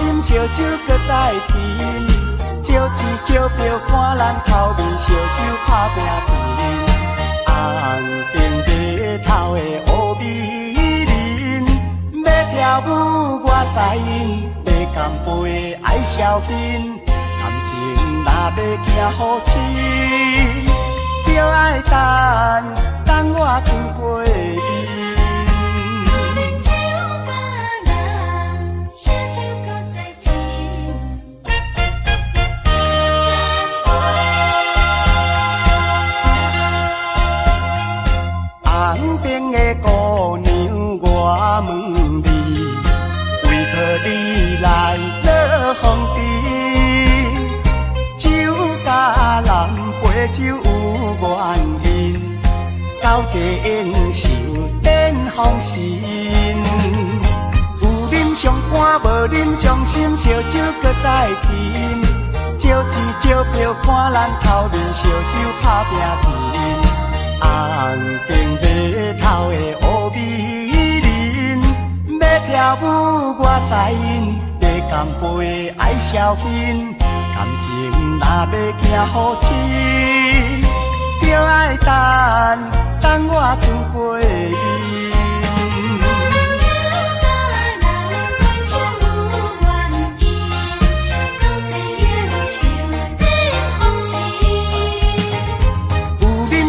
心，烧酒搁再甜。招钱招票看咱头面，烧酒拍拼甜。红顶白头的乌美人，要跳舞我使因，要干杯爱消遣。感情若要行好深，就爱等我船过伊。红顶的姑娘，我问你，为何你来落风尘？酒甲人陪酒有原因，交际应酬展风神。有啉上欢，无啉伤心，烧酒搁再甜。招钱招票看咱头面，烧酒拍拼甜。红顶白头的乌美人，要跳舞我使因，要干杯爱消遣。感情若要行好深，就爱等我船过伊。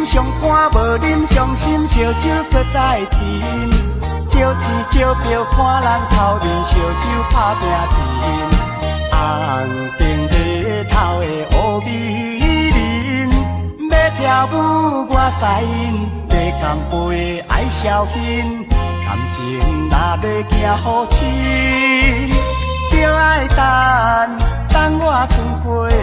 上欢无啉伤心，烧酒搁再甜。招钱招票看咱头面，烧酒拍拼甜。红顶白头的乌美人，要跳舞我使因，要干杯爱消遣。感情若要行好深，就爱等我船过伊。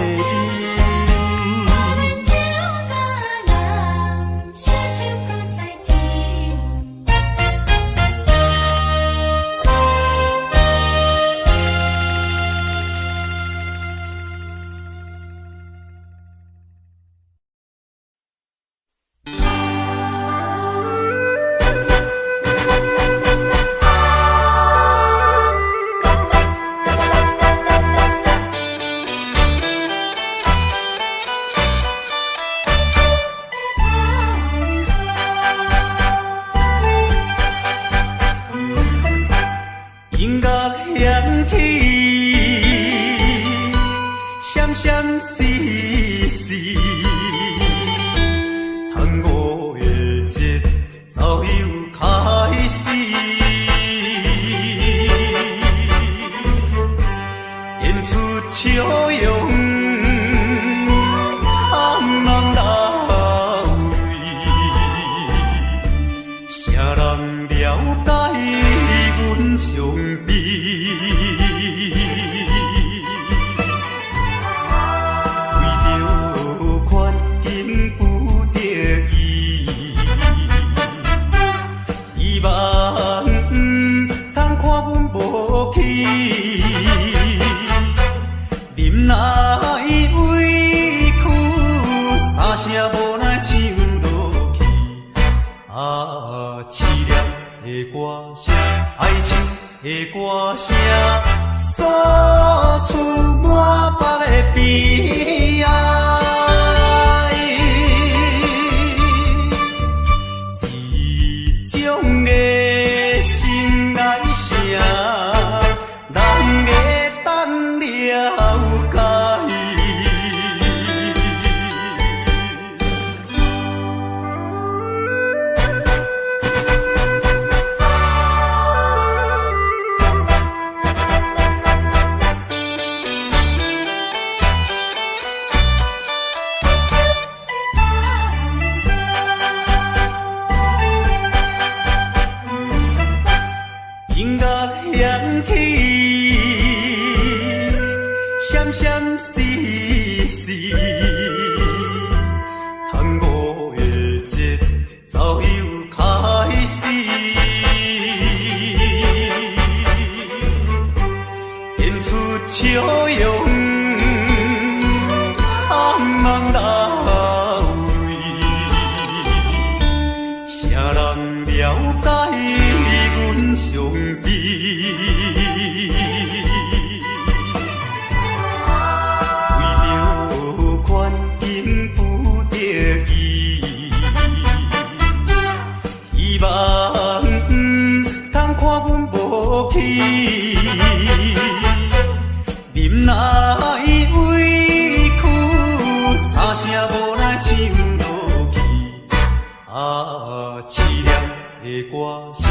歌声，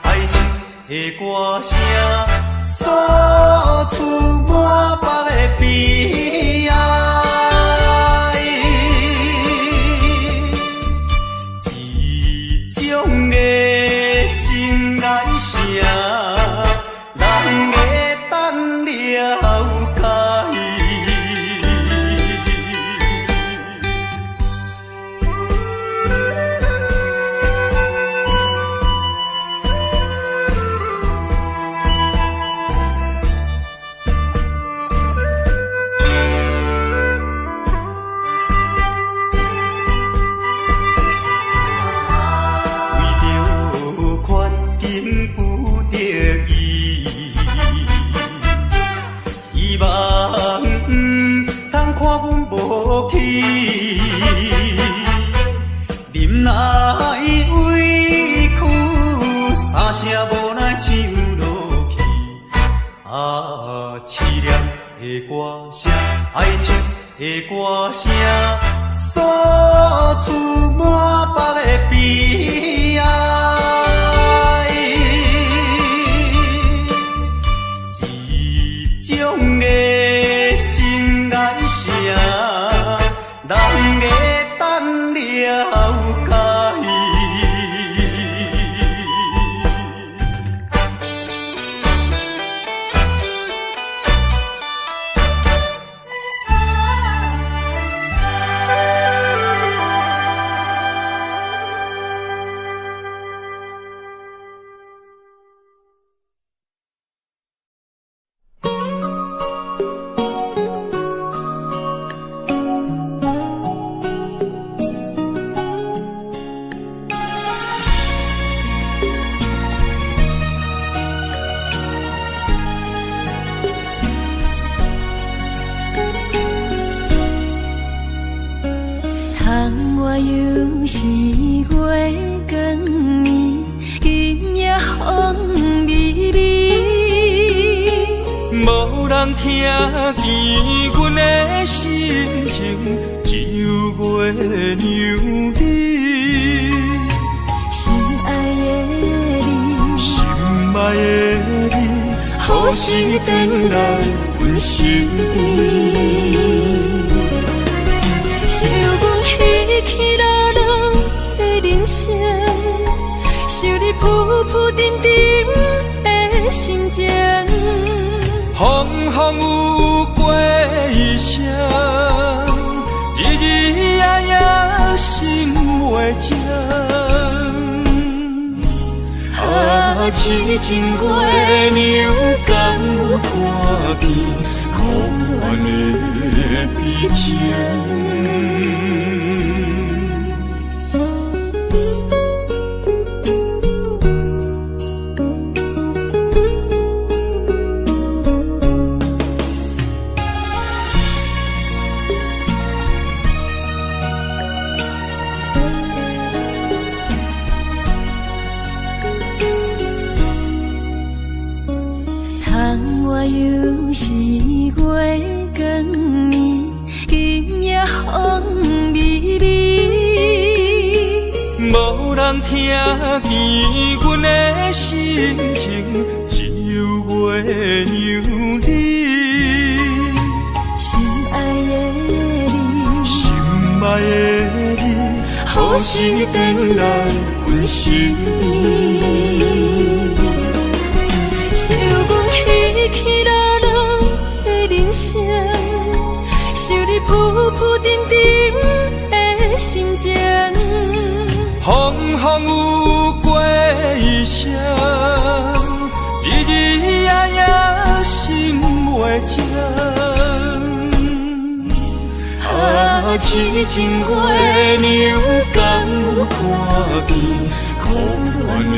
爱情的歌声，诉出满腹的悲哀。一种的心爱声，人会当了解。忍耐委屈，三声无奈唱落去。凄凉的歌声，爱情的歌声，诉出满腹的悲哀。一种的心爱声，人会当了解。我又是月光暝，今夜风微微，无人听见阮的心情，只有月娘你。心爱的你，心爱的你，何时回来阮身边？想阮起起落落的人生，想你浮浮沉沉的心情。风风有过一声，日日夜夜心袂静。痴情月娘敢有看见可怜的悲情？我又是月光暝，今夜风微微，无人听见阮的心情，只有月娘你。心爱的你，心爱的你，何时回来阮身边？想阮起起落落的人生，想你浮浮沉沉的心情。风风有过一声，日日夜夜心袂静。痴情月娘敢有看见可怜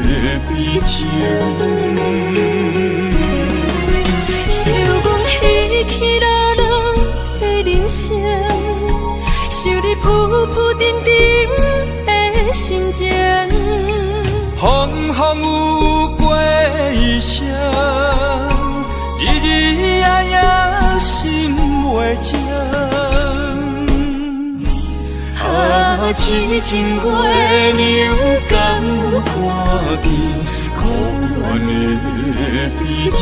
的悲情？想阮起起落落的人生，想你浮浮沉沉的心情。风风有过一声，日日夜夜心袂静。痴情月娘，敢有看见可怜的悲情？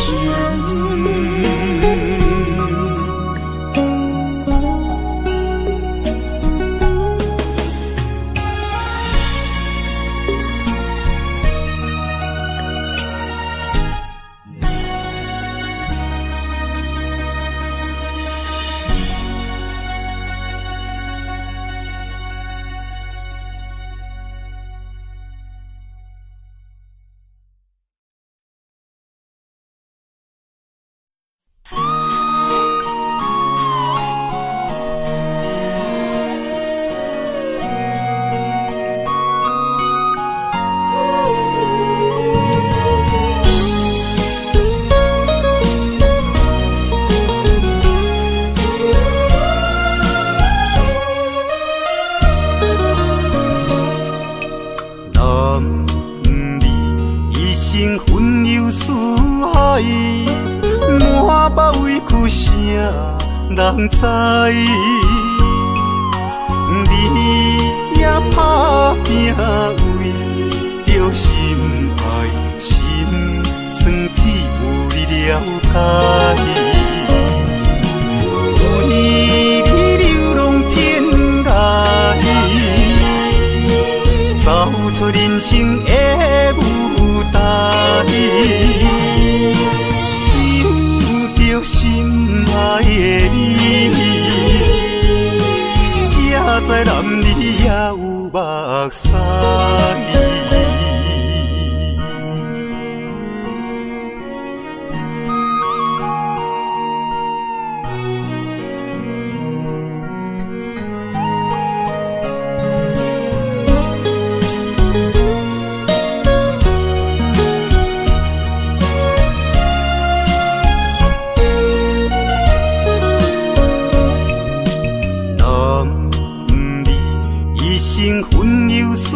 人知，你也打拼为着心爱，心酸只有你了解。为你流浪天涯，走出人生的舞台，想着心爱的你，才知男儿也有目屎。分忧思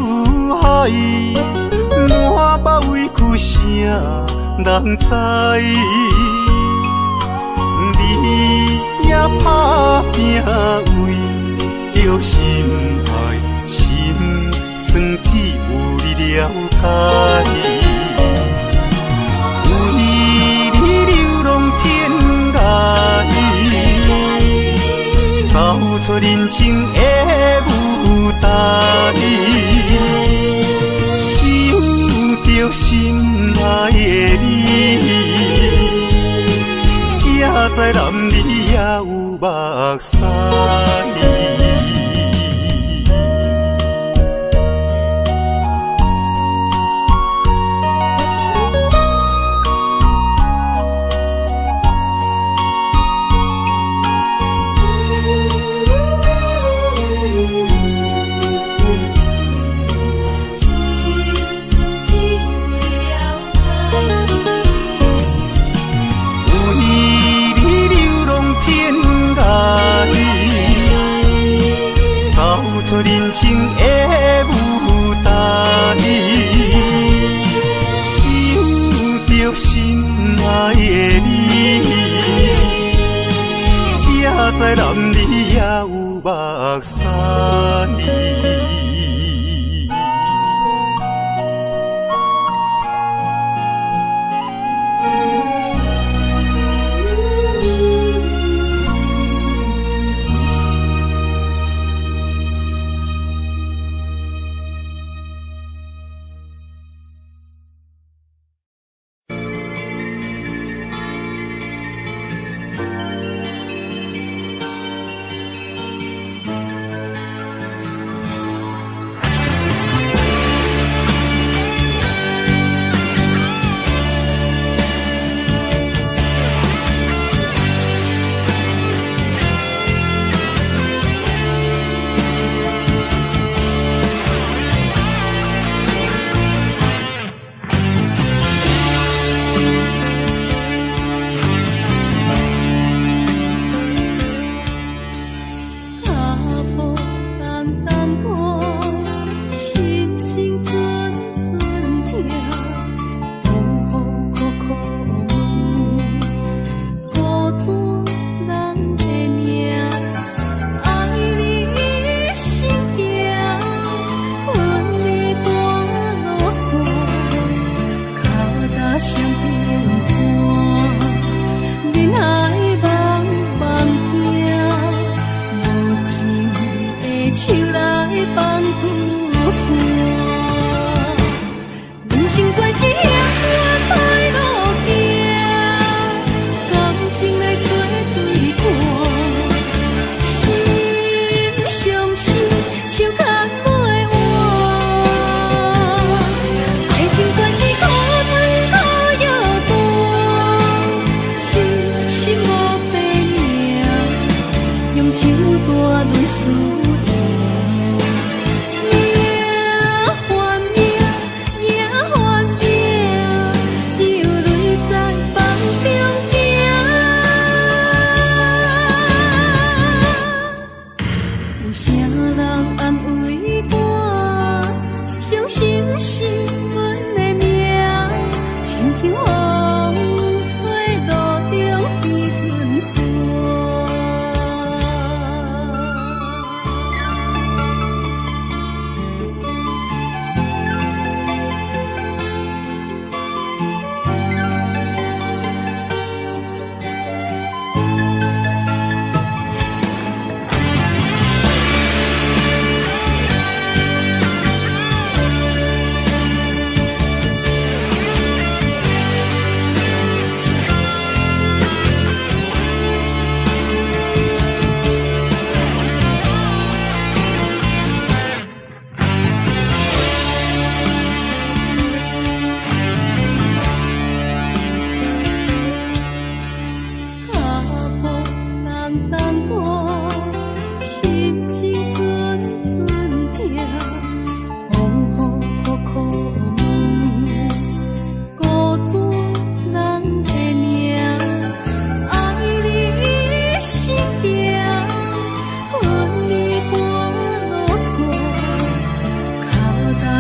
海，满腹委屈谁人知？你也打拼为着心爱，心酸只有你了解。为你流浪天涯，走出人生的舞台，想着心爱的你，才知男儿也有目屎。人生的舞台，想着心爱的你，才知男儿也有目屎。用手大轮思念。伤心是阮的命，亲像风吹路中的阵线。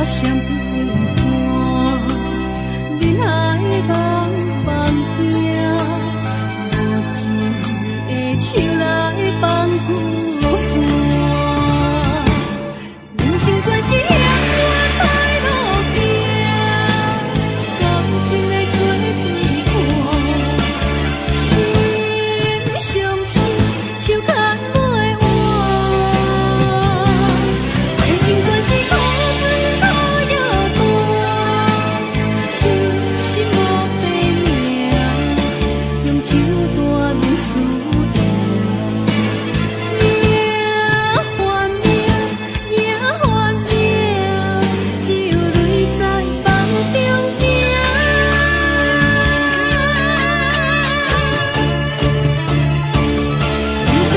相片看，人海茫茫行，无情的手来放旧线。人生全是险恶歹路行，感情的做对看，心伤心，手牵袂完，爱情全是苦。手大轮思念，命换命，命换命，只有泪在梦中行。人生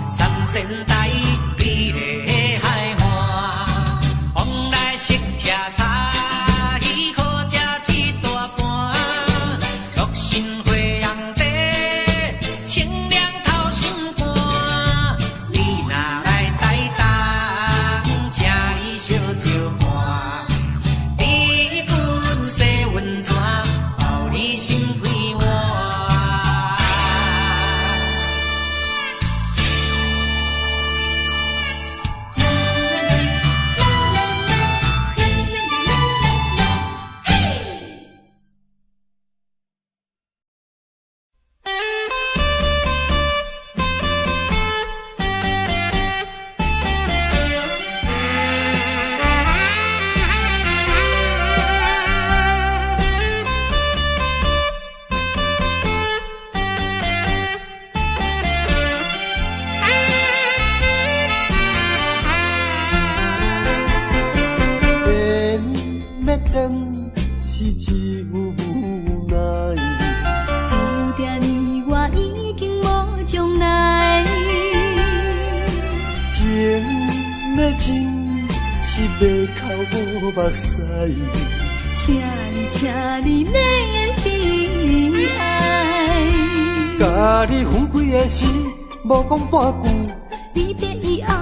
三仙台美丽的海岸，往来色徛茶，鱼好食一大盘，六神花红茶，清凉透心肝。你若来台东，请伊烧酒盘，日本洗温泉，包你心开换。是一副无奈，注定你我已经无将来。情要真是袂哭无目屎，请你免悲哀。甲你分开的时，无讲半句，离别以后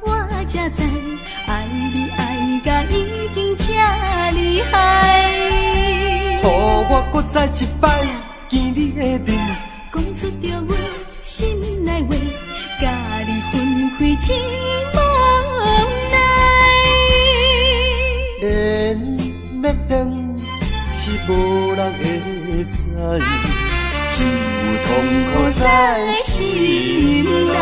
我才知，爱你爱甲已经这厉害。予我搁再一摆见你的面，讲出着阮心内话，甲你分开真无奈。缘要断是无人会知，只有痛苦在心内。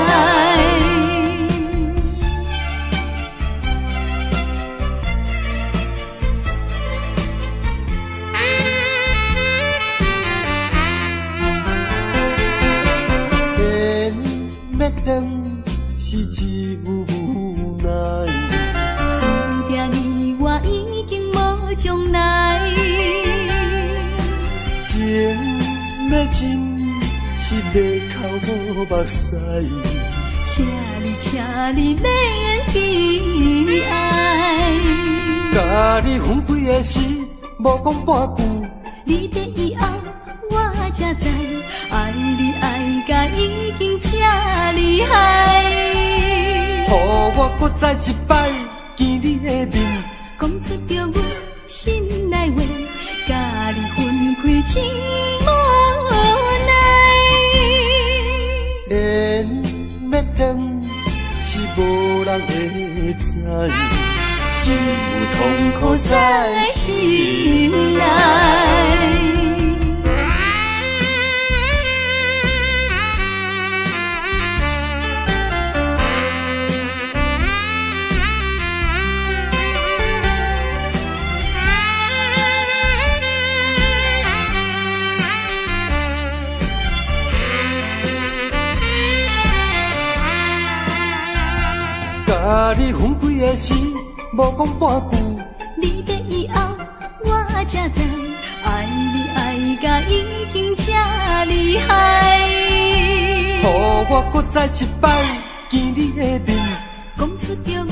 要断是一副无奈，注定你我已经无将来。情要真是袂哭无目屎，请你免悲哀。甲你分开的时，无讲半句，离别以后我才知，爱你爱甲已经这厉害。予我搁再一摆见你的面，讲出着阮心内话，甲你分开真无奈。缘要断是无人会知，只有痛苦在心内。甲你分开的时，无讲半句，离别以后我才知，爱你爱甲已经这厉害。予我搁再一摆见你的面，讲出着阮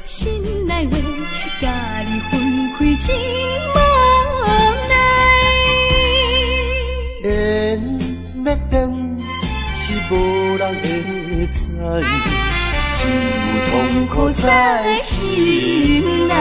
心内话，甲你分开真无奈。缘要断是无人会知，只有痛苦在心内。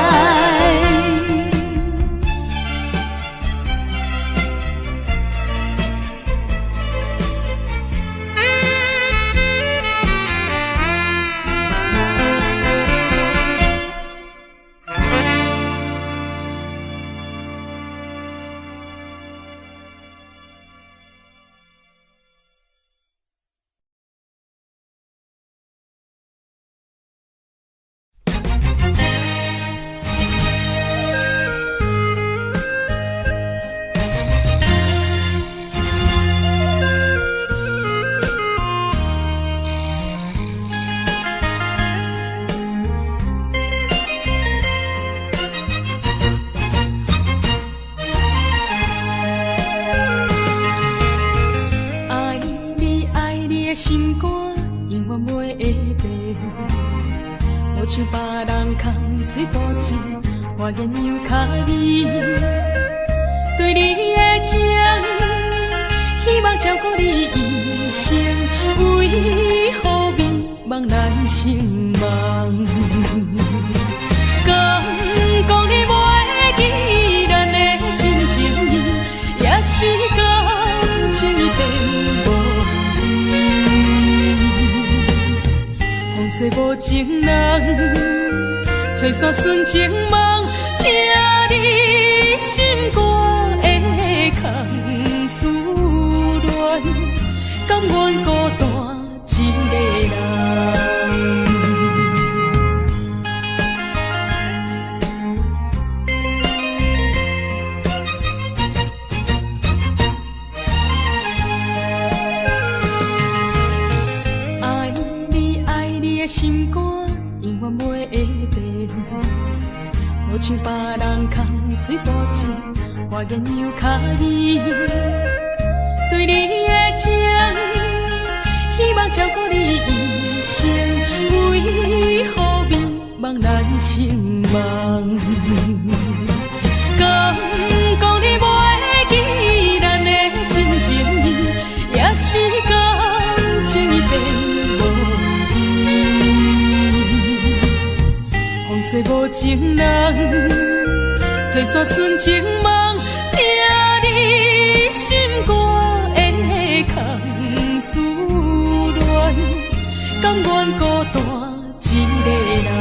变，无像别人空嘴保证，我言样卡你。对你的情，希望照顾你一生，为何迷茫难成梦？敢讲你袂记咱的真情意，也是感情已变无味。风吹无情人，吹散纯情梦，听你心肝的空思恋，甘愿孤单一个人。心肝永远袂会变，无像别人空嘴保证，我言样卡你。对你的情，希望照顾你一生，为何迷茫难成梦？敢讲你袂记咱的真情意，也是感情已变。吹无情人，吹散纯情梦，听你心肝的空思恋，甘愿孤单一个人。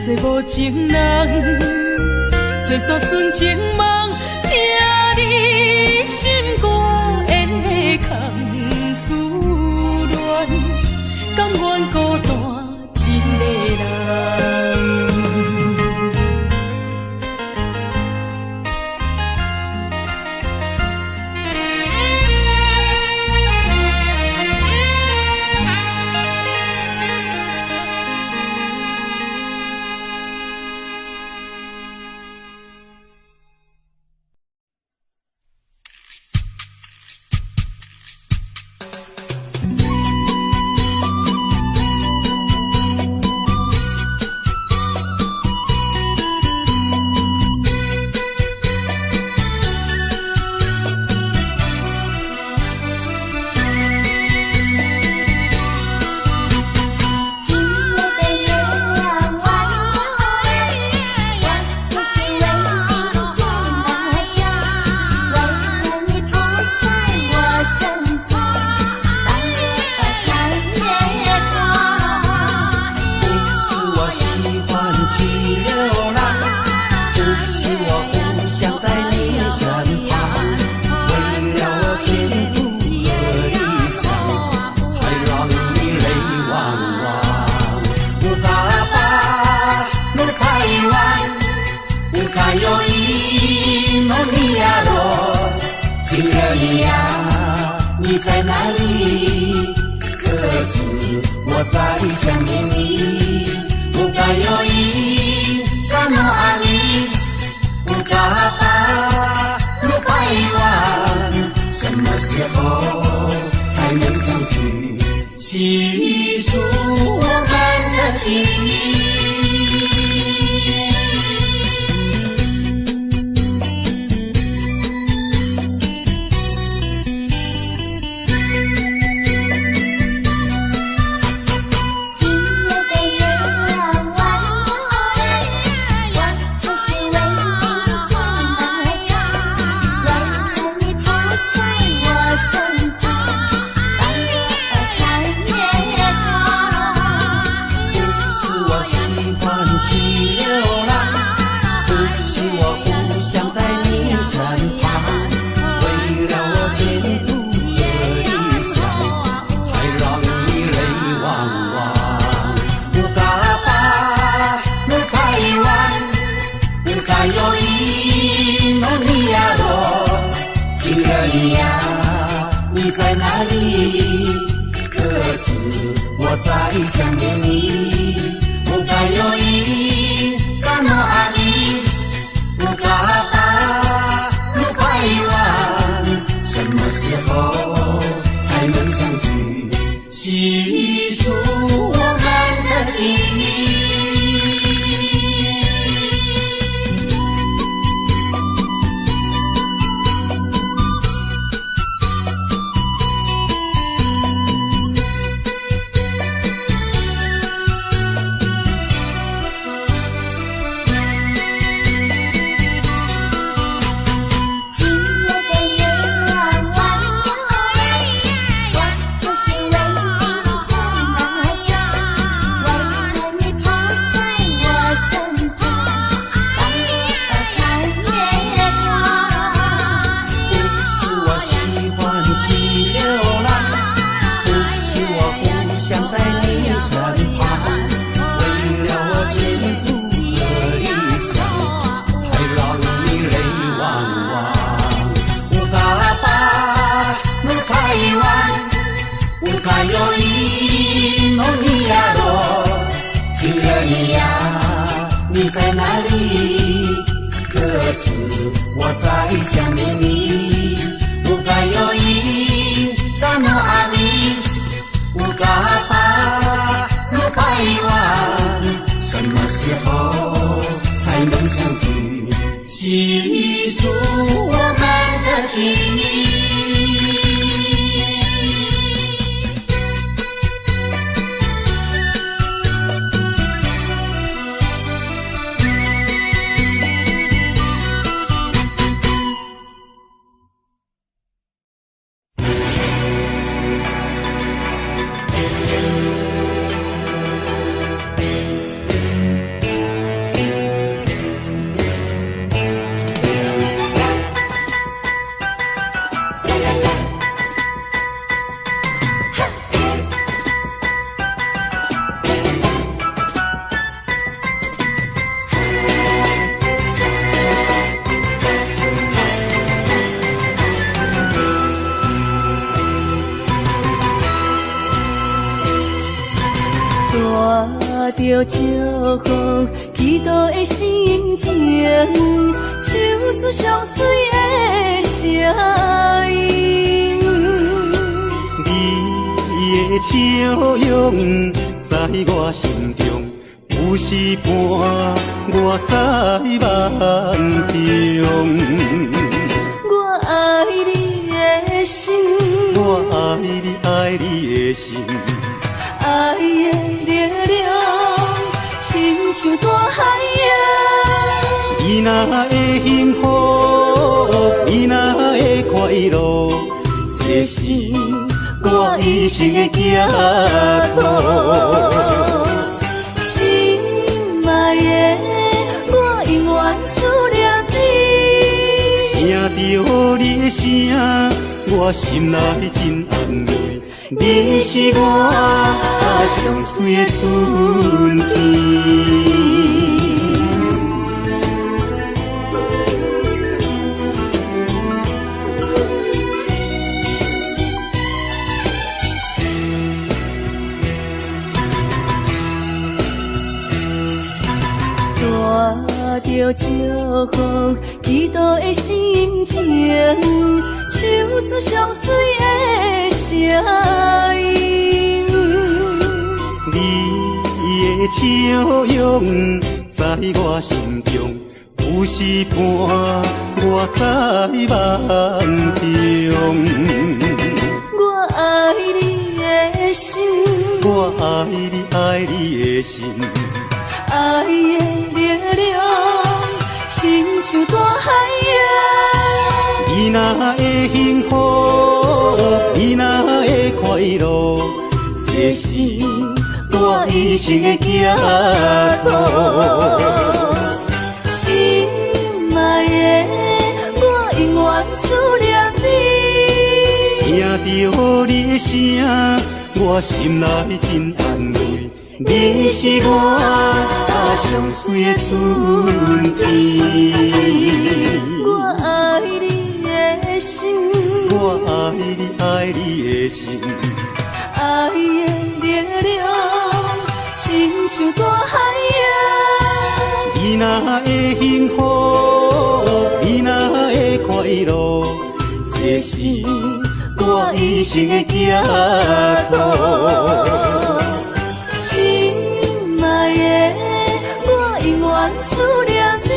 吹无情人，吹散纯情梦，听你心肝的空思恋，甘愿孤单一个人。你在哪里？可知我在想念你？不该有一什么爱你，不该把路拐弯，什么时候才能相聚？细数我们的情谊。我不是为你做梦。亲人呀，你在哪里？可知我在想念你？不该有一萨诺阿米，不该把路拐弯，什么时候才能相聚？细数我们的情谊。还有一梦尼亚罗，亲人呀，你在哪里？可知我在想念你？乌该有一萨诺阿米，乌嘎巴鲁拜湾，什么时候才能相聚？细数我们的情谊。着祝福祈祷的心情，唱出上水的声音。你的笑容在我心中，有时伴我在梦中。我爱你的心，我爱你，爱你的心。爱的力量，亲像大海洋。你若会幸福，你若会快乐，这是我一生的寄托。心爱的，我永远思念你。听到你的声，我心内真安慰。你是我上水的春天。带着祝福祈祷的心情，唱出上水的声音。你的笑容在我心中，有时伴我在梦中。我爱你的心，我爱你，爱你的心。爱的力量，亲像大海洋。你若会幸福，你若会快乐，这是我一生的寄托。心爱的，我永远思念你。听到你的声，我心内真安慰。你是我上水的春天。我爱你的心。我爱你爱你的心，爱的力量，亲像大海洋。你若会幸福，你若会快乐，这是我一生的寄托。心爱的，我永远思念你。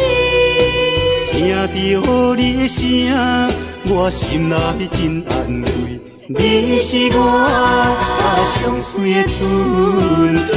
听到你的声，我心内真安慰。你是我上水的春天。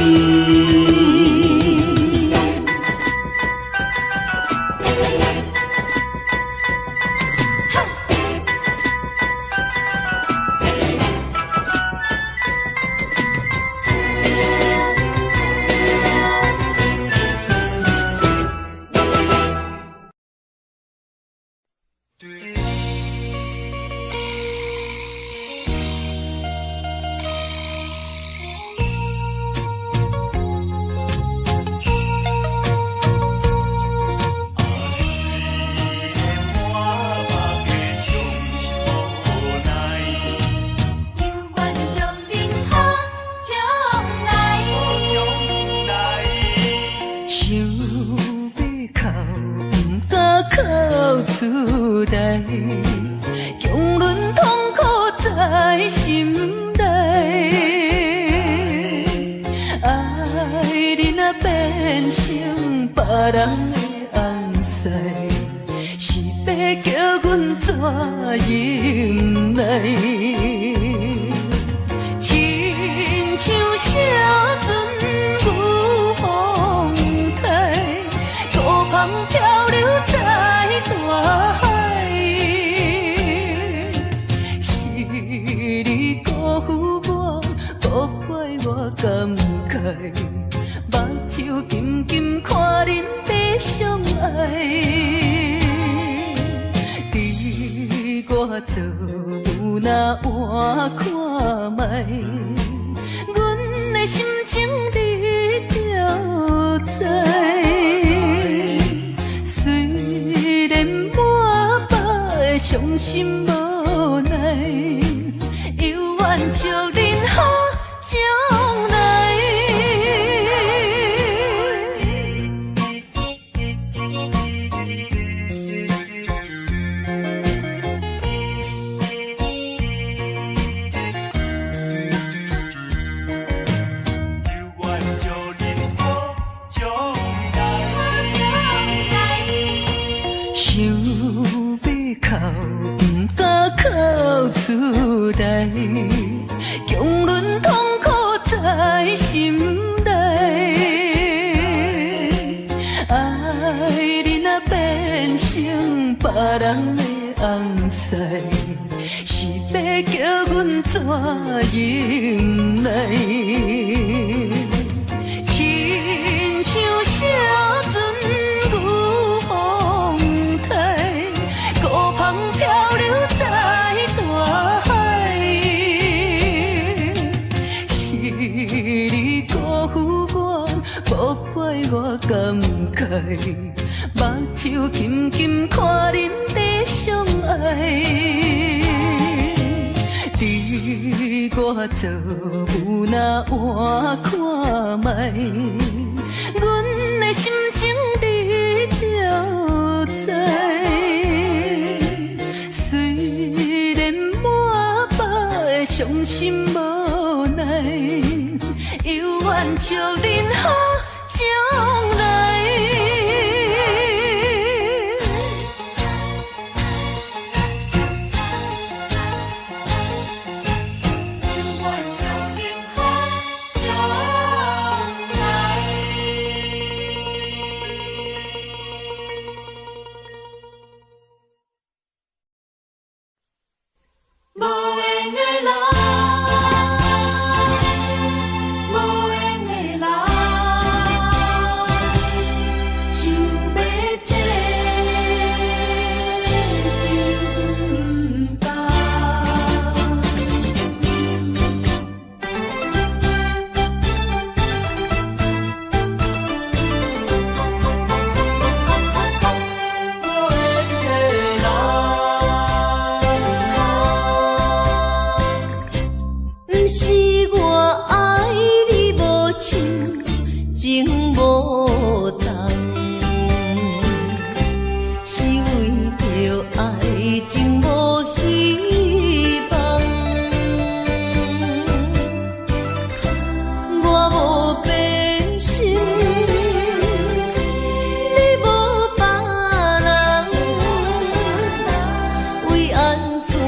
无缘的人，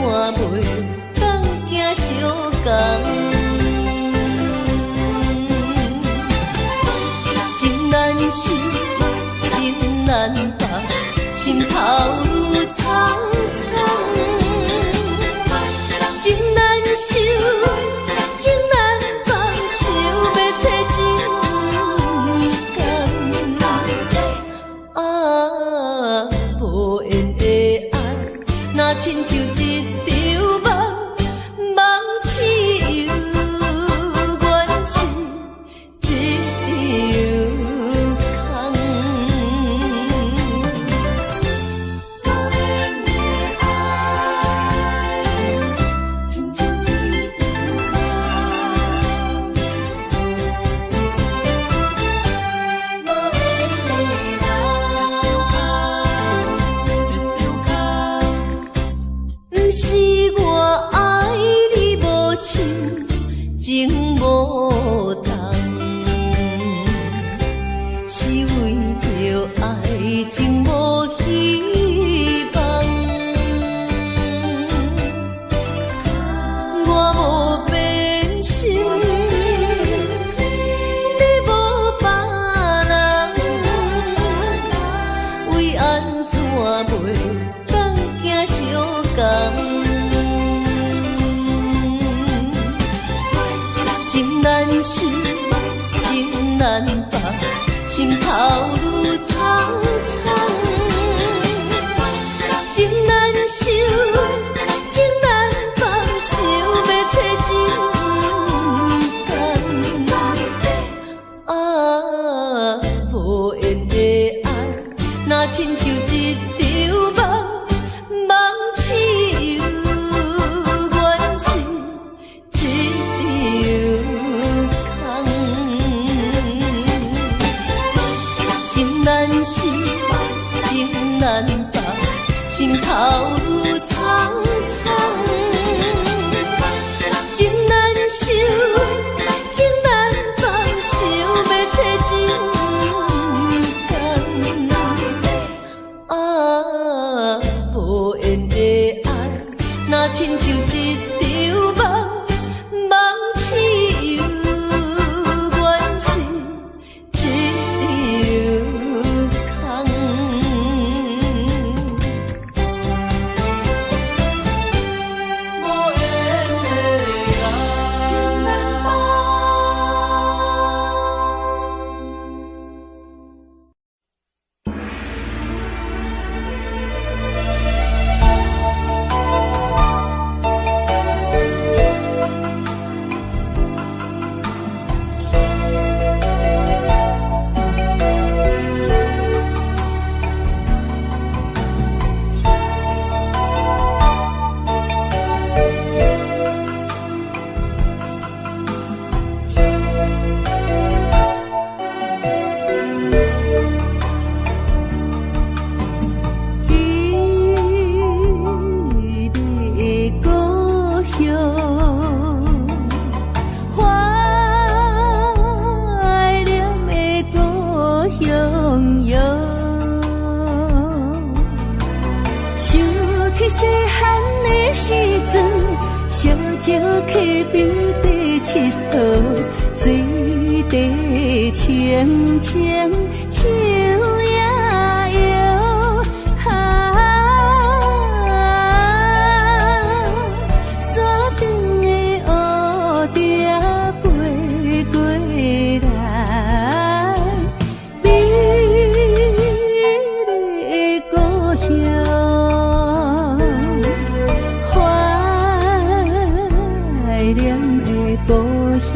袂当行相共。情难舍，情难放，心头愈苍苍。情难收，情难放，想要找情感。啊，无缘的爱，若亲像一场梦，梦痴又原是一场不是我爱你无情，情无重，是为着爱情无希望。我无变心，你无别人，为安怎袂当行相共？情难舍，情难放，心头愈苍苍。情难收，情难放，想要找情感。啊，无缘的爱，若亲像一场梦，梦痴又原是一场空。情难舍，情难放，心头愈苍苍。情难收，情难放，想要找情感。啊，无缘的爱，若亲像一场梦，梦痴又原是一场空。情难放。细汉的时阵，小石溪边底佚佗，水底清清，树也摇。山顶的乌蝶飞过来，美丽的故乡。怀念的故乡。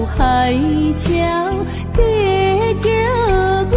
海潮加叫阮。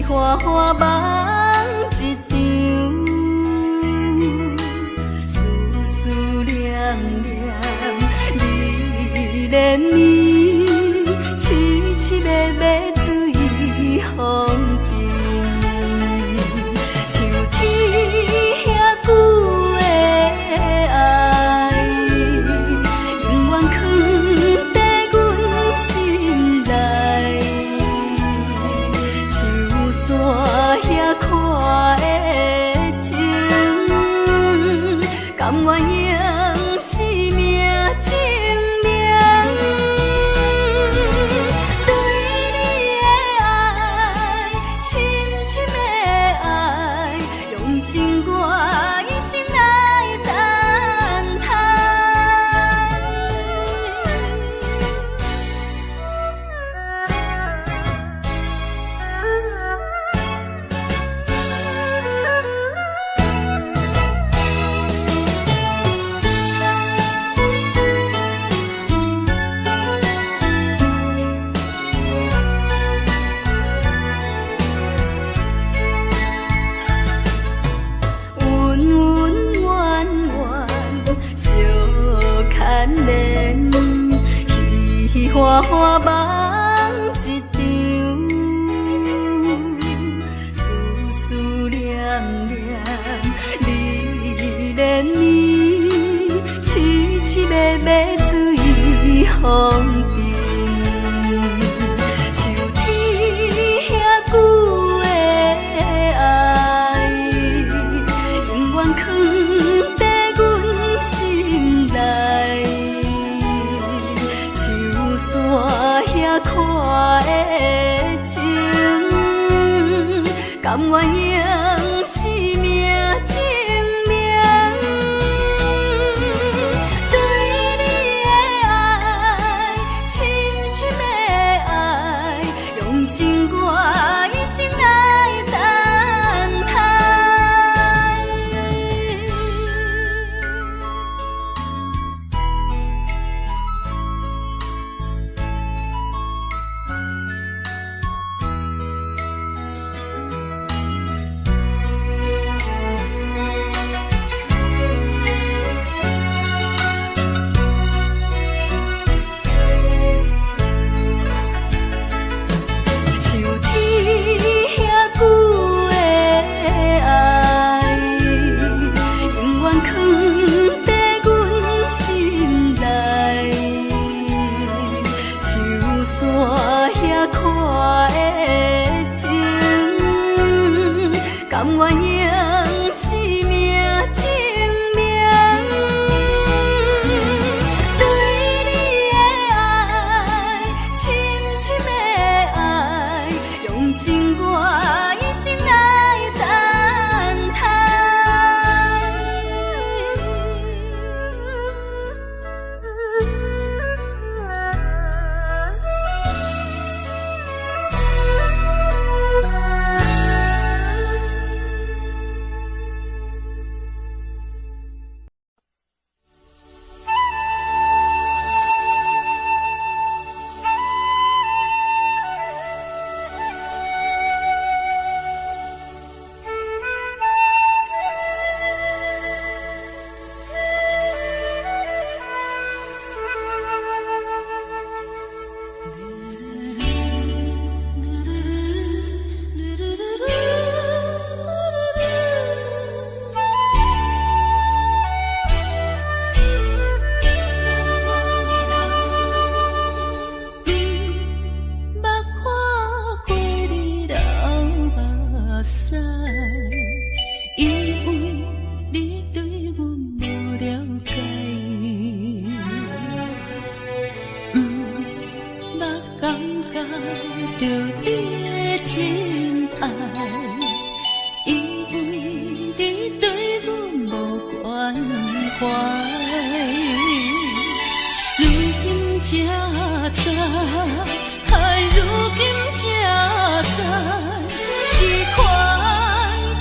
花花梦一场，思思念念你连绵，凄凄密密水风中，像天遐久的爱，永远藏在阮心内。山遐看的情，甘愿用生命证明。对你的爱，深深的爱，用情我一生来等待。花花梦一场，思思念念你连绵，凄凄密密水风中，像天遐久的爱，永远藏在阮心内。山遐看的情，甘愿用生命证明。解。捌感觉到你的真爱，因为你对阮无关怀。如今才知，如今才知，是环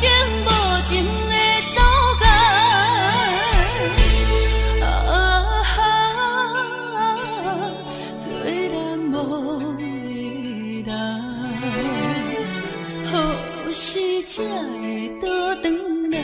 境无情的阻碍。做难忘的人，何时才会倒转来？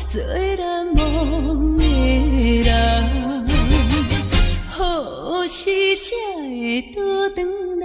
最难忘的人，何时才会倒转来？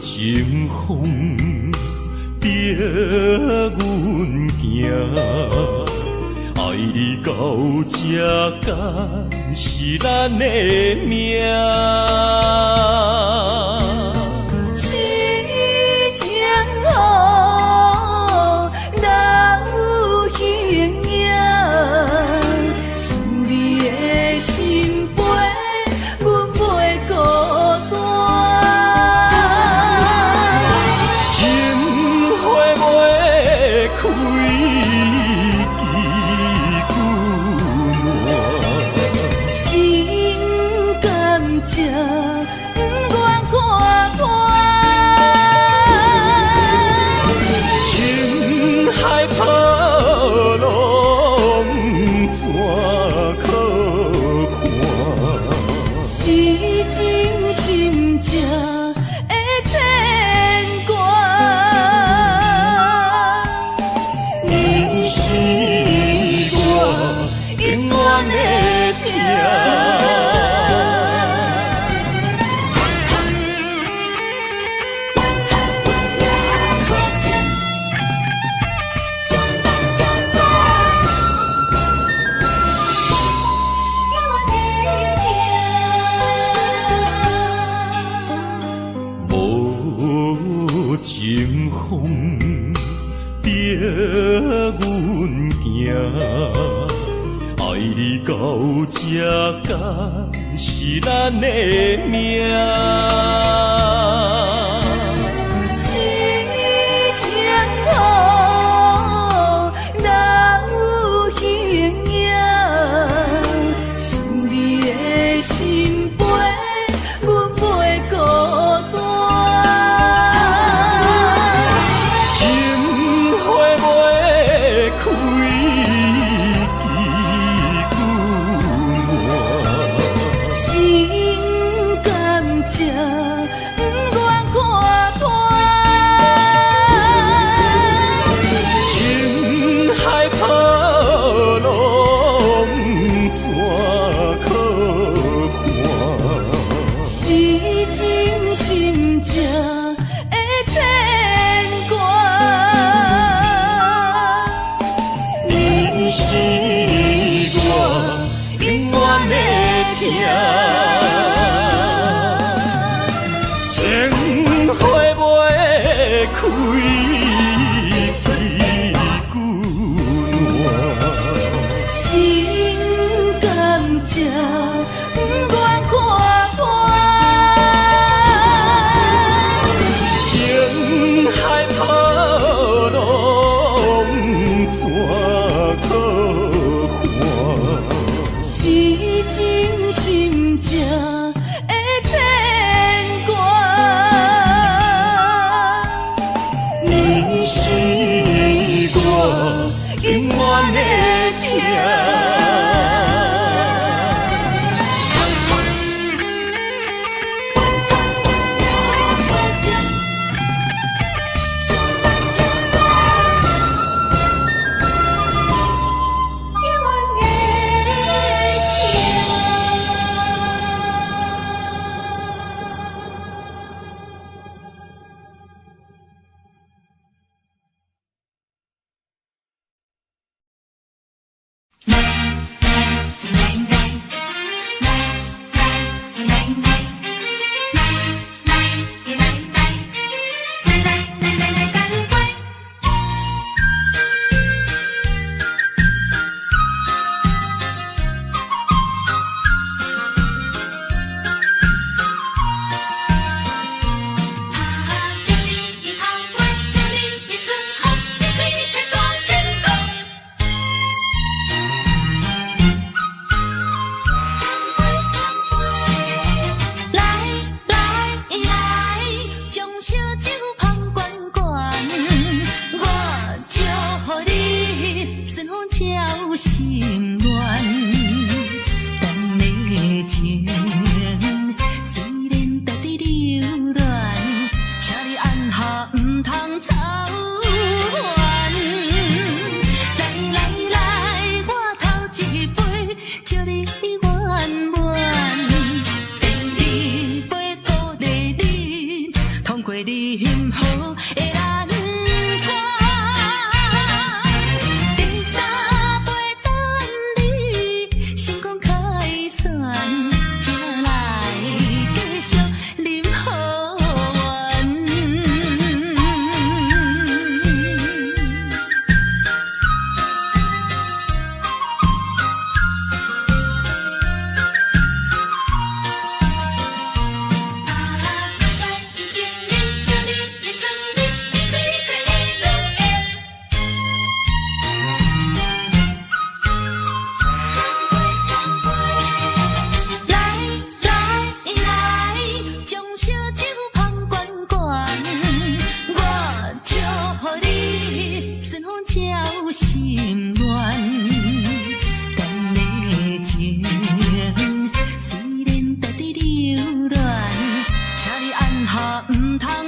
情风逼阮行，爱到这敢是咱的命？痴情好，哪有形影？想你的心陪，阮袂孤单。开枝久暖，心甘情不愿看破，情海波浪怎可看？是真心正会牵挂。永远的疼。无情风逼阮行。爱你到这敢是咱的命？痴情好，哪有形影？想你的心陪，阮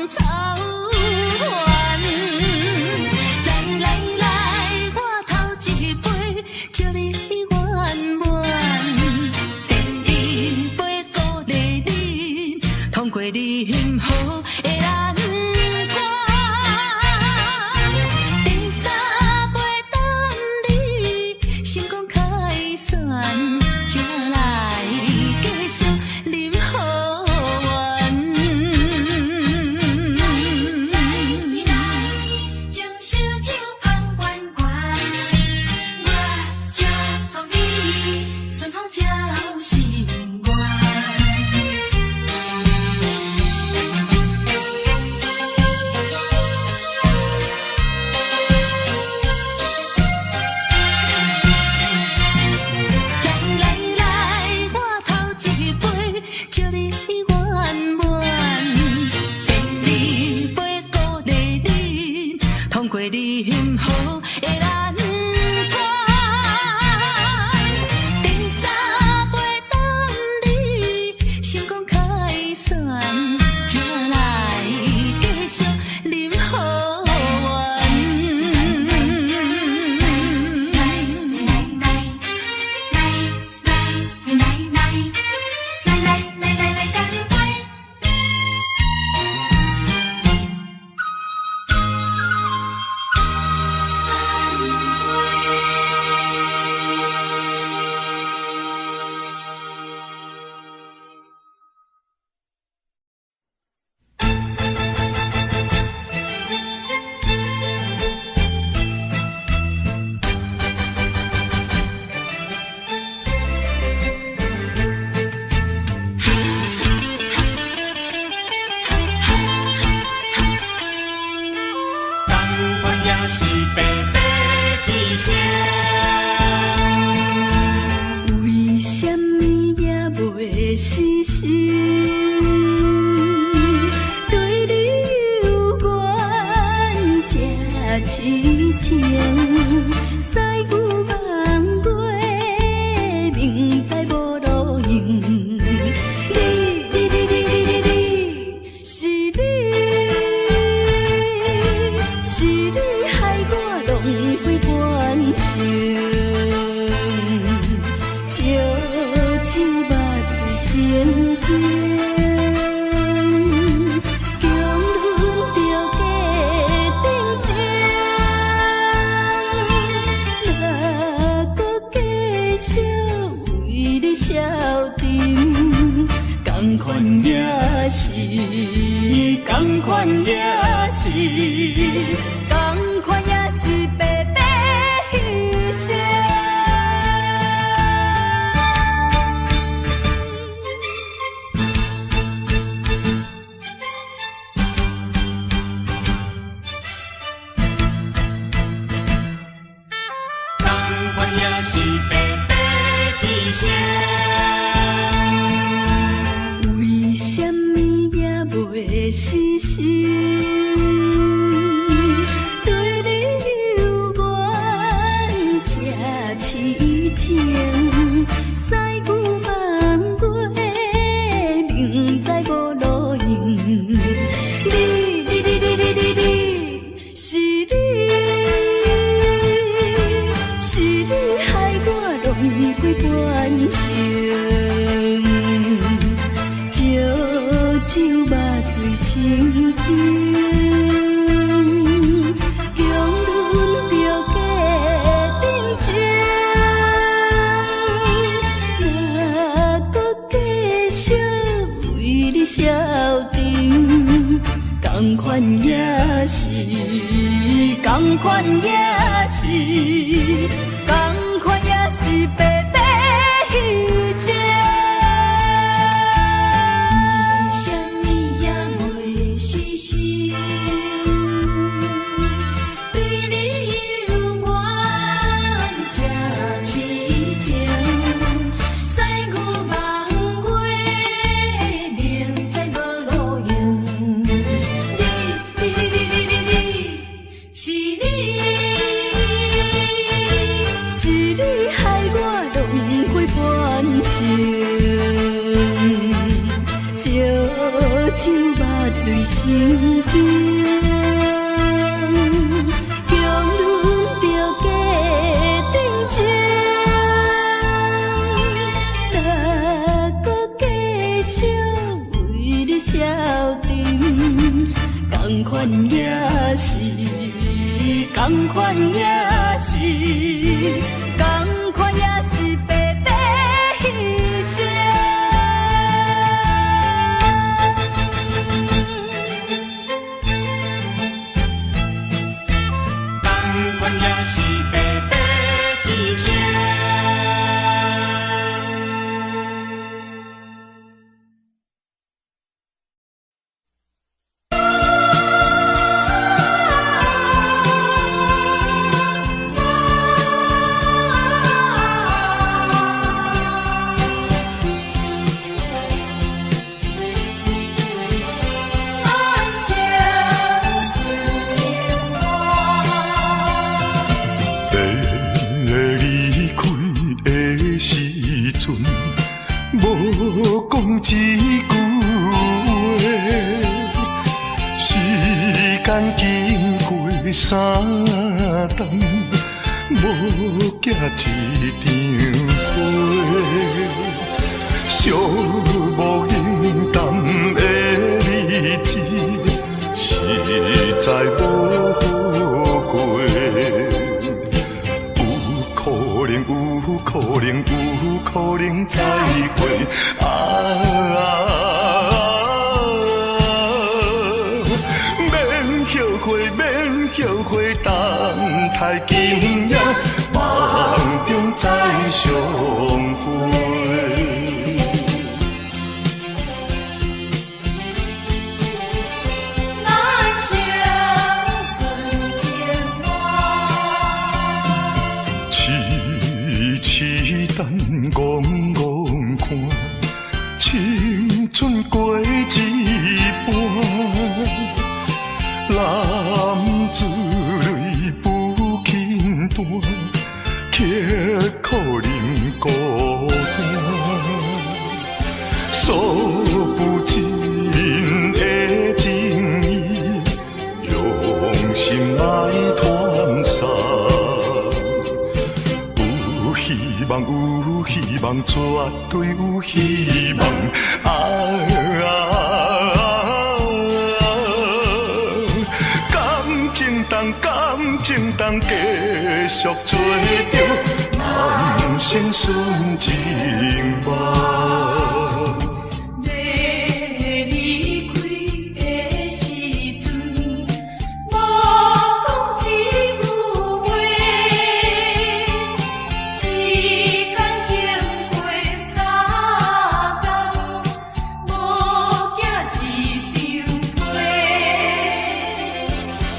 草原。来来来，我头一杯，祝你圆满。第二杯鼓励你，通过你幸福的难关。第三杯等你成功开选，才来继续饮好运。将烧酒捧圆圆，我祝福你顺风照心愿。来来来，我头一杯，祝你圆满。第二杯鼓励你，通过你幸福的难关。第三杯等你成功开选，才来继续饮好运。甘愿也是白白牺牲。为什么也袂死心？对你有缘这痴情，驶牛望月，明知无路用。是你害我浪费半生，烧酒目睭成冰，强忍着假定情，哪搁继续为你消沉？同款也是，同款也是，同款也是白白牺牲。同款也是白白牺牲。为什么也袂死心？对你有缘这痴情，驶牛望月，明知无路用。是你害我浪费半生，烧酒目睭成冰，强忍着假定情，哪搁继续为你消沉？同款也是，同款也是，同款也是白白牺牲。为什么也袂死心？对你有缘这痴情，驶牛望月，明知无路用。是你害我浪费半生。像肉水成冰，强忍着假定情，哪搁继续为你消沉？同款也是，同款也是，同款也是白白牺牲。同款也是白白牺牲。无讲一句话，时间经过三冬，无寄一张花，寂无影淡的日子，实在无好过。有可能再会免后悔，等待今夜梦中再相会。戆戆看，青春过一半，男子泪不轻弹，却可能孤单。数不尽的情意，用心来传送。有希望，绝对有希望。感情当继续做着人生顺情梦。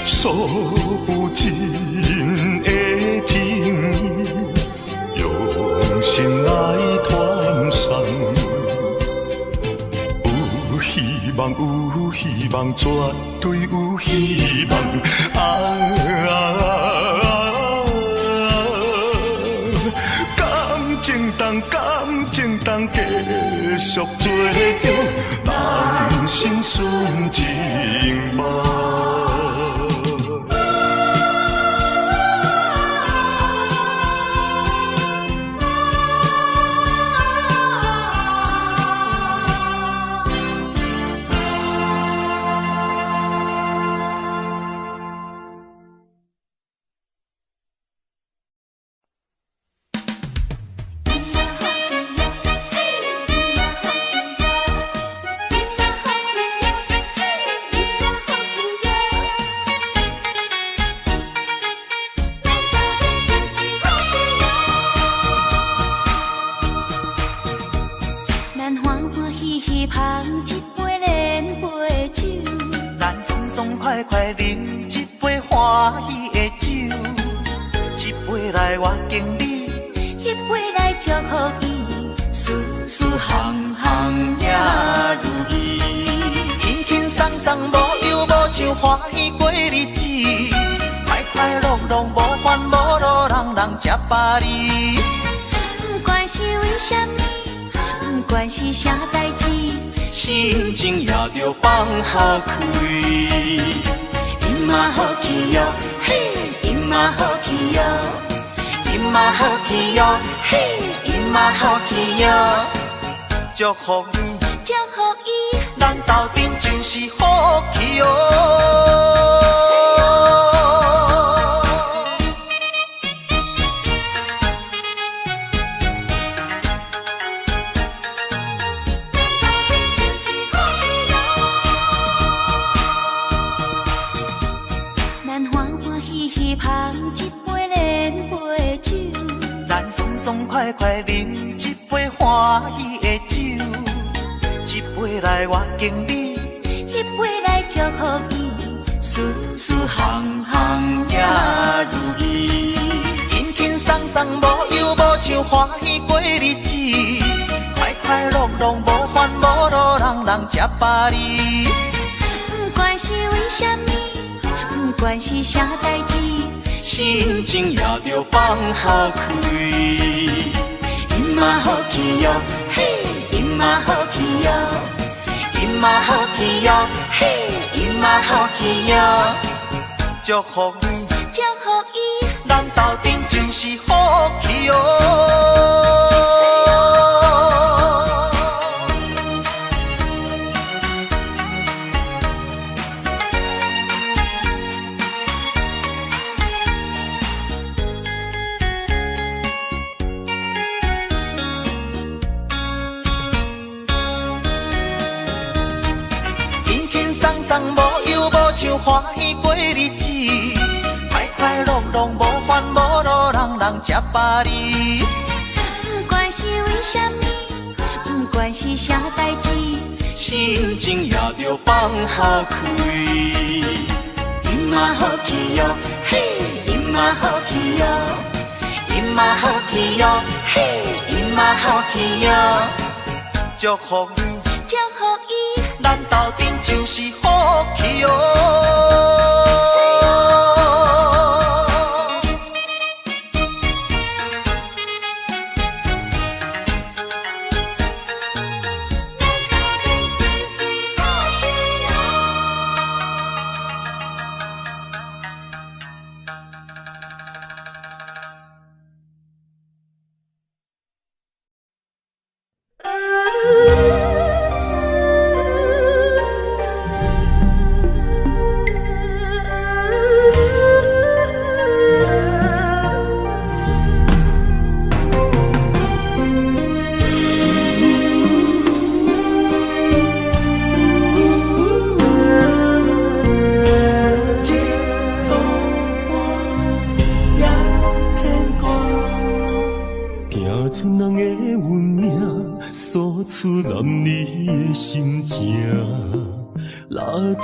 数不尽的情意，用心来传送。有希望，绝对有希望。感情当继续做着人生顺情梦。快快饮一杯欢喜的酒，一杯来我敬你，一杯来祝福伊，事事行行也如意。轻轻松松无忧无愁，欢喜过日子，快快乐乐无烦无恼，人人吃饱哩。不管是为什么，不管是啥代志，是心情也着放好开。伊嘛好去哟，嘿，伊嘛好去哟，伊嘛好去哟，嘿，伊嘛好去哟。祝福你，祝福伊，咱斗阵就是好去哟。爽快快饮一杯欢喜的酒，一杯来我敬你，一杯来祝福伊，事事行行也如意，轻轻松松无忧无愁，欢喜过日子，快快乐乐无烦无恼，人人吃饱哩。不管是为什么，不管是啥代志，心情也着放好开。伊嘛好去哟，嘿，伊嘛好去哟，伊嘛好去哟，嘿，伊嘛好去哟。祝福你，祝福伊，咱斗阵就是好去哟。无忧无愁，欢喜过日子，快快乐乐无烦无恼，人人吃饱哩。不管是为什么，不管是啥代志，心情也着放好开。伊嘛好去哟，嘿，伊嘛好去哟，伊嘛好去哟，嘿，伊嘛好去哟。祝福你，祝福伊，咱斗阵就是好去哟。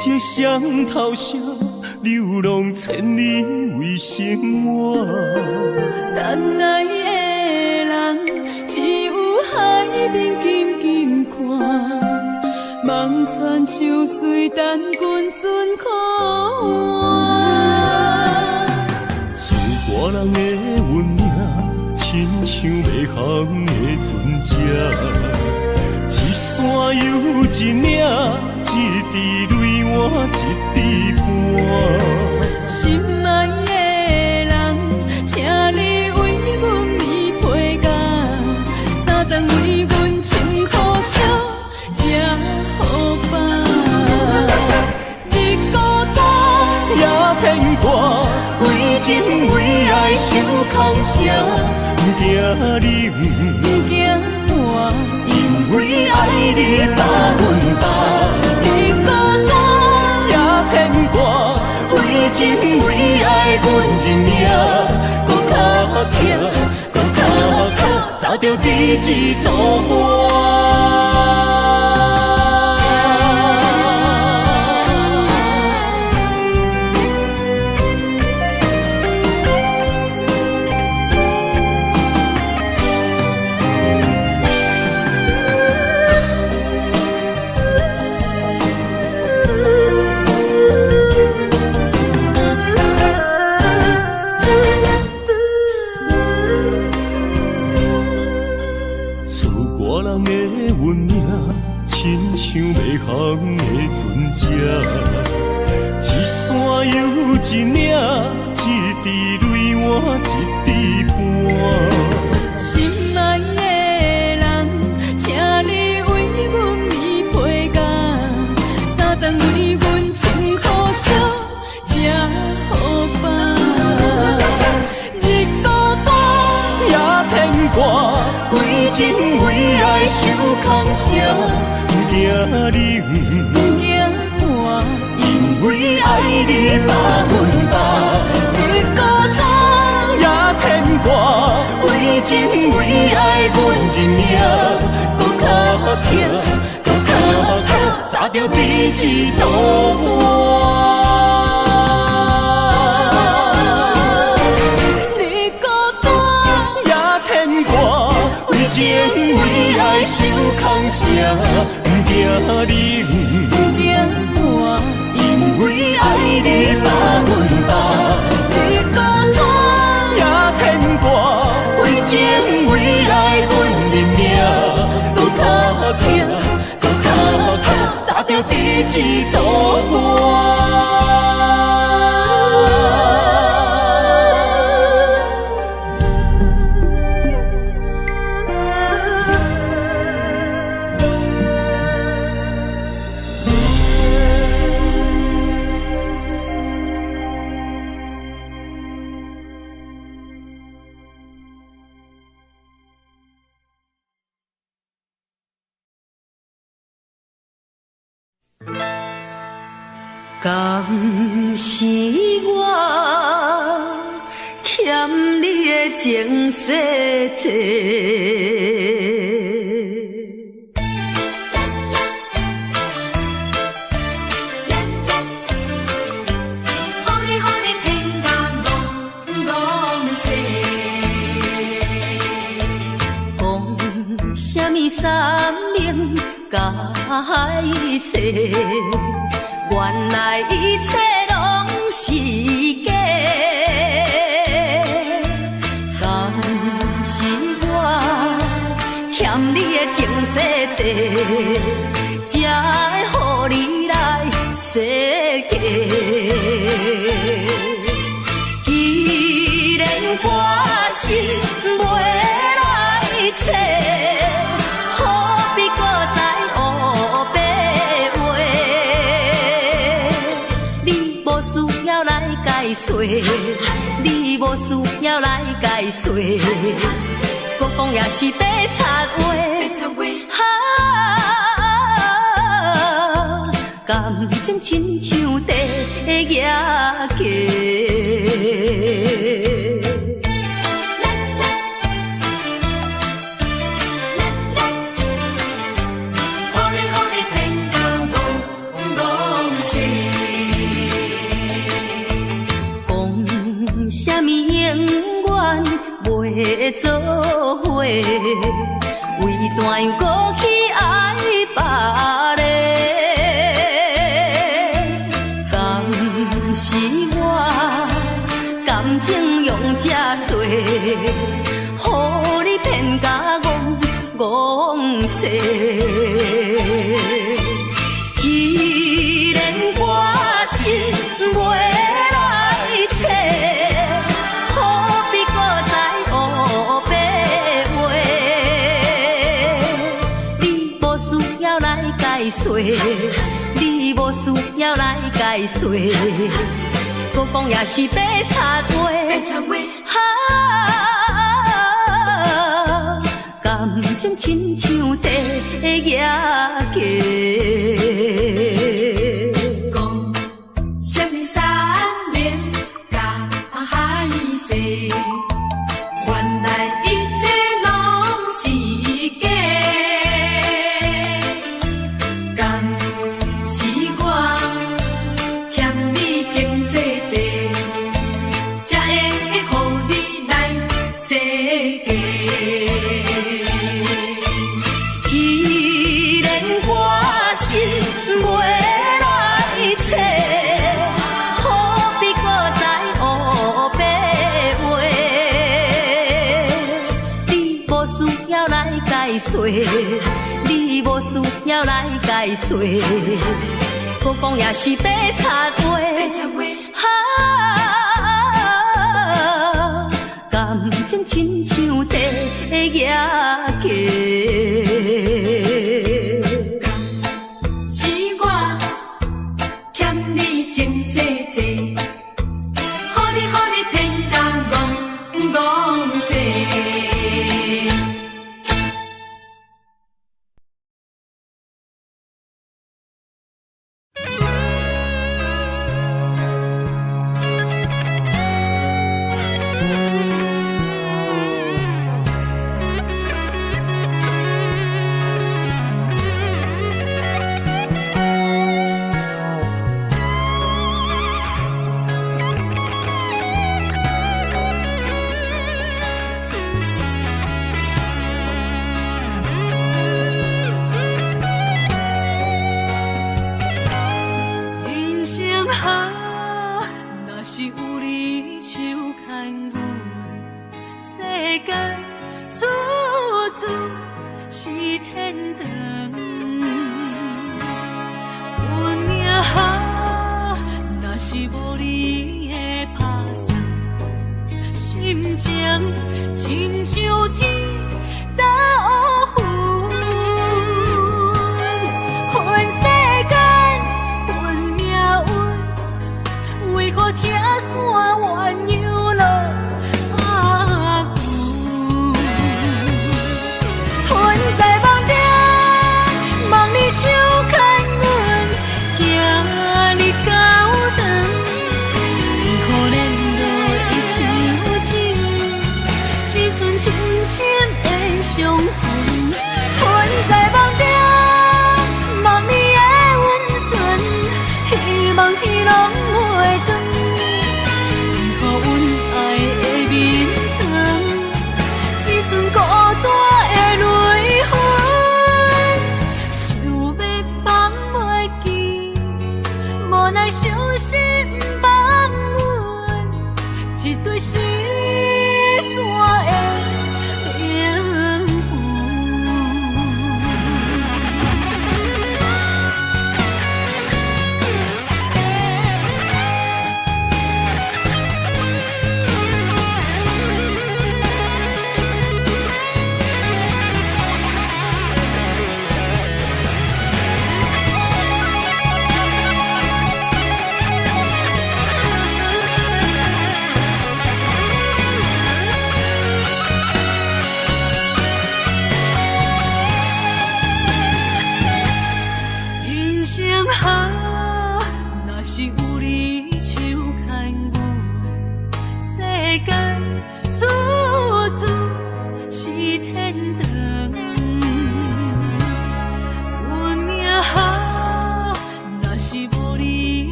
这双头声，流浪千里为生活。等爱的人，只有海面静静看，望穿秋水，等君准可换。自我人的运命，亲像袂航的船只，一山又一岭，一滴泪换一滴汗。心爱的人，请你为阮披披甲，三顿为阮穿苦烧，吃好饱。日孤单也牵挂，为情为爱受空城，不惊冷，不惊寒，因为爱你百分百。日孤单也牵挂，为情为爱阮认命，搁较强，搁较靠，早着日子度过。运像袂航的船只，一山又一岭，一滴泪换一滴汗。心爱的人，请你为阮棉被甲，三顿为阮穿苦烧，吃好饱。日孤单也牵挂，为情为爱受空伤。不惊冷，不惊寒，因为爱你百分百。日孤单也牵挂，为情为爱阮认命，搁较疼，搁较疼，早着彼此渡我。日孤单也牵挂，为情为爱受空伤。不惊冷，不惊寒，因为爱你百分百。日孤单也牵挂，为情为爱阮认命，搁较疼，搁较疼，早着彼此渡过。敢是我欠你的情世多，予你偏甲戆讲什么三明解释？原来一切拢是假，敢是我欠你的情世多，才会予你来世界。既然我是袂来找，何必搁再黑白话？无需要来解说，你无需要来解说，搁讲也是白插话。感情亲像地野鸡。什么永远袂做伙？为怎样搁去爱别个？敢是我感情用这多，予你骗甲戆世。既然我是袂来找，解说，你无需要来解说，搁讲也是白插话。感情亲像地野鸡。讲什么三明甲海誓，原来一切拢是假。解说，你无需要来解来岁，搁讲也是白插话。感情亲像地野鸡，是我欠你情世济，予你骗甲戆世。阮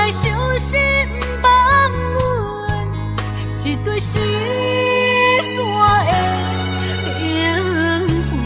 来伤心放阮一对失散的灵魂。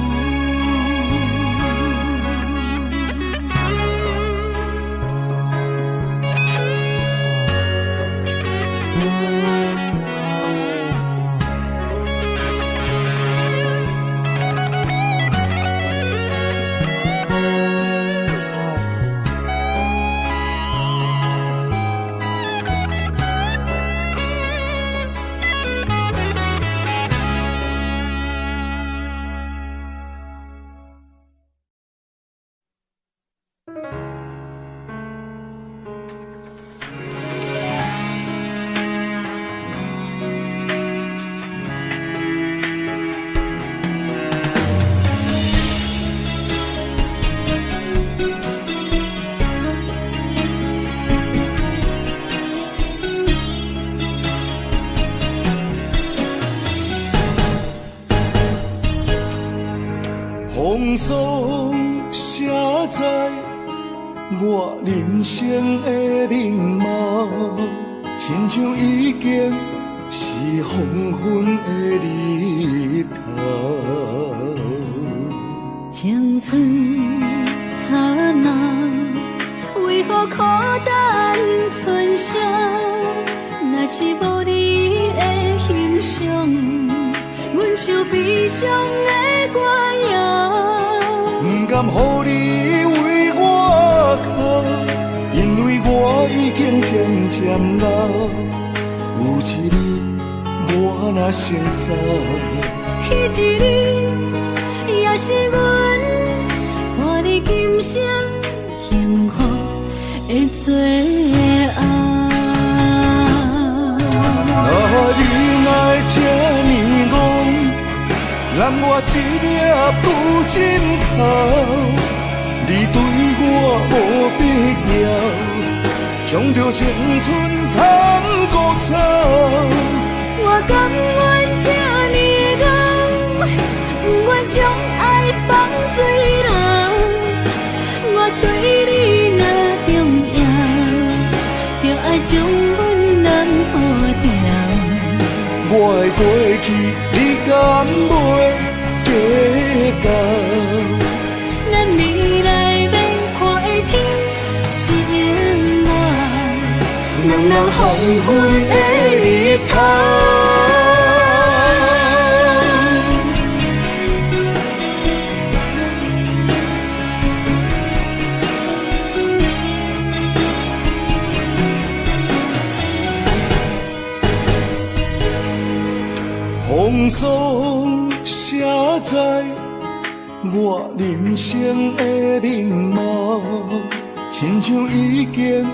风霜写在我人生的面貌，亲像已经是黄昏的日头。青春刹那，为何孤单存剩？若是无你的欣赏，阮像悲伤的歌谣。不甘予你为我哭，因为我已经渐渐老。有一日我若先走，彼一日也是阮伴你今生幸福的最后。你来这呢戆，揽我一粒不枕头，你对我无必要，将着青春通孤草。我甘愿这呢戆，不愿将爱放水流。我对你若重要，就爱将阮人护掉。我的过去，你敢袂计较？咱未来要看的天是永远，两人黄昏的日头。风霜写在我人生的面貌，亲像已经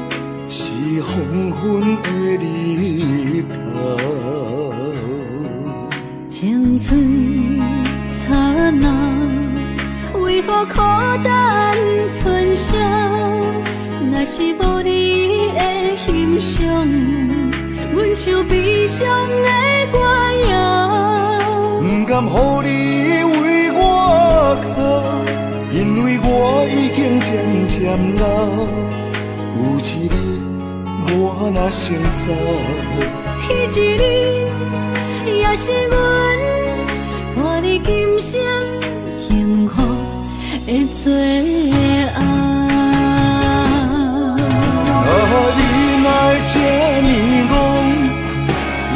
是黄昏的日头。青春刹那，为何孤单存剩？若是无你的欣赏，阮像悲伤的歌谣。不甘予你为我哭，因为我已经渐渐老。有一日我若先走，彼一日也是阮伴你今生幸福的最后。你来这呢戆，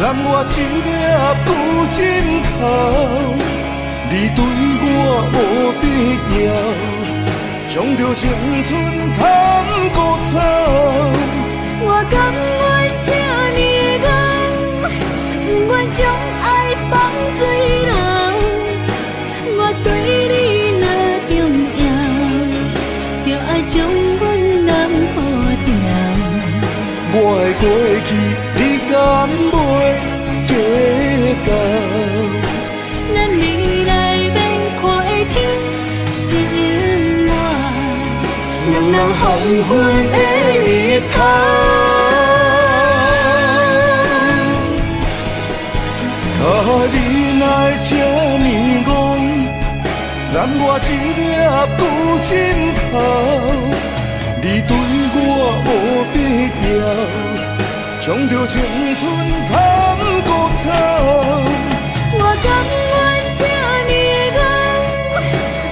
揽我一粒不枕头，你对我无必要，将着青春通孤草。我甘愿这呢戆，不愿将爱放水流。我对你若重要，就爱将阮人护掉。我的过去，你敢袂计较？咱未来要看的天是永远，两人黄昏的日头。你来这呢戆，揽我一粒不枕头，你对我无必要，将着青春通孤草。我甘愿这年月，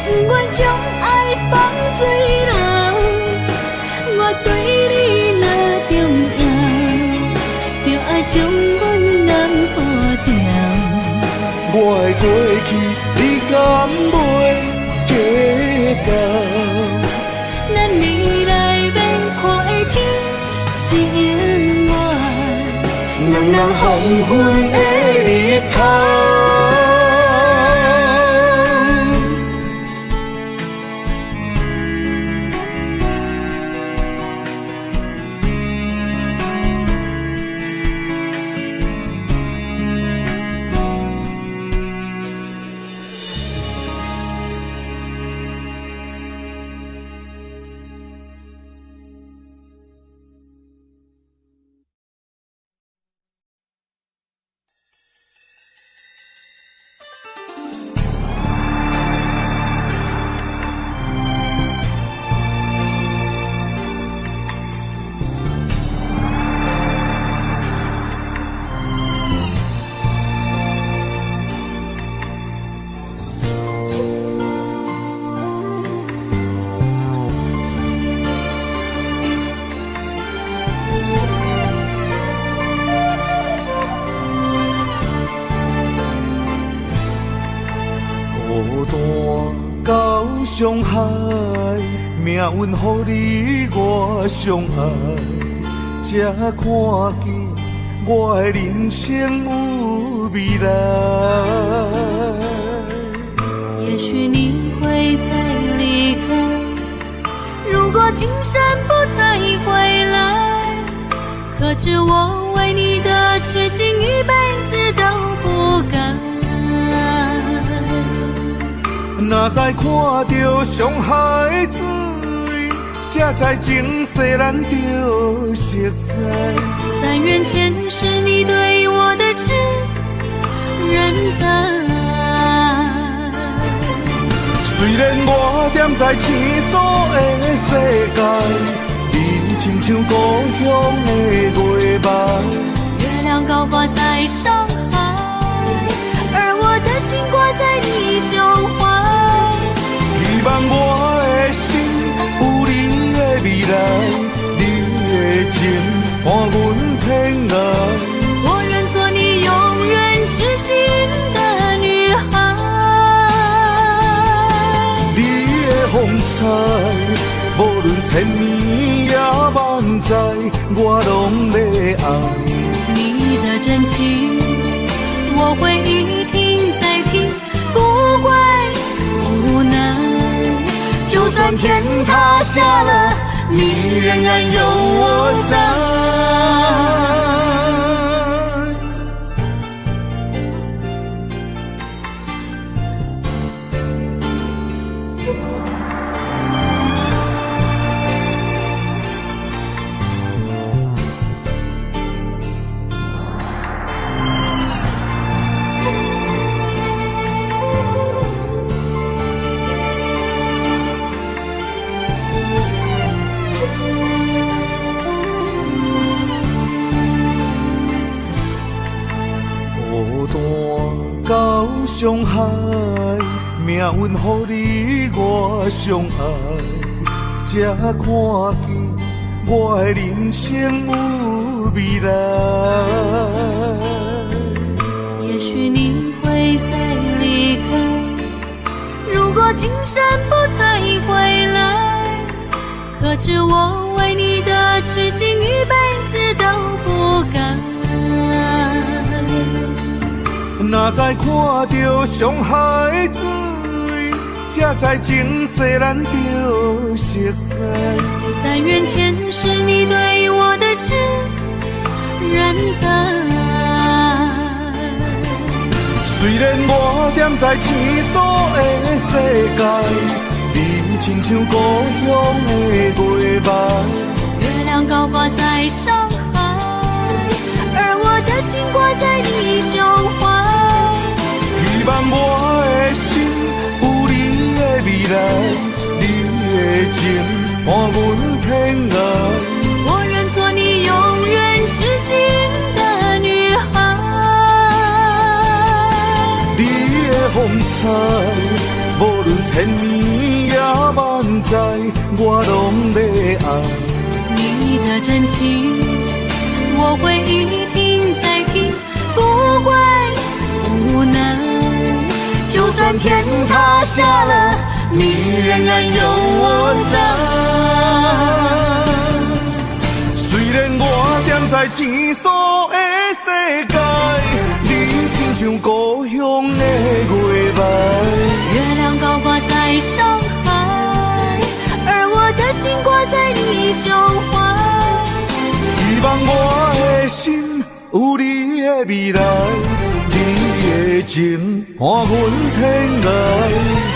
不愿将爱放水流。我对你若重要，就爱将阮人保重。我的过去，你敢袂记到？咱未来免看的天是永远，人人黄昏的日头。伤害，命运予你我相爱，才看见我的人生有未来。也许你会再离开，如果今生不再回来，可知我为你的痴心一辈子都不改。若再看到伤害水，才知前世咱就熟悉。但愿前世你对我的痴仍在。虽然我踮在青锁的世界，你亲像故乡的月白，月亮高挂在上海，而我的心挂在你胸怀。希望我的心有你的未来，你的情伴阮偏爱。我愿做你永远痴心的女孩。你的风采，无论千年也万载，我拢要爱。你的真情，我会一听再听，不怪不难。就算天塌下了，你仍然有我在。伤害，命运予你我相爱，才看见我的人生有未来。也许你会再离开，如果今生不再回来，可知我为你的痴心一辈子都不改。若再看到伤害水，才知前世咱就熟悉。但愿前世你对我的痴仍在。虽然我踮在青锁的世界，你亲像故乡的月白，月亮高挂在上海，而我的心挂在你胸怀。希望我的心有你的未来，你的情伴阮偏爱。我愿做你永远痴心无论千年也万载，我拢要爱。你的真情，我会一听再听，不会不能。就算天塌下了，你仍然有我在。虽然我踮在青锁的世界，你亲像故乡的月白。月亮高挂在上海，而我的心挂在你胸怀。希望我的心有你的未来，你的情伴阮天涯。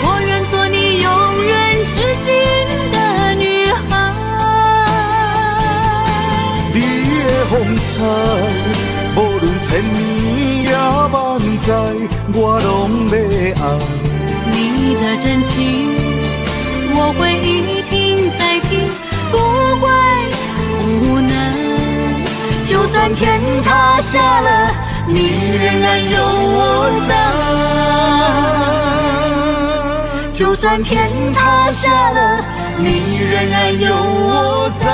我愿做你永远痴心的女孩。你的风采，无论千年也万载，我拢要爱。你的真情，我会一听再听，不会不能。就算天塌下了，你仍然有我在。就算天塌下了，你仍然有我在。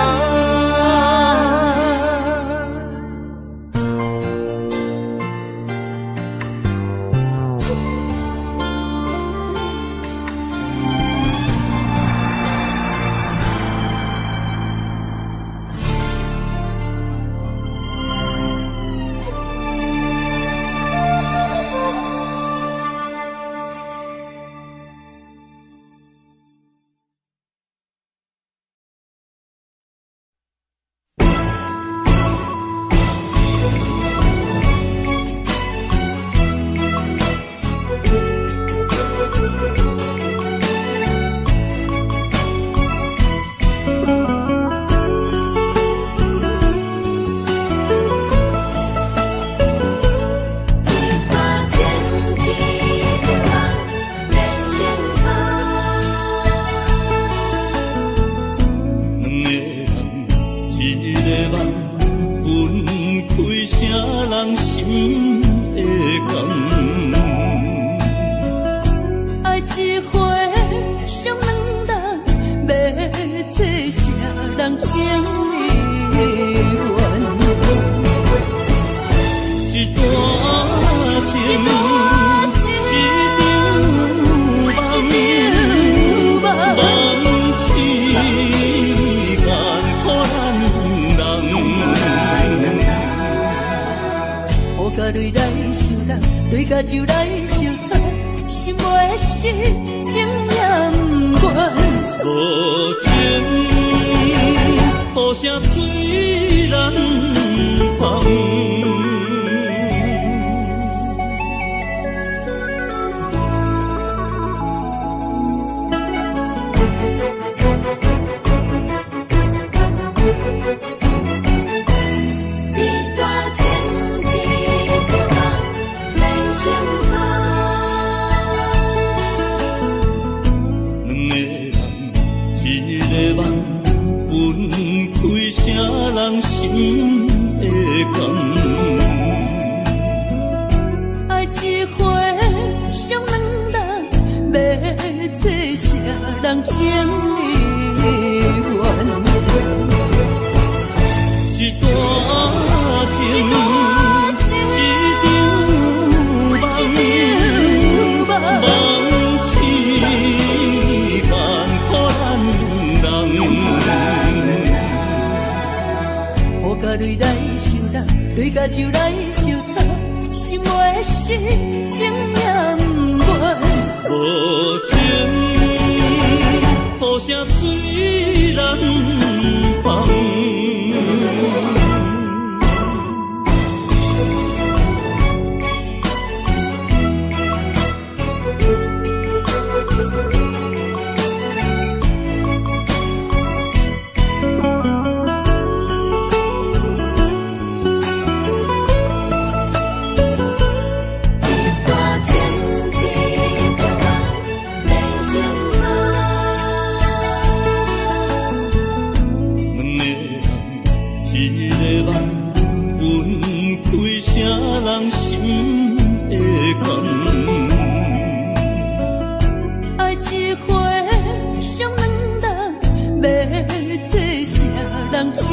双情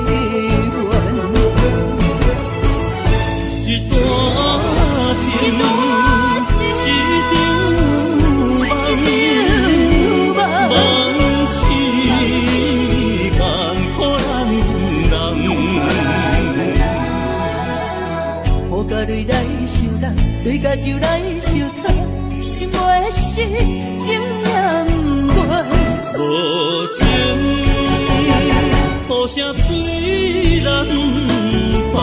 离魂。一段情，一场梦，梦痴共苦人。雨甲泪来受冻，泪甲酒来受惨，心袂死，情也不愿。无情，雨声催人放。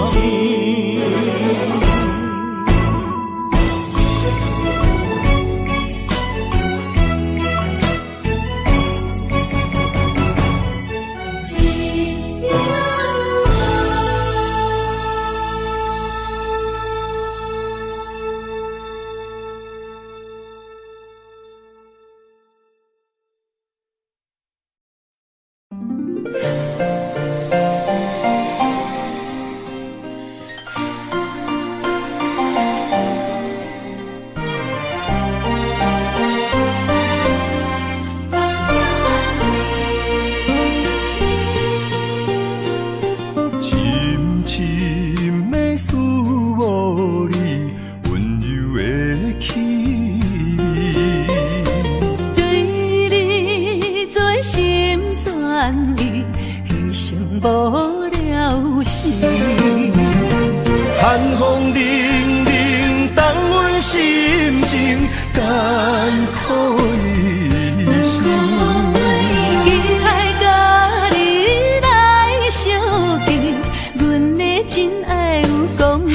寒风凛凛，冻阮心情艰苦一生。期待甲你来相见，阮的真爱有光明。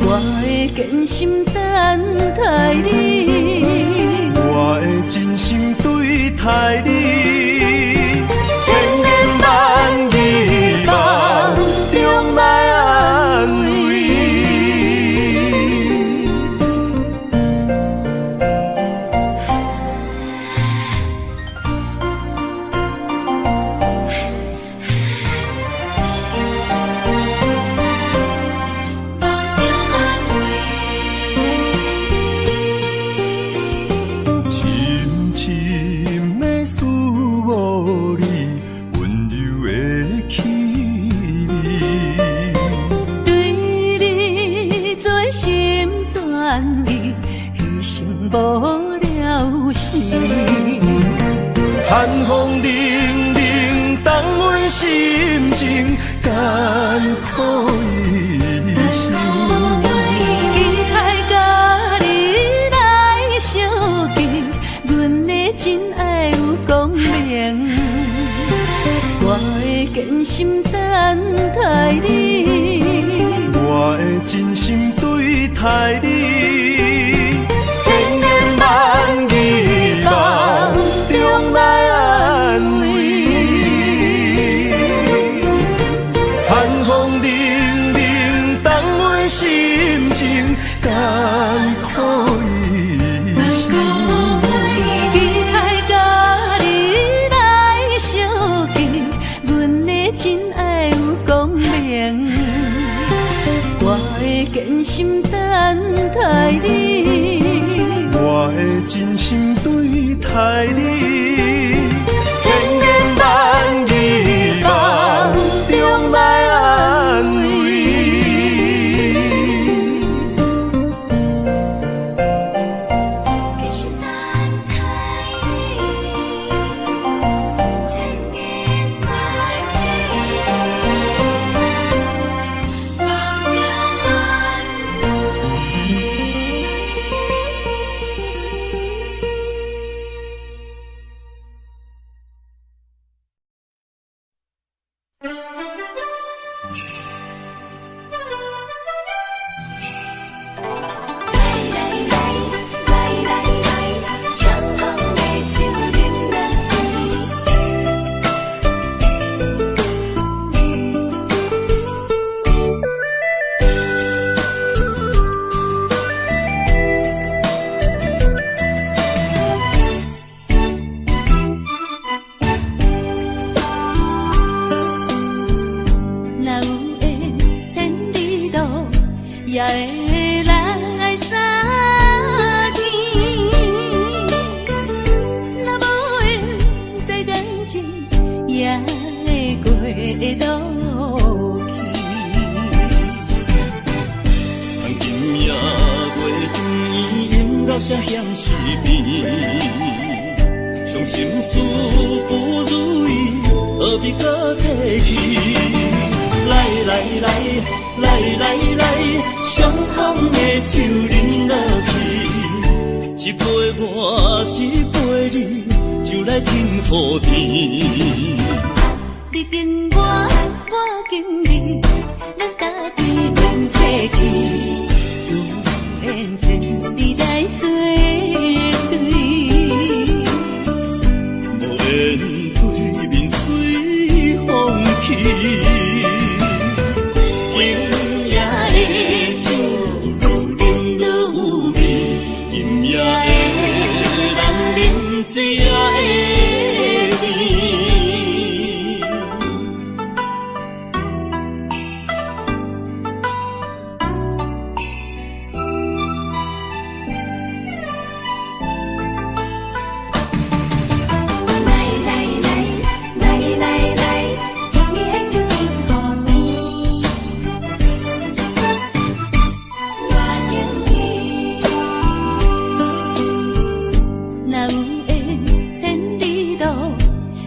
我的真心等待你，我的真心对待你，千言万语梦中来安慰。深深的思慕你温柔的气味，对你做心全意，牺牲无了时。寒风凛凛，冻阮心情艰苦一生。期待甲你来相见，阮的真爱有光明。我的真心等待你，我的真心对待你，千言万语梦中来安慰。寒风凛凛，冻阮心情艰苦一生。期待甲你来相见，阮的真爱有光明。我的真心等待你，我的真心对待你，千言万语梦中来安慰。真心等待你，千言万语梦中安慰。也会来相见。若无缘在感情，也会过路去。从今夜月光阴到这乡市边，伤心事不如意，何必搁提起？来来来来来来，相逢的酒饮落去，一杯我一杯你，就来天和地。你紧我，我紧你，咱家己免客气，有缘千里来作对。无缘对面随风去。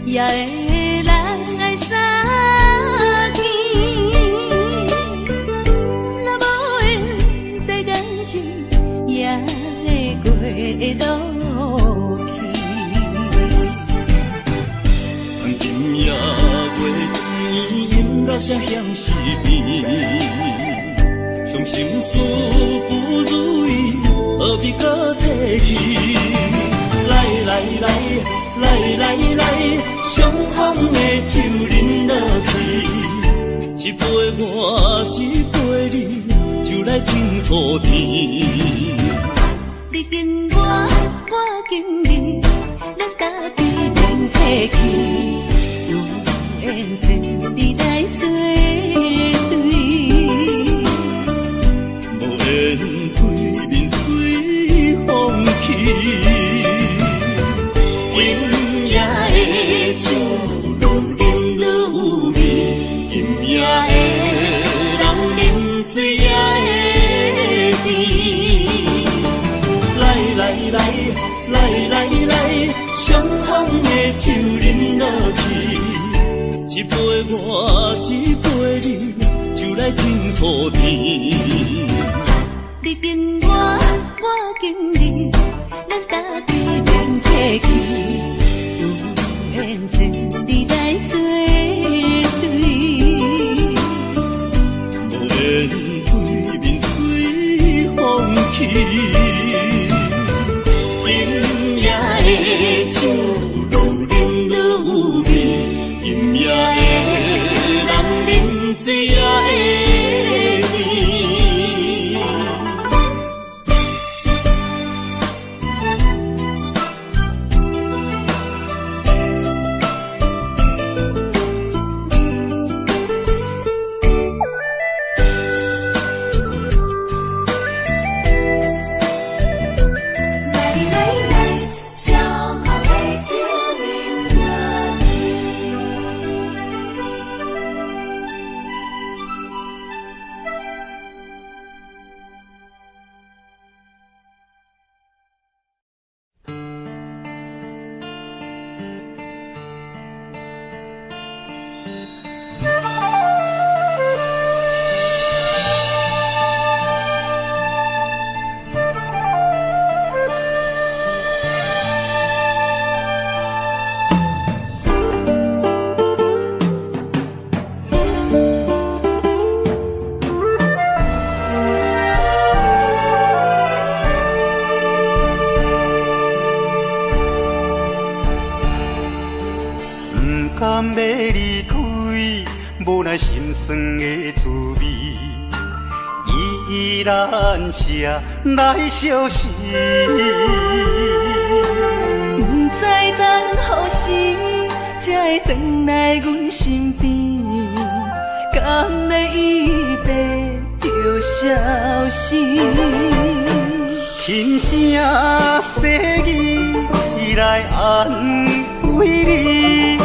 也会人爱相见，若无缘这感情，也会过路去。从今夜月光阴到这乡市边，伤心事不如意，何必搁提起？来来来来来来，相逢的酒饮落去，一杯我一杯你，就来天和地。你紧我，我紧你，咱家己免客气，有缘千里来作对。无缘对面随风去。酒愈饮愈有味，今夜的人饮醉也会甜。来来来来来来，相逢的酒饮落去，一杯我一杯你，就来天和地。你紧我，我紧你，咱家己免客气。缘千里来作对，无缘对面随风去。今夜的酒愈饮愈有味，今夜的人饮醉也会甜。甘要离开，无奈心酸的滋味，依然写来相思。不知等何时才会回来阮身边，甘要一别就消失。轻声细语来安慰你。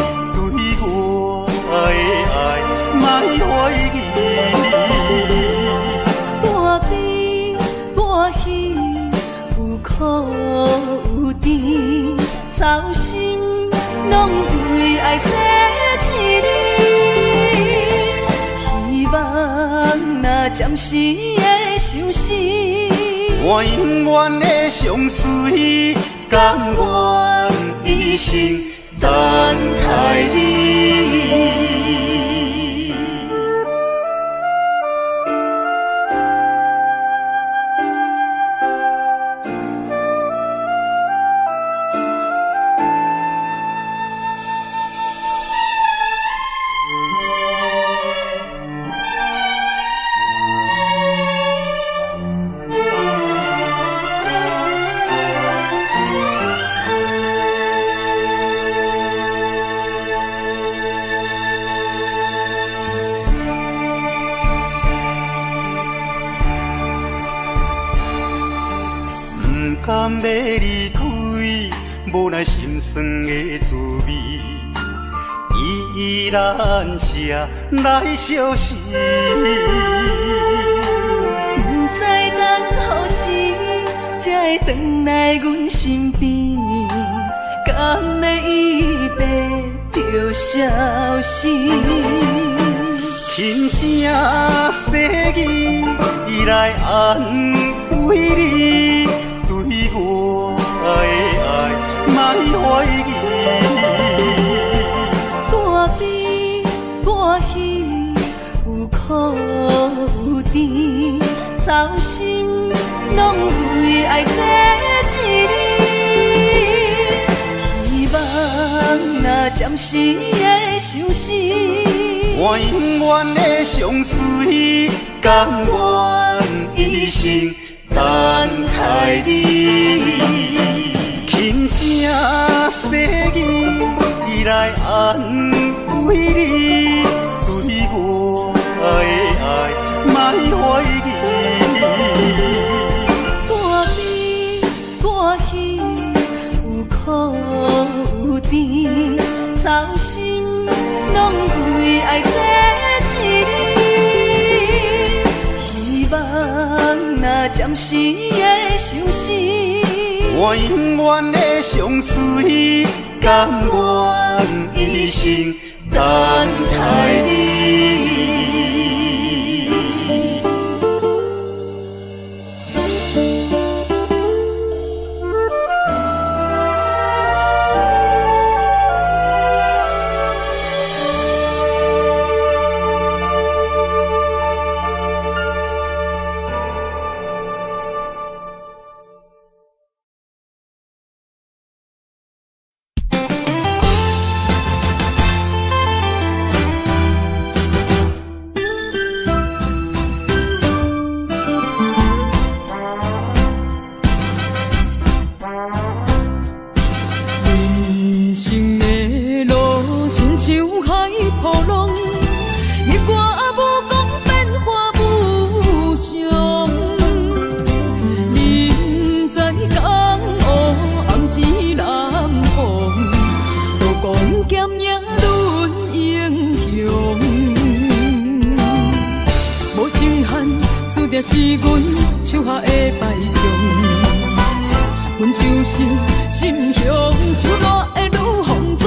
爱做一日，希望若暂时的相思，我永远的相随，甘愿一生等待你。甘要离开，无奈心酸的滋味，依然写来相思。不知等何时才会回来阮身边，甘要一别就消失。轻声细语，伊来安慰你。对我的爱，莫怀疑。半悲半喜，有苦有甜，操心拢为爱做一日。希望若暂时的相思，我永远的相随，甘愿一生等待你，轻声细语，伊来安慰你。对我的爱，莫怀疑。半悲半喜，有苦有甜，操心拢为爱做一日。希望若暂时的相思，我永远的相随，甘愿一生等待你。是阮手下的败将，阮就是心胸手热的女风妆，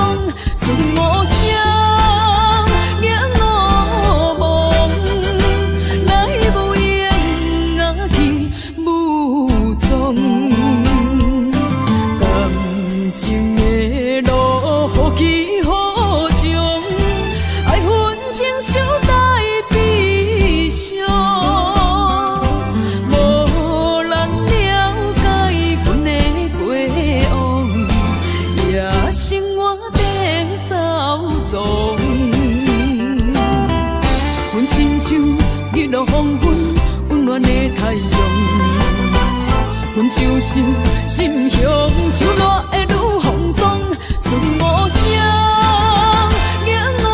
顺无声，仰我望，来无影啊去无踪，感情的路好起好将，爱恨情伤带悲伤。日落黄昏，温暖的太阳，阮就是心胸手热的女风妆，顺无声，仰我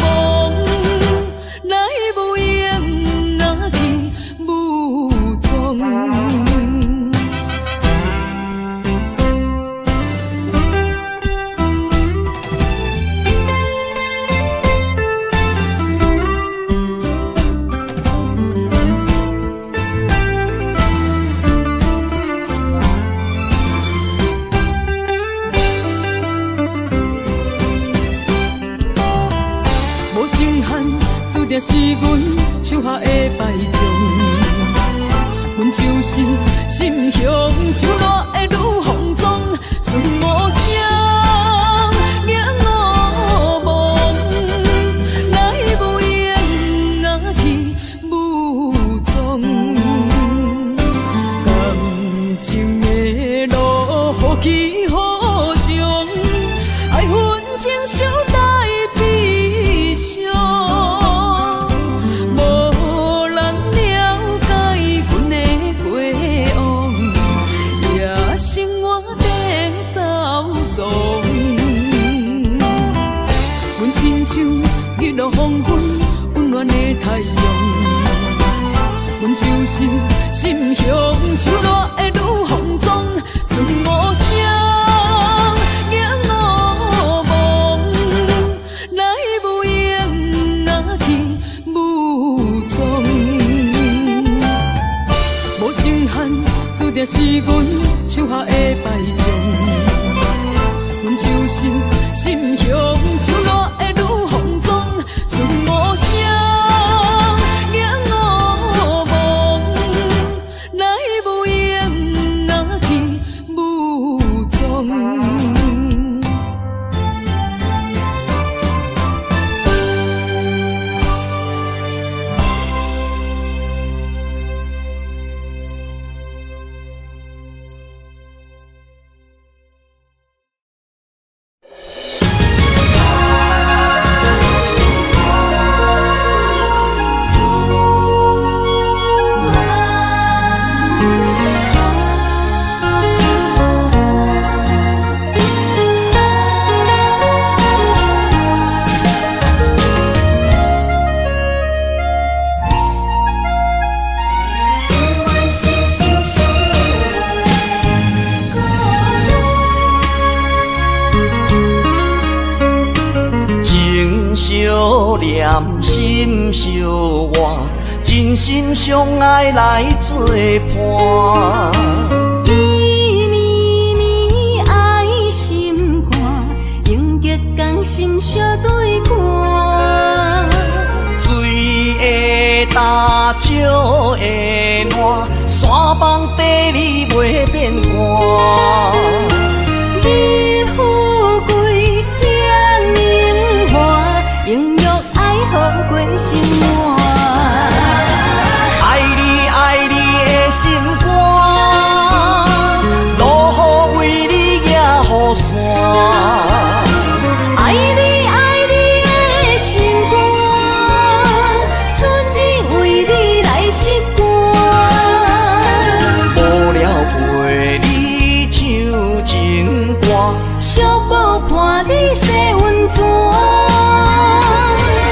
望，来无影啊去无踪。定是阮手下的败将。阮就是心向手热的女放纵，顺无声，仰我望，来无言啊去无踪。感情的路，何其何种，爱恨情小待悲伤，无人了解阮的过往，也生活在走踪。阮亲像日落黄昏温暖的太阳，阮就是心向手热的女放纵，顺无声，仰我望，来无言啊去无踪。无情限，注定是阮手下的败将。阮就是心向手热的女放纵，顺无声，仰我望，来无言啊去无踪。念心相换，真心相爱来作伴。伊绵绵爱心肝，永结同心相对看。水的大，石的烂，山崩地裂袂变卦。你富贵享荣华，永浴爱好过生活。爱你爱你的心肝，落雨为你野雨伞。爱你爱你的心肝，春日为你来唱歌。无聊陪你唱情歌，寂寞伴你洗温泉。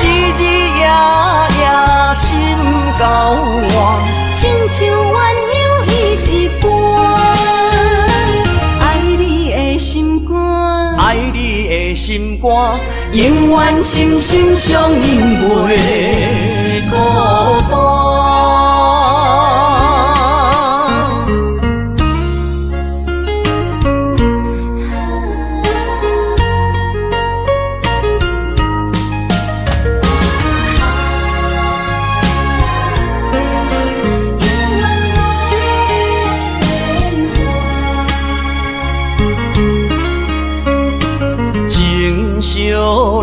日日夜夜心交换，亲像鸳鸯依一半。爱你的心肝，爱你的心肝，永远心心相印袂孤单。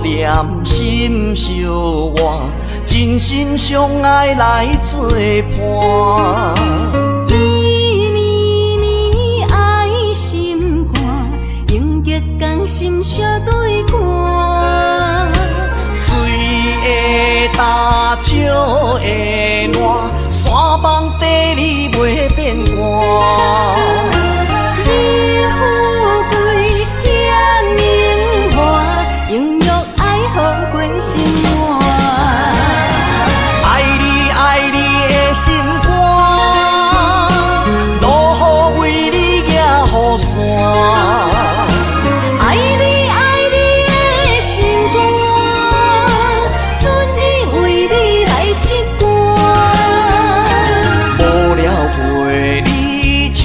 念心相换，真心相爱来作伴。伊绵绵爱心肝，永结同心相对看。水的大，石的烂，山崩地裂袂变卦。你富贵享荣华，永浴爱好过生活。爱你爱你的心肝，落雨为你野雨伞。爱你爱你的心肝，春日为你来唱歌。无聊陪你唱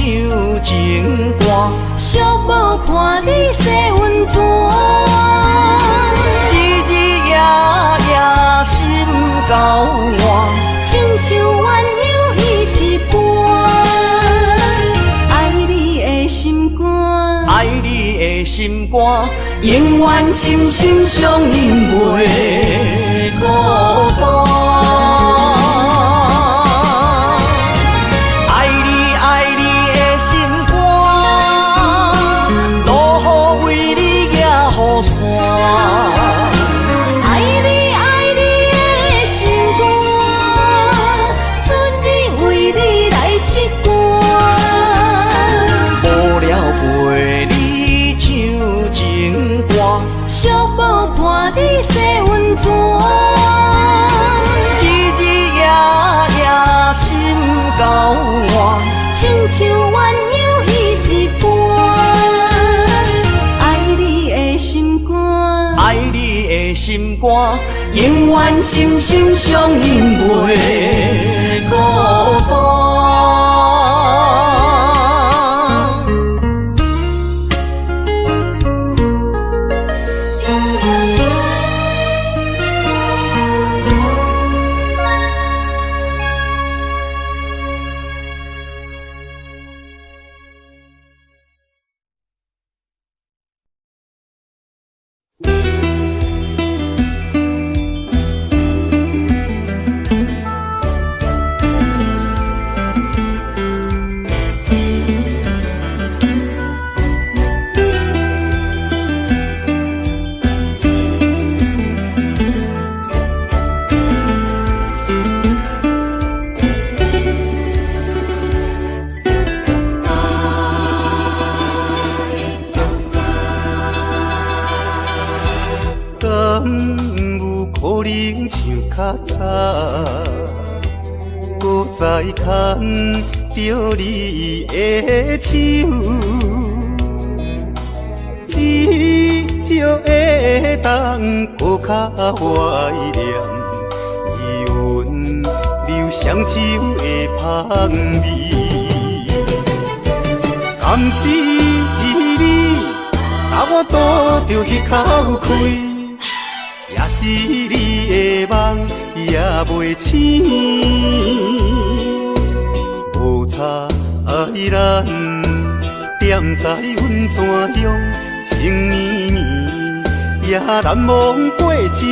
情歌，寂寞伴你洗温泉。日日夜心肝，永远心心相印袂孤单。爱你爱你的心肝，路雨为你行雨伞。小宝伴你洗温泉，日日夜夜心交换，亲像鸳鸯戏一般。爱你的心肝，爱你的心肝，永远心心相印袂孤单。再牵着你的手，至少会当搁较怀念余温留双手的香味。甘是你，把我倒着迄口气，也是你的梦也袂醒。无差爱咱踮在阮泉乡，情绵绵也难忘过一暝。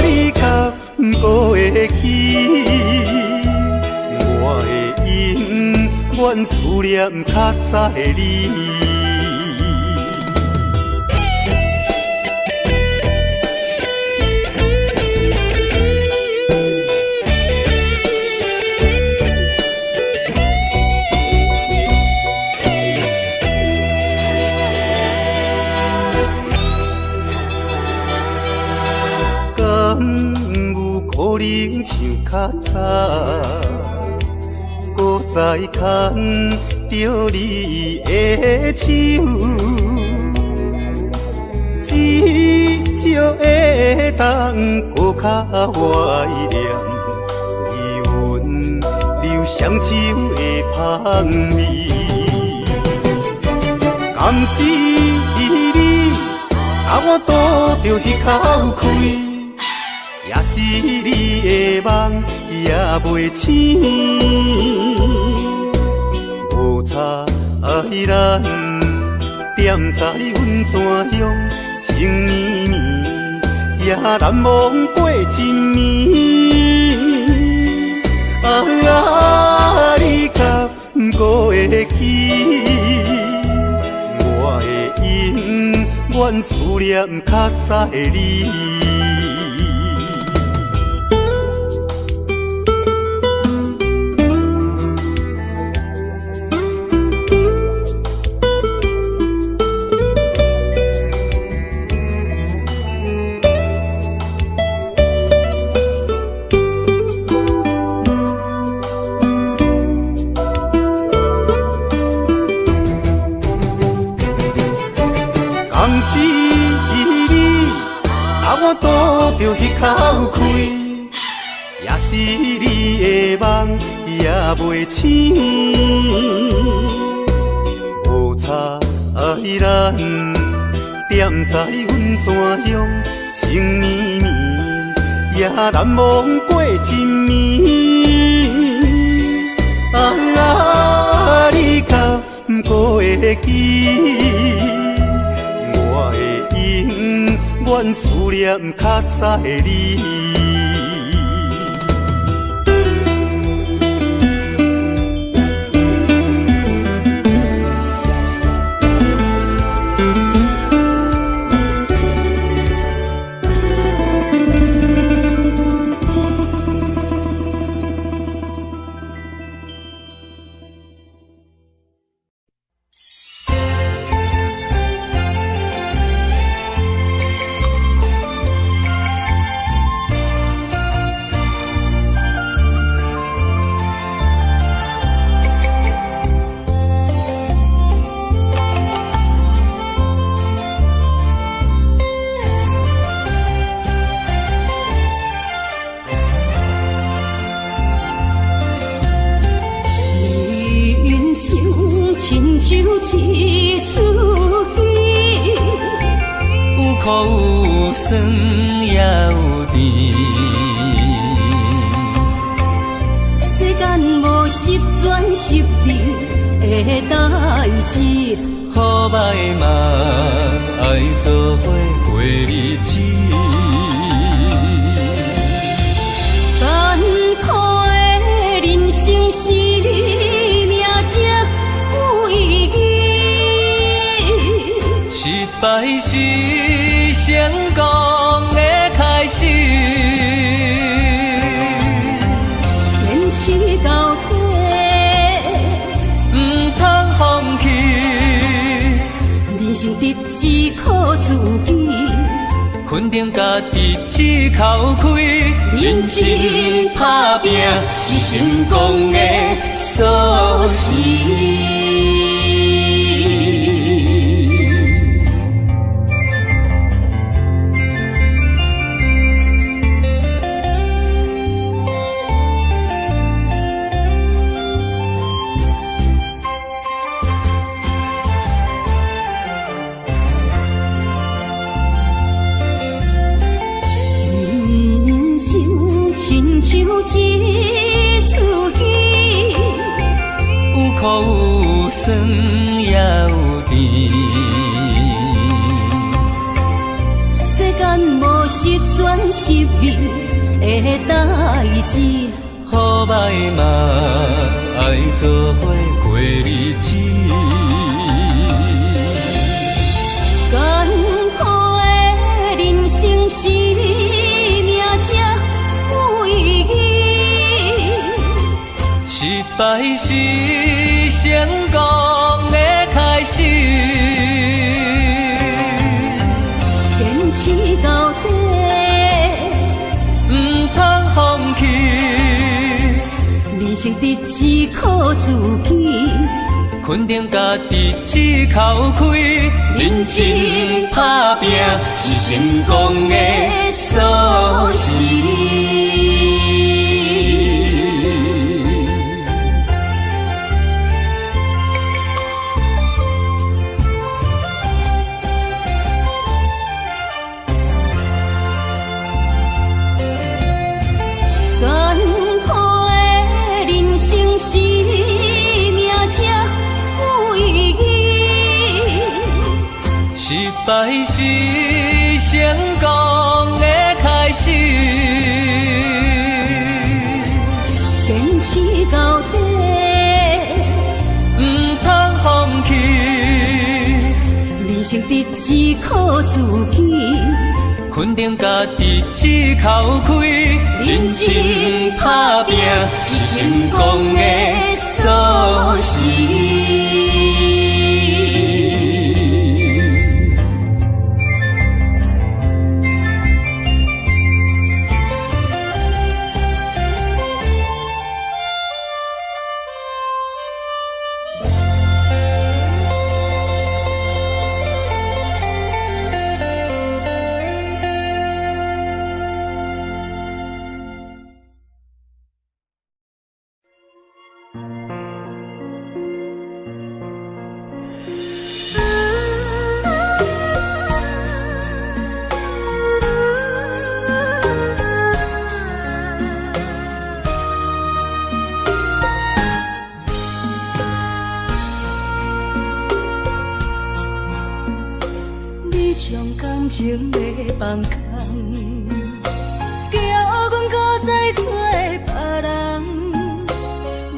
你敢搁会记？我的永远思念较早的你。可能像较早，搁再牵着你的手，至少会当搁较怀念余温留双手的香味。甘是你，把我倒着迄口气。也是你的梦也袂醒，无差爱咱踮在阮泉乡，情绵绵也难忘过一暝。你敢搁会记？我的永远思念较早的你。甘是你，把我倒着迄口气，也是你的梦也袂醒。无差爱咱踮在阮泉乡，情绵绵也难忘过一暝。你敢不会记？我的永远思念较早的你。亲像一出戏，有苦有酸也有甜。世间无十全十美的代志，好歹嘛爱做伙过日子。艰苦的人生是命才有意义，失败是成功的开始。坚持到底，唔通放弃。人生得只靠自己，肯定家己只靠开，认真打拼是成功的锁匙。像一出戏，有苦有酸也有甜。世间无十全十美的代志，好歹嘛爱做伙过日子。艰苦的人生是命才有意义，失败是成功的开始。坚持到底，唔通放弃。人生得只靠自己，肯定家己只靠开，认真打拼是成功的锁匙。艰苦的人生是命才有意义，失败是成功的开始。坚持到底，唔通放弃。人生得只靠自己，肯定家己只靠开，认真打拼是成功的锁匙。将感情要放空，叫阮搁再找别人，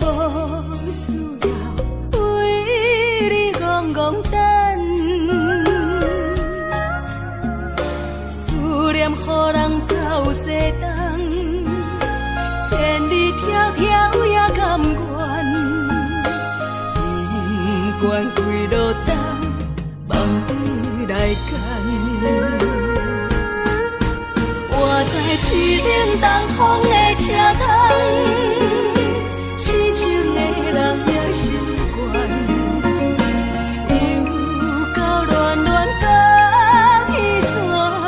无需要为你戆戆等。思念予人走西东，千里迢迢也甘愿，不管几落冬。梦里来干，我在市顶东风的车窗，痴情的人也习惯，又到乱乱甲天山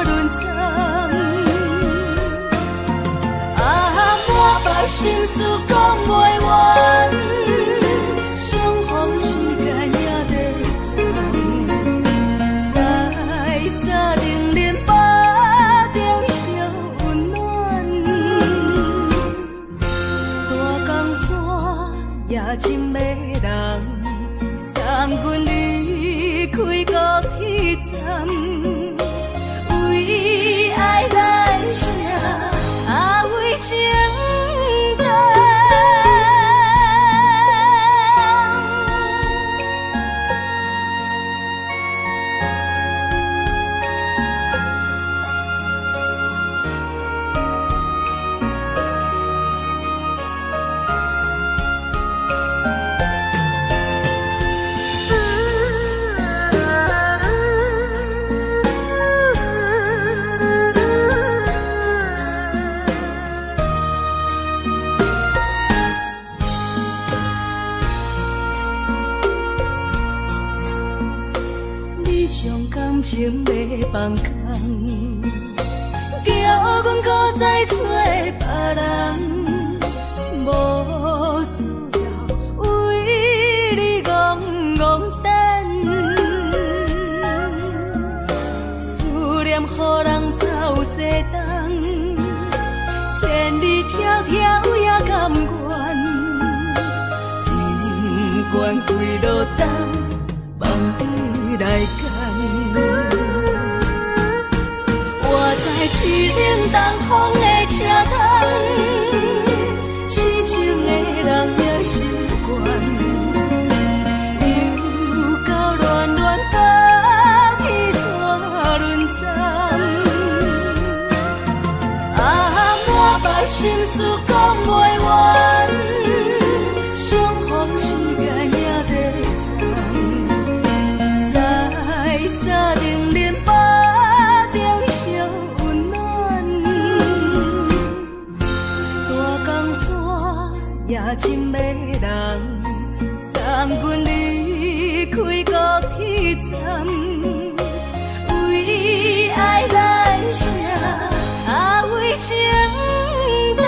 轮转，啊，满腹心事讲袂完，相逢时间也在沙定林巴中烧温暖，大江山夜深的人，送阮离开高铁站，为爱来写啊为情长。情要放空，叫阮搁再找别人，无需要为你戆戆等。思念予人走西东，千里迢迢也甘愿，不管几落冬，梦里来干。我在市顶东风的车窗，痴情的人也习惯，又到乱乱甲天山轮转，啊，满腹心事讲袂完，相逢时间也在沙定林巴中烧温暖，大江山夜深的人，送阮离开高铁站，为爱来写啊为情长。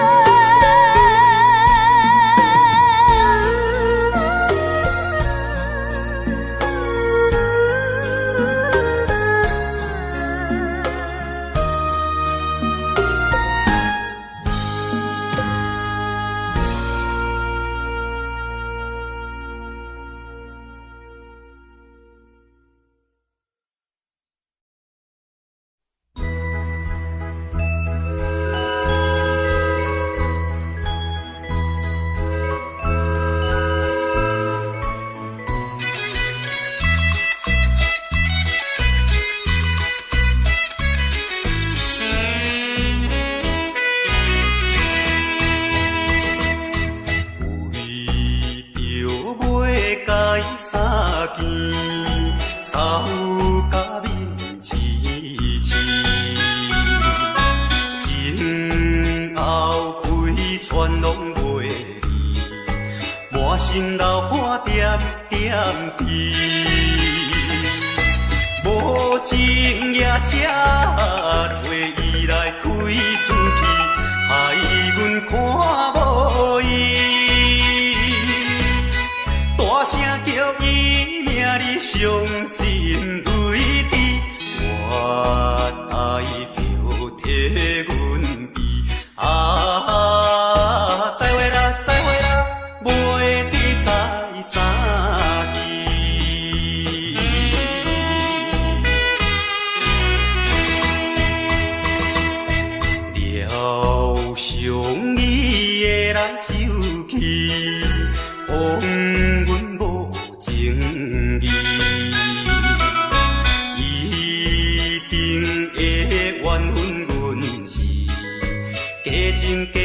人加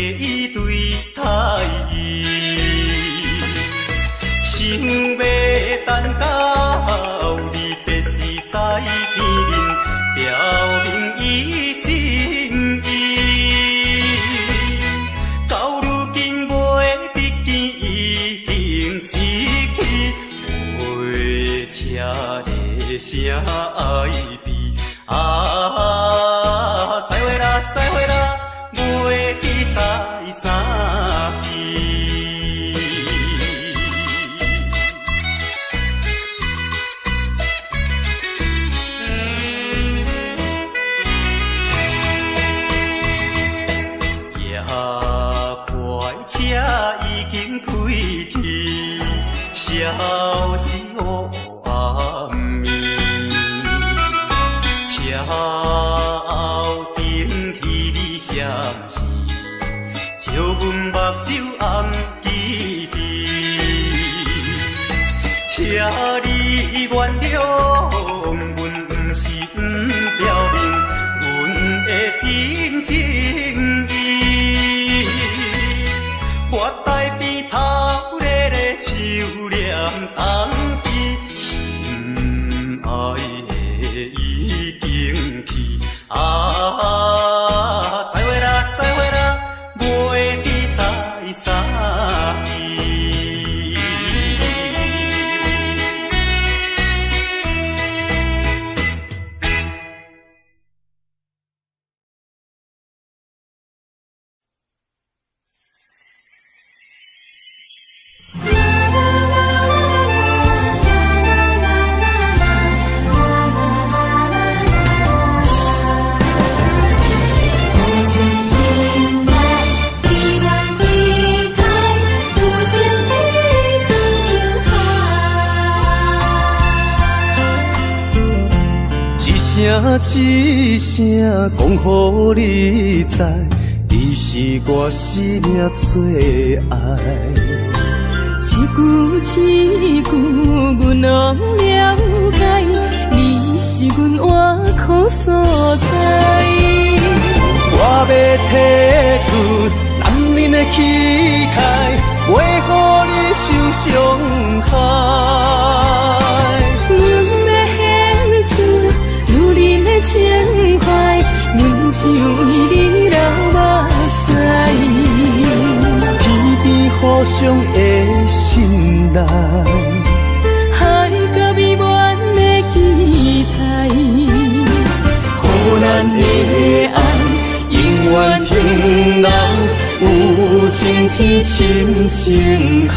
对待伊，想要等到你必须在见面，表明伊心意。到如今袂得见，已经失去，袂车的声爱悲。再会啦，再会啦，袂记在三更。夜快车已经开去，消息黑暗暝。车后顶彼你闪时，照阮目睭红记记。请你原谅，阮不是不表明阮的真情意。我台边头热的手念冬天，心爱的已经去。再会啦，再会啦，袂记在三更。一声讲予你知，你是我生命最爱。一句一句，阮拢了解，你是阮活苦所在。我要提出男人的气概，袂予你受伤害。情怀，阮只为你流目屎，天边互相的心内，海角美满的期待，予咱的爱永远停留，有情天深情海。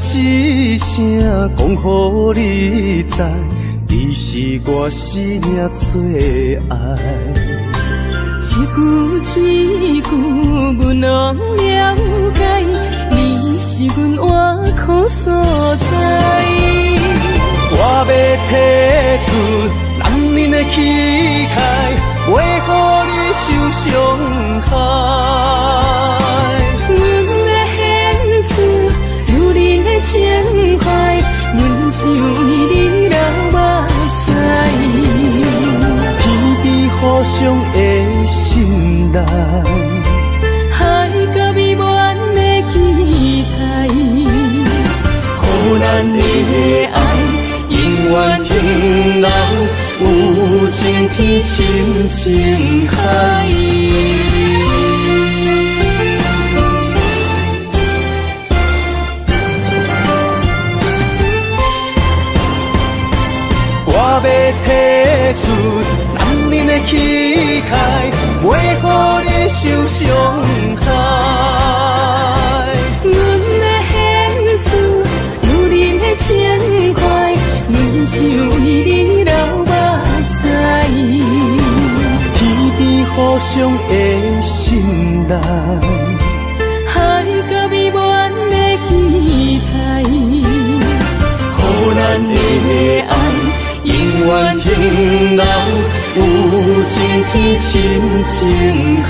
一声讲予你知，你是我生命最爱。一句一句，阮拢了解，你是阮活苦所在。我要提出男人的气概，袂予你受伤害。情怀，阮只为你流目屎，天边互相的心内，海角美满的期待，予咱的爱永远停留，有情天深情海。我要提出男人的气概，袂予你受伤害。阮的献出女人的情怀，阮只为你流目屎，天边互相的心内，海角美满的期待，予咱的爱天深情海。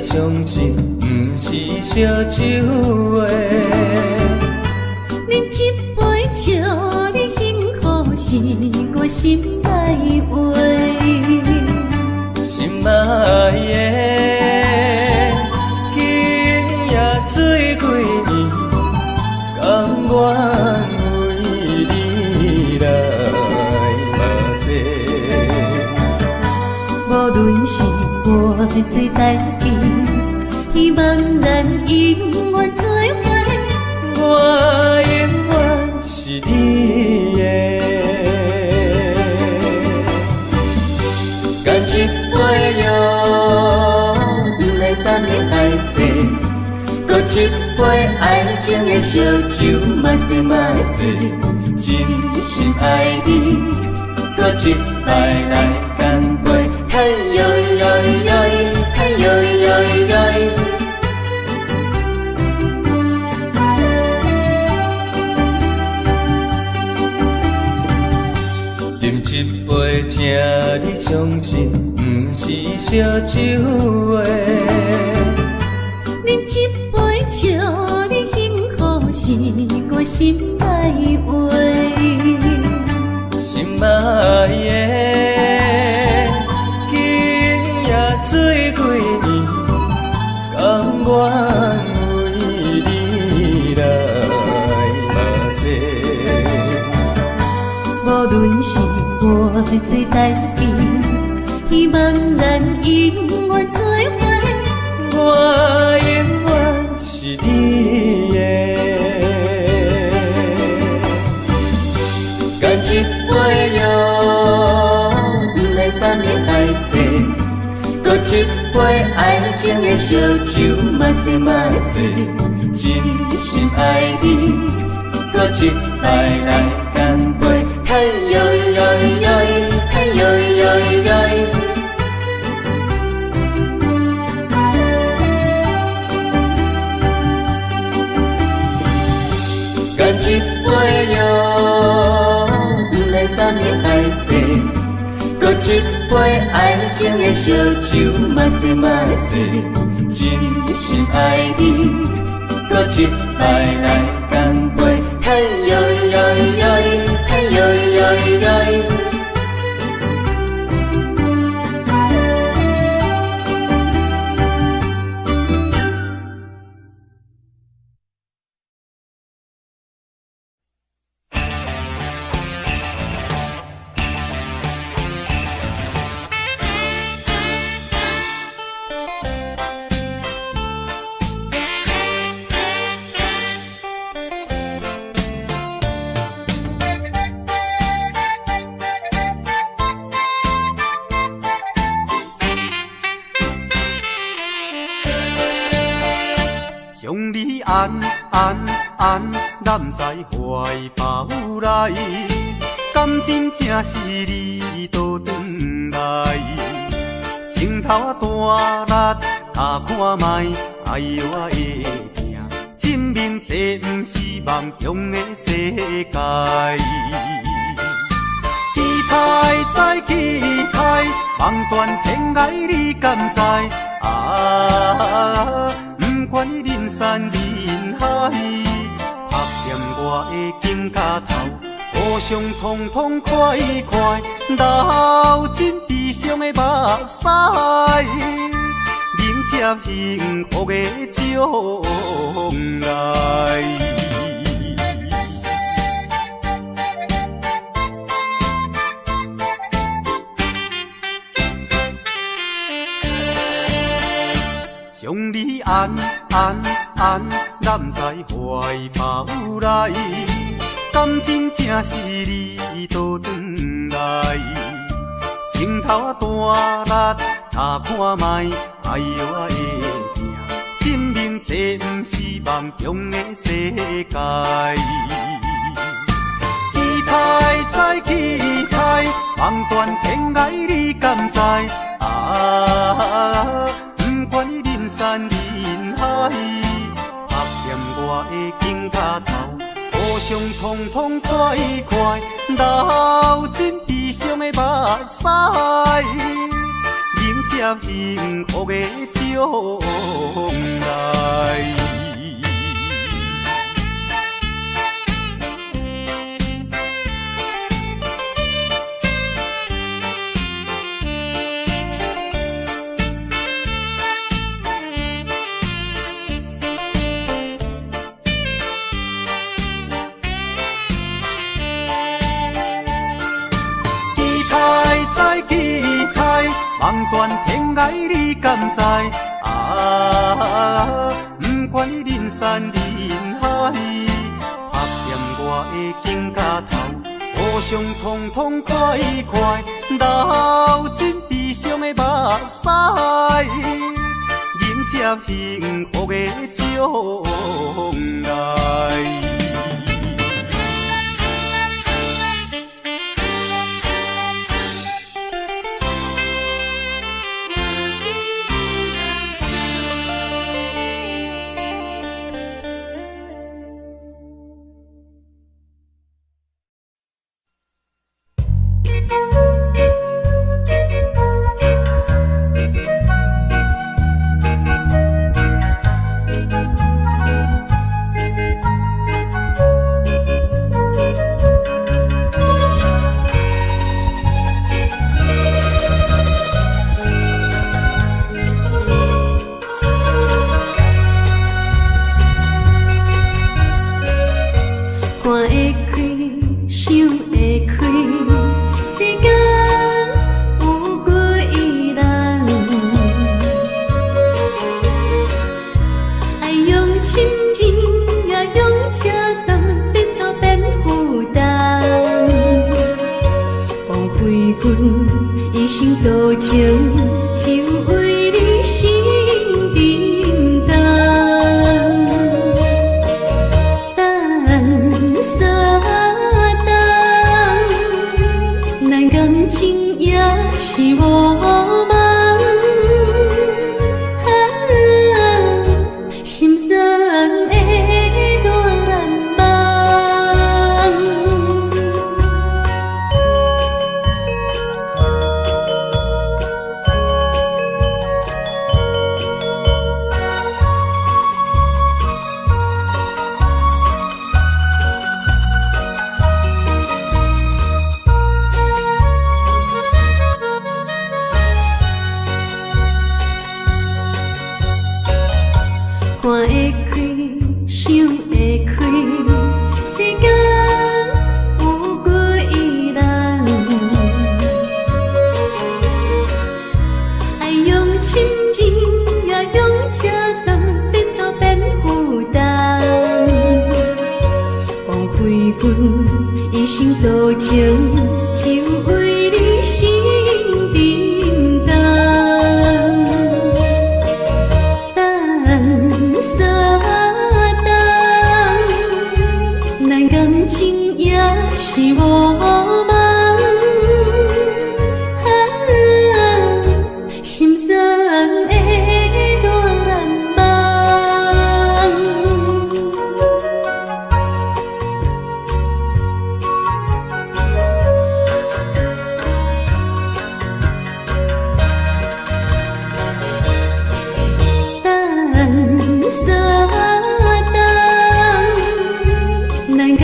相信不是烧酒话，饮一杯祝你幸福是我心内话，心爱的，今夜水几年，甘愿为你来冒险。无论是我最台边，希望咱永远做伙。我永远是你的，干一杯药，不来三年海誓，搁一杯爱情的烧酒，慢细慢细，真心爱你，搁一摆来干杯，嘿呦呦呦，嘿呦呦呦。饮一杯，请你相信，不是烧酒话。饮一杯，祝你幸福是我心内话。心爱的，今夜水几年，甘愿为你来冒险。无论是我最台边，希望咱永远做伙。我永远是你的，干一杯药，不来三年海誓，搁一杯爱情的烧酒，慢细慢细，真心爱你，搁一摆来干杯，嘿呦呦呦，嘿呦呦呦。干一杯药，不来三年海誓，搁一杯爱情的烧酒，慢细慢细，真心爱你，搁一摆来干杯，嘿呦呦呦，嘿呦呦呦。将你安揽在怀抱内，感情正是你倒转来，情头啊大力，甲看卖，哎呦我会惊，证明这不是梦中的世界。期待再期待，梦断天涯你敢知？不管人山人海，拍掂我的颈胛头，互相痛痛快快，流进悲伤的目屎，迎接幸福的将来。将你安，揽在怀抱内，敢真正是你倒转来？情头啊大力，他看卖，哎呦啊会惊，证明这不是梦中的世界。期待再期待，梦断天涯你敢知？不管你人山人海，拍掂我的肩胛头，互相痛痛快快，流尽悲伤的目屎，迎接幸福的将来。梦断天涯你敢知？不管你人山人海，拍掂我的肩胛头，互相痛痛快快，流尽悲伤的目屎，迎接幸福的将来。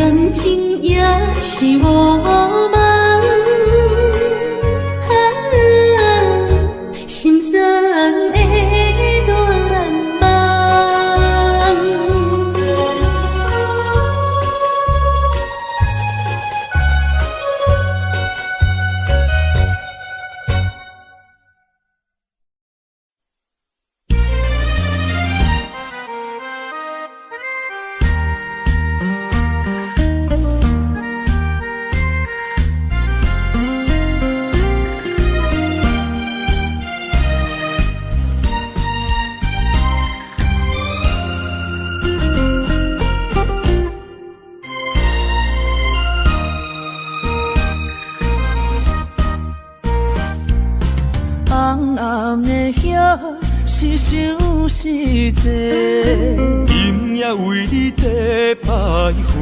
感情也是我。是想是济，今夜为你在徘徊，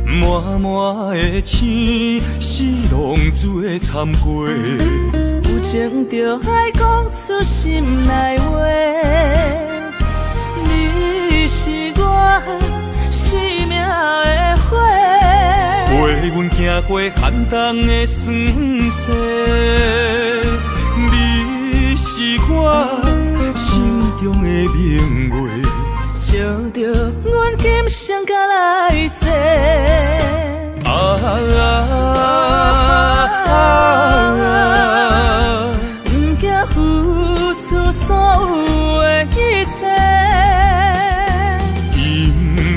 满满的青丝拢做参过。有情就爱讲出心内话，你是我生命的火，陪阮行过寒冬的酸涩，你是我心中的明月，照着阮今生甲来世。不惊付出所有的一切，今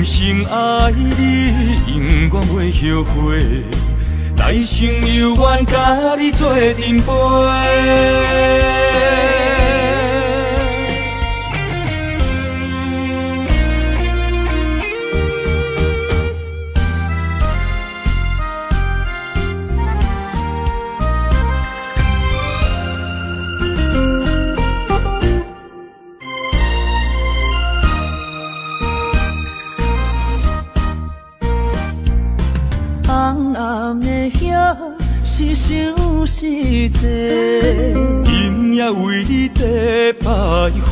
生爱你，永远袂后悔，来生有缘甲你做阵陪。红红的叶是想是济，今夜为你在徘徊，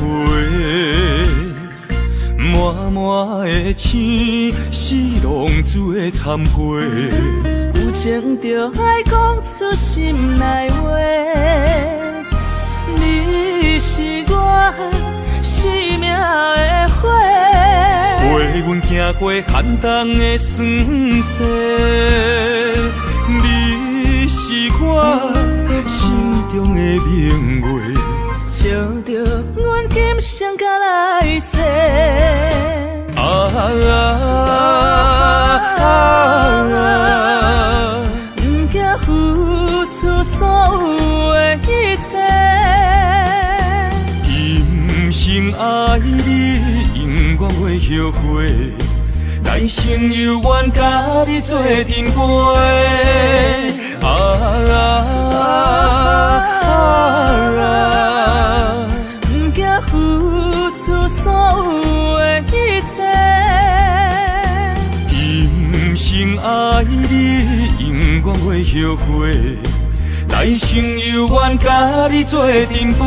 满满的青丝拢做参过。有情就爱讲出心内话，你是我生命的火，陪阮行过寒冬的酸涩，你是我心中的明月，照着阮今生甲来世。不惊付出所有的一切，今生爱你，永远袂后悔，来生有缘甲你做阵陪。不惊付出所有的一切，今生爱你，永远袂后悔，来生有缘甲你做阵陪。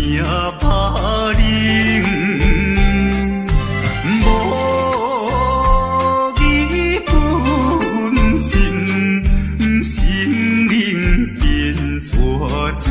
命打冷，无义本心，心灵变作情。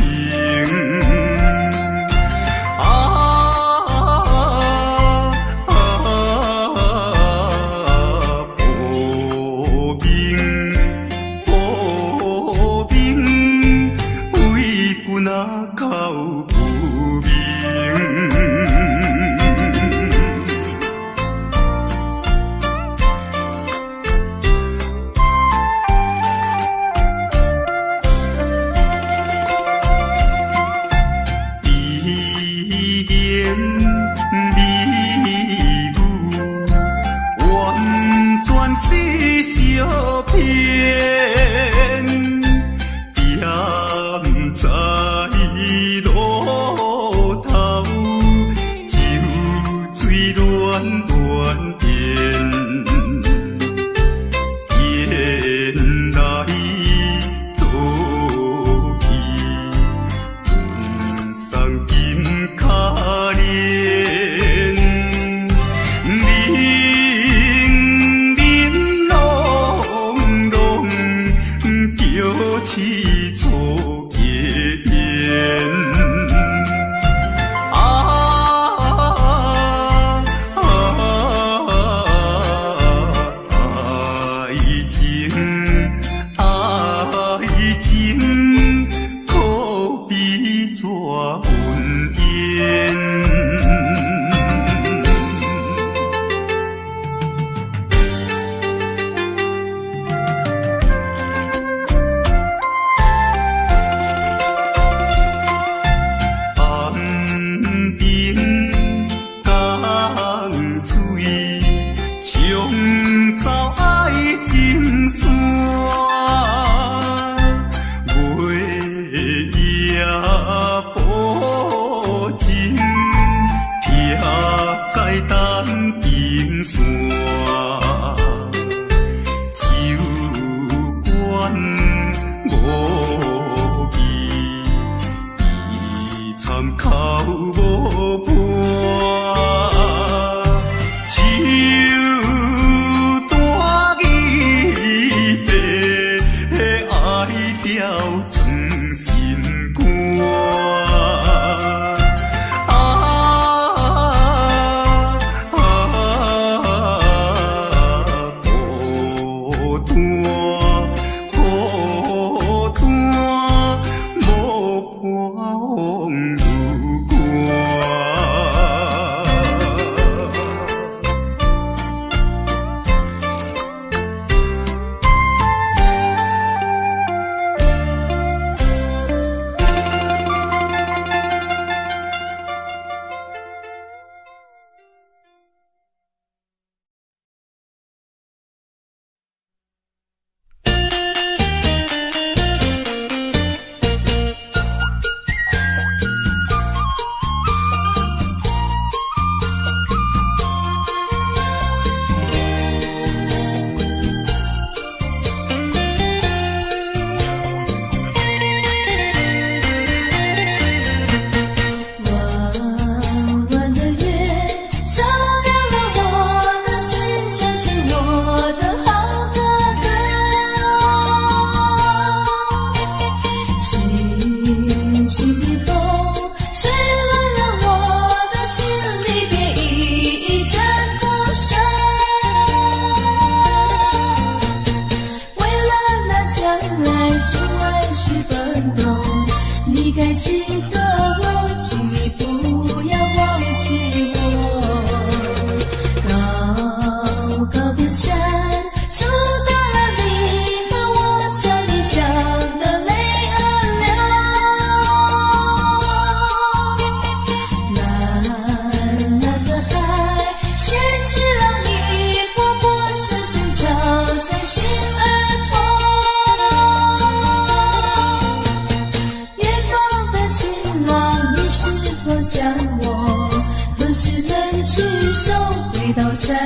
的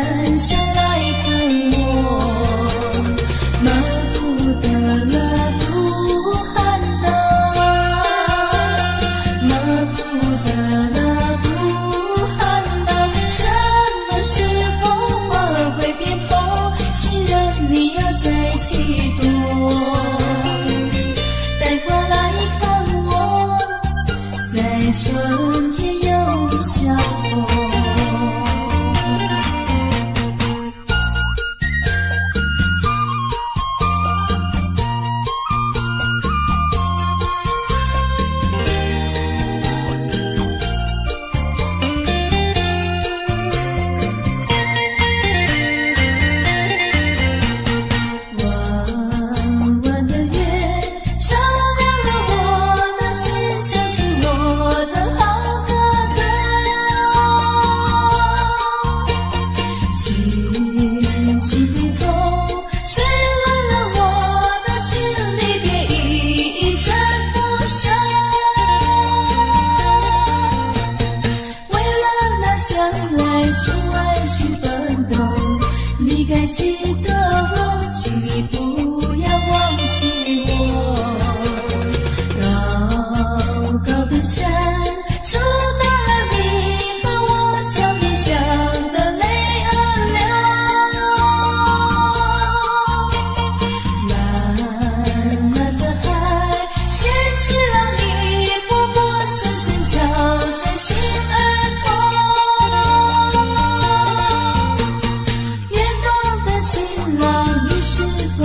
在春天又相逢。记得我，请你不要忘记我。高高的山阻挡了你和我相恋相的泪儿流。蓝蓝的海掀起了你波波声声敲着心儿痛。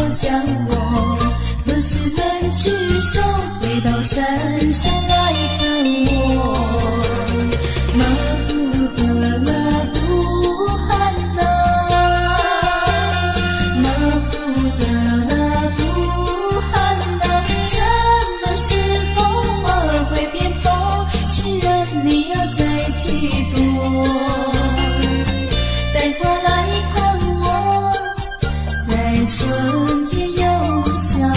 向我何时能举手回到山上来看我？马夫的那布汗呐，马夫的那布汗呐，什么时候花儿会变红？情人你要再几多？带花来看我，在春天相逢。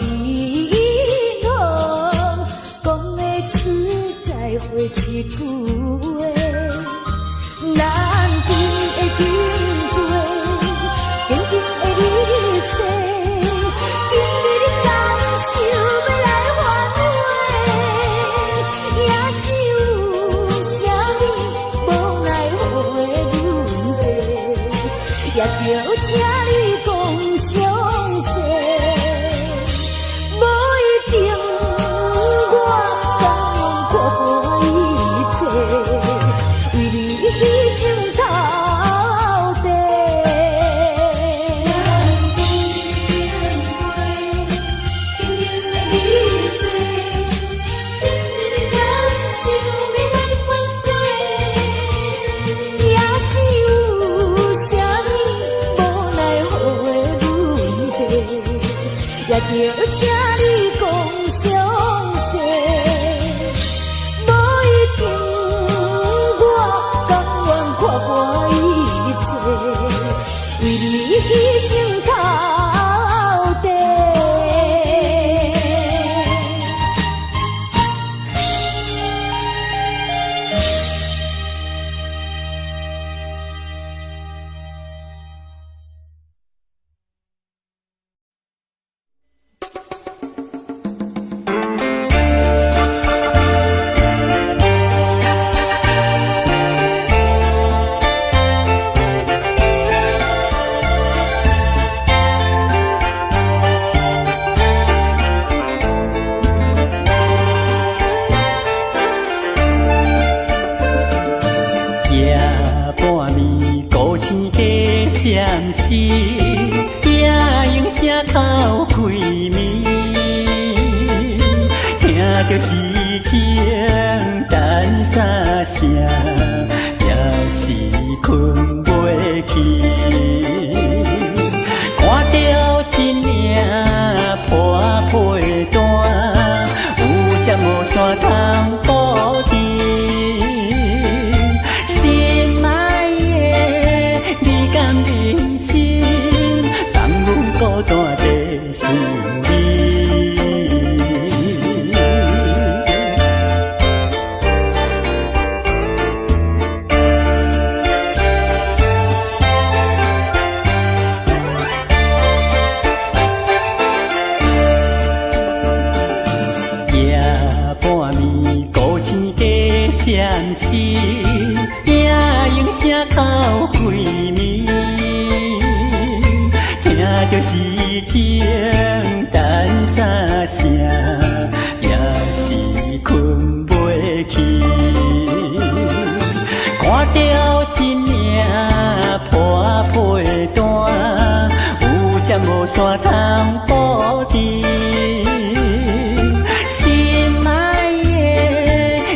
予伊拢讲会出再会一句话，咱今会经过，静静的日世，今日你甘想要来挽回，也是有啥物无奈何的轮回，也着请你讲详细，无一定我甘愿看破一切，为你牺牲到底。静静的日世，今日甘想要来挽回，也是有啥物无奈何的轮回，也着请你讲详细，无一定我甘愿看破一切，为你牺牲到底。相思也用声头开暝，听着诗情等三声，也是困袂去。看着一领破被单，有只无线通保持。孤单地想你，夜半暝孤星加相思，也用声头开暝。听着诗情等三声，也是困袂去。看着一领破被单，有只无线通保持。心爱的，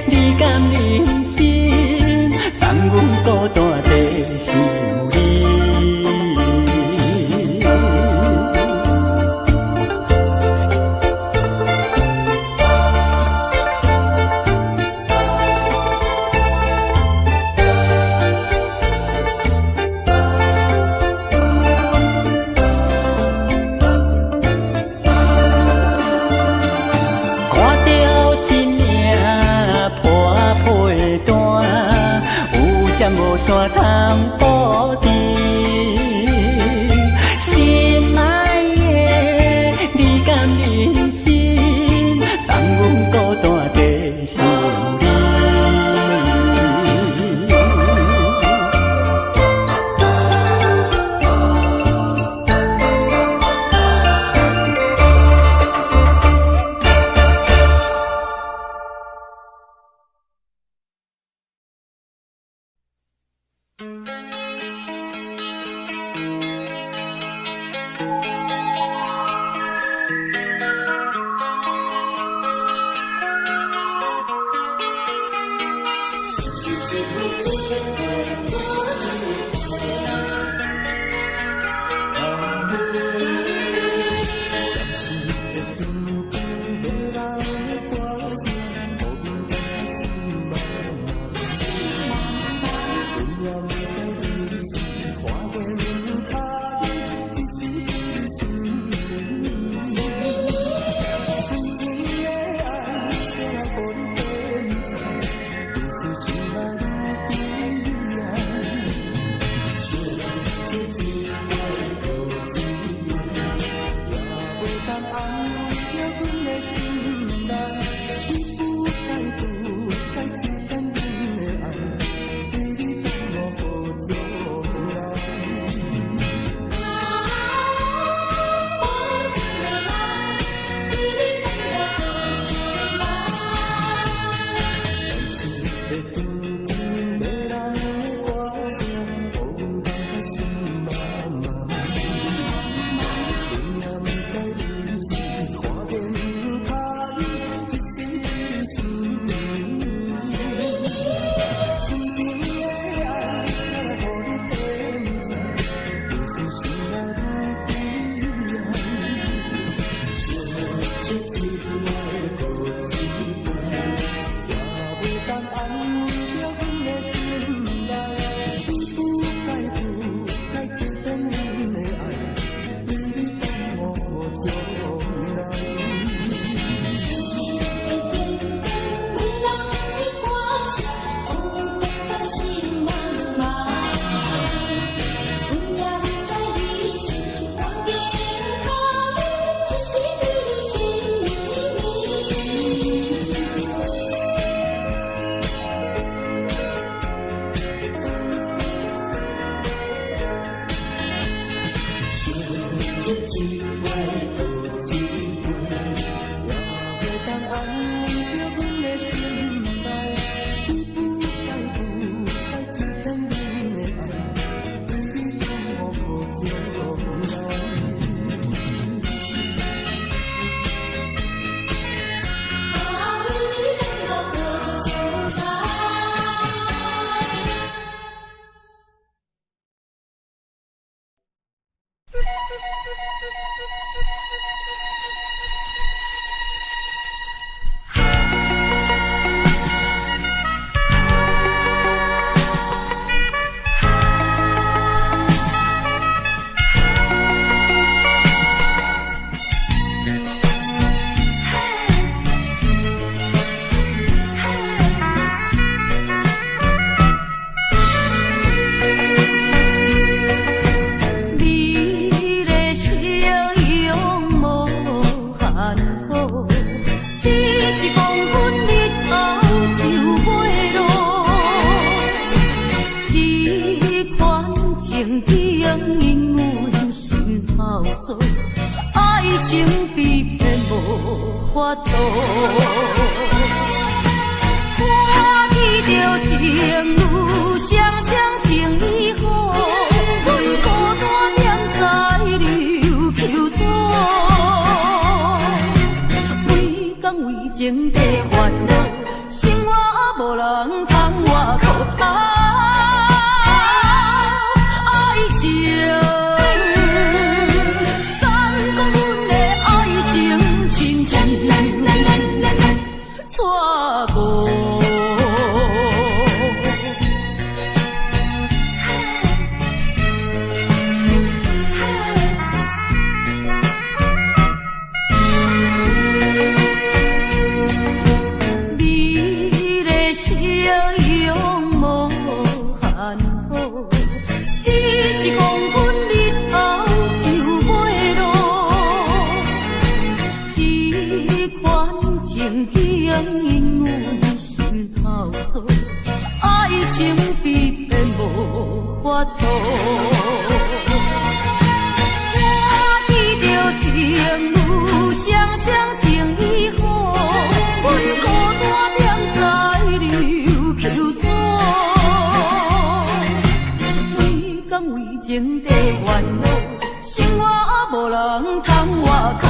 你甘忍心，放阮孤单地想你。无线通保持，心爱的，你甘忍心，放阮孤单地想你。杯又一杯，也袂当安慰着阮的心内，不该天天阮的爱，对你多么无情来。情比骗无法度，看见着情侣双双情意好，阮孤单踮在流口岛，为讲为情地烦恼，生活无人通外靠。爱情。爱情比骗无法度，看见着情侣双双情意好，阮孤单踮在流口岛，为讲为情地烦恼，生活无人通外靠。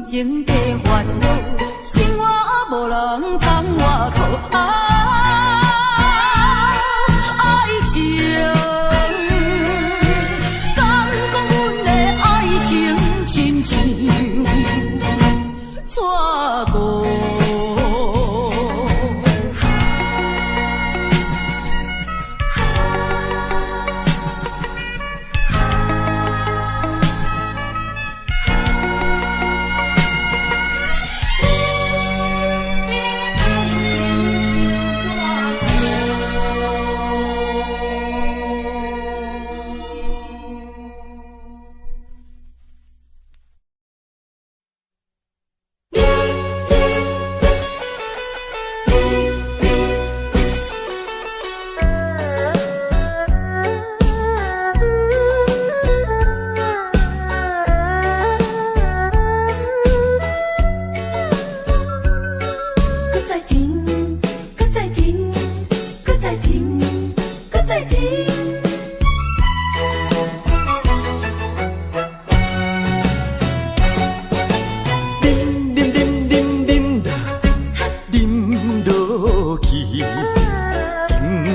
情地烦恼，生活无人通外靠。爱情，敢讲阮的爱情亲像纸糊。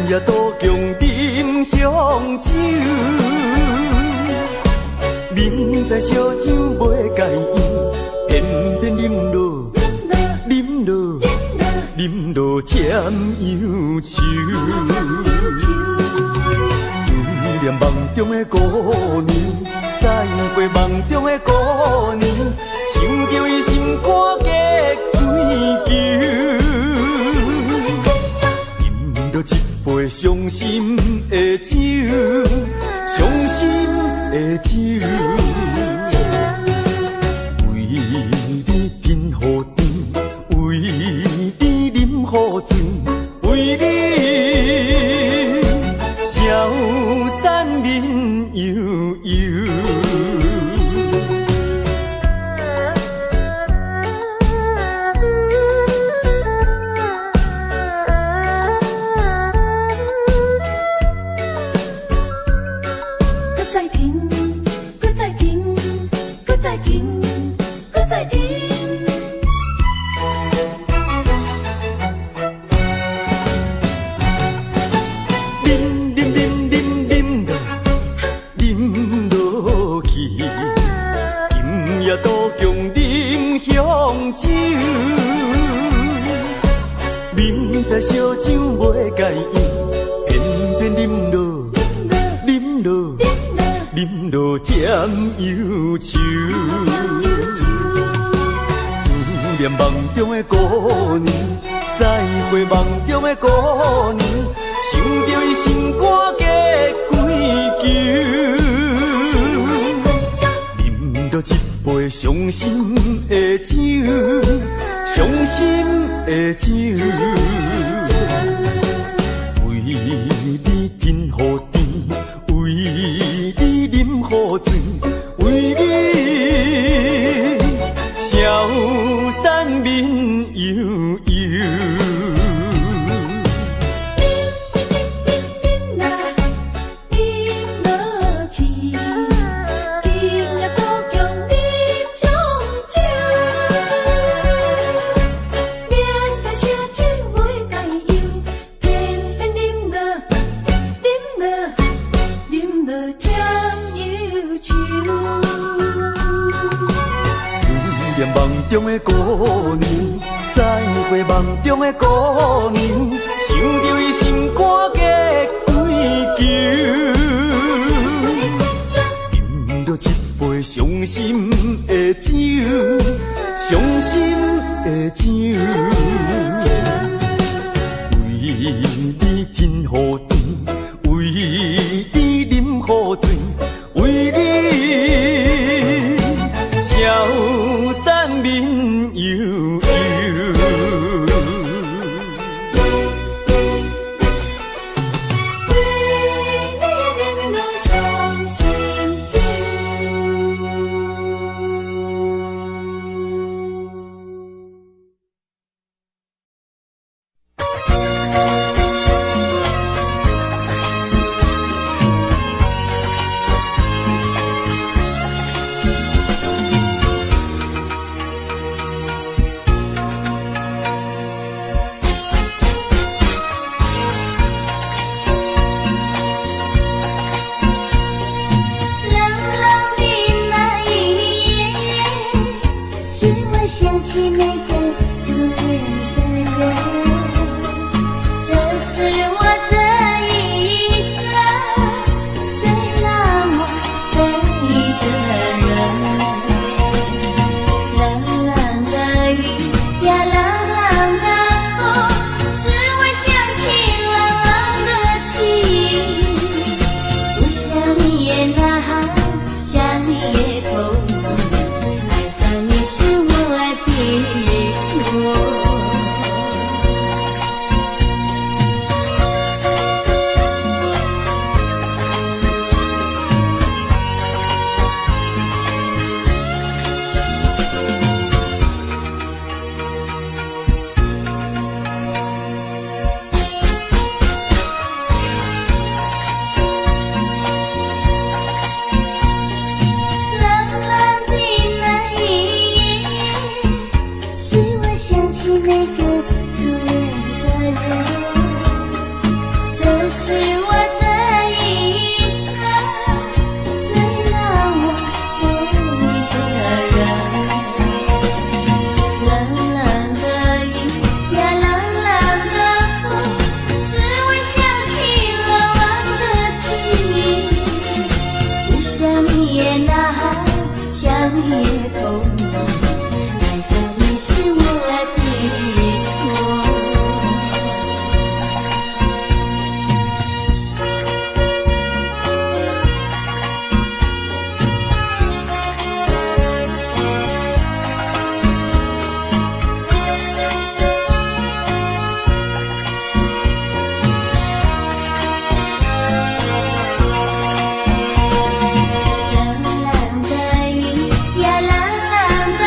也多叫饮香酒，明知烧酒袂解药，偏偏饮落，饮落，饮落添忧愁。思念梦中的姑娘，再过梦中的姑娘，想着伊心肝结归球。一杯伤心的酒，伤心的酒，为你甜雨甜，为你饮雨醉，为你消散面悠悠。明知烧酒袂解药，偏偏饮落，饮落，饮落添忧愁。思念梦中的姑娘，再会梦中的姑娘，想着伊心肝结归球。饮着一杯伤心的酒，伤心的酒，为你甜雨甜，为你饮雨醉，为你消散面悠悠。梦中的姑娘，再会梦中的姑娘，想着伊心肝结归球。饮着一杯伤心的酒，伤心的酒，为你甜雨甜，为你饮雨醉，为你消散面悠悠。的痛，为什么是我的错？浪浪的雨呀，浪浪的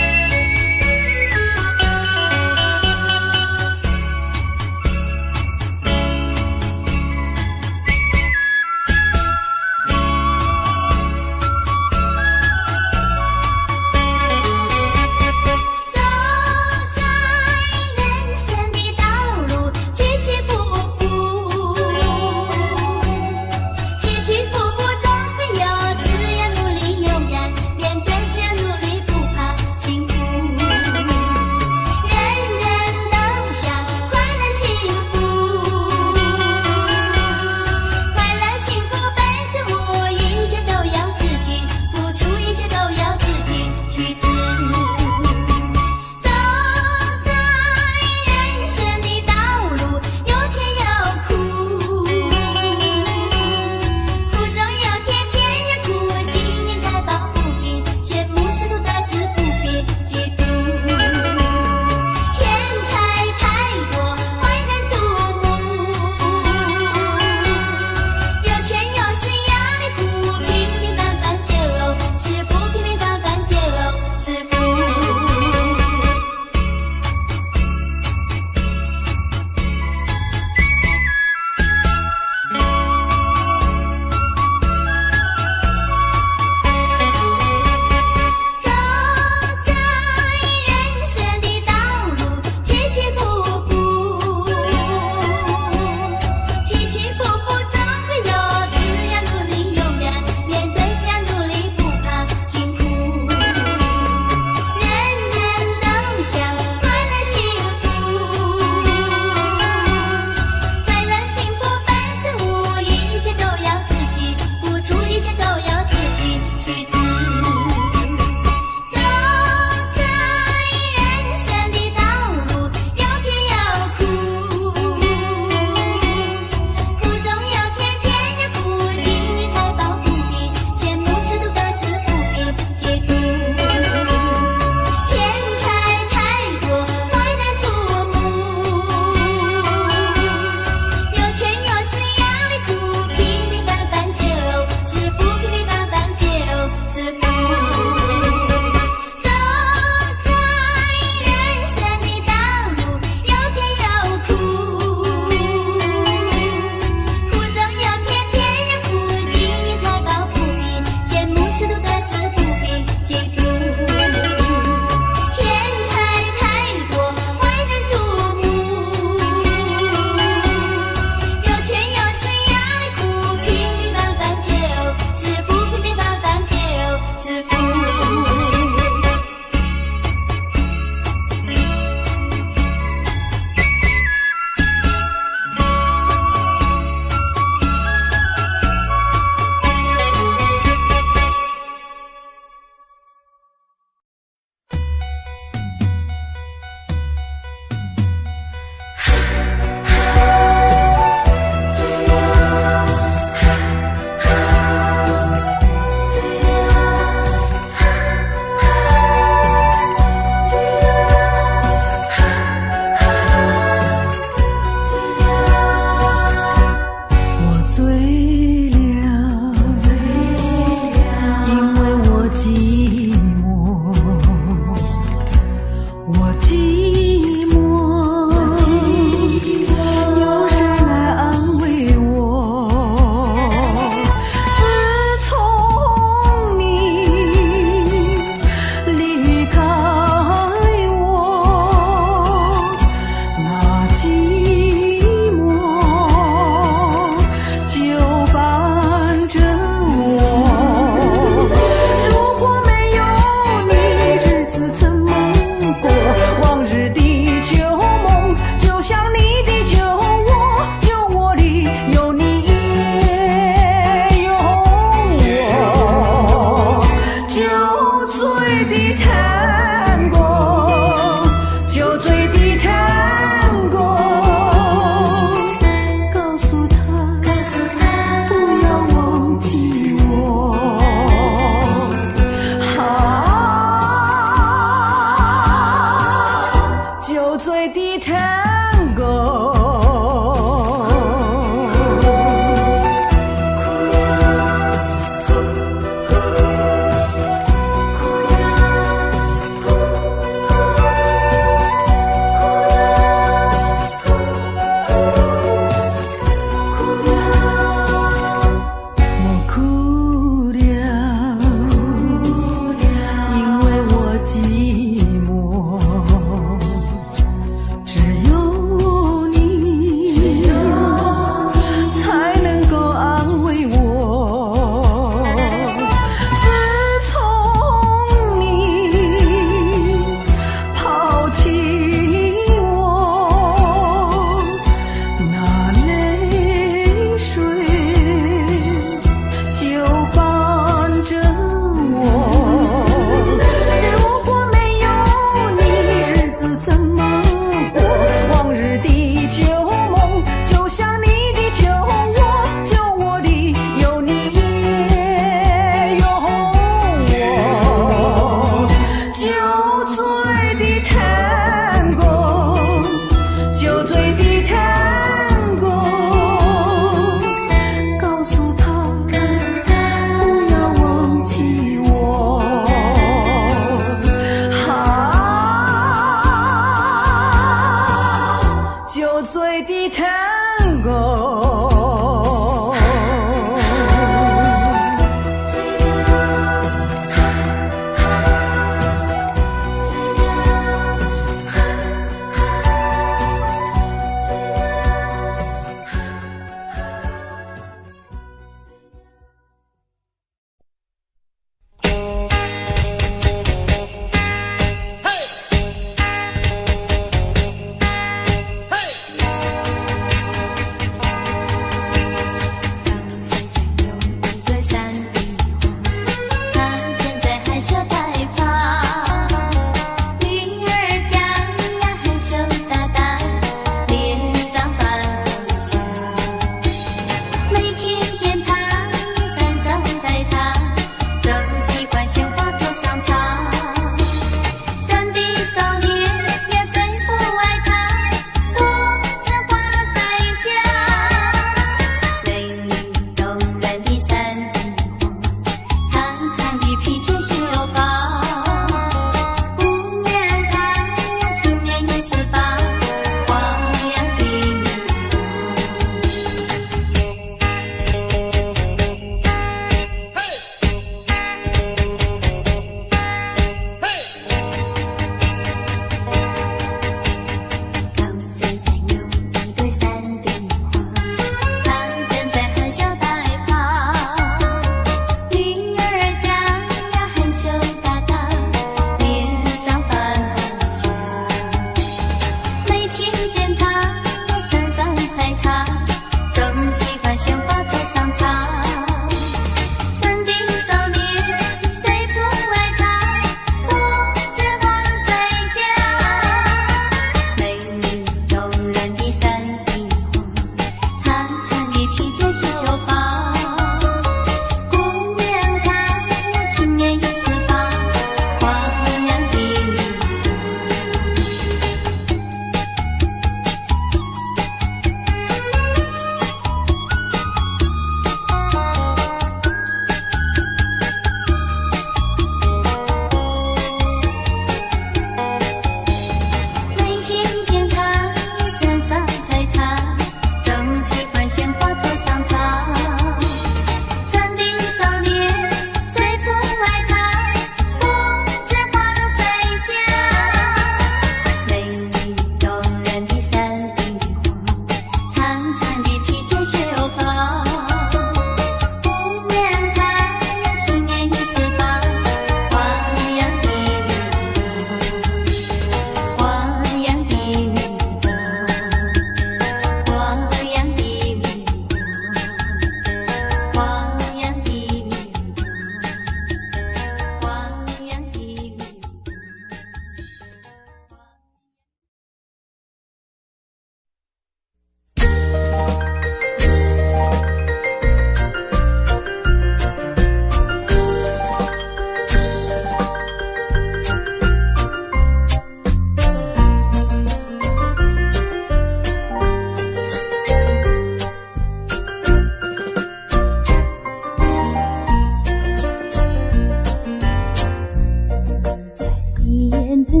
闪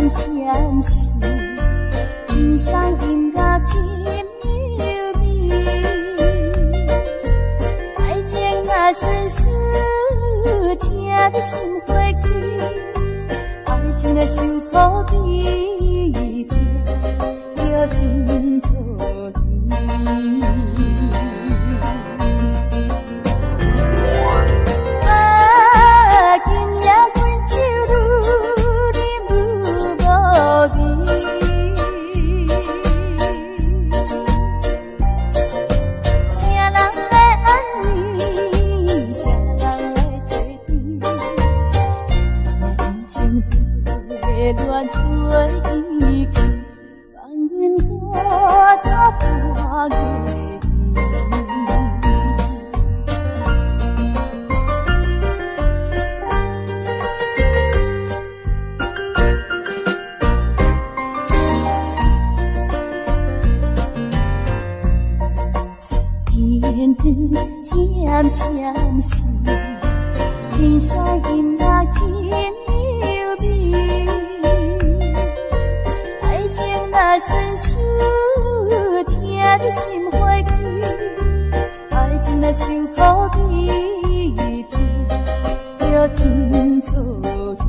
闪时，天送音乐真优美。爱情若顺序，听得心花开。爱情若受苦悲痛，要真错意。乱做意气，放阮孤单半月天光闪闪时，天上音乐真优美。爱情若顺序，听得心花开。爱情若受苦悲痛，要真错意。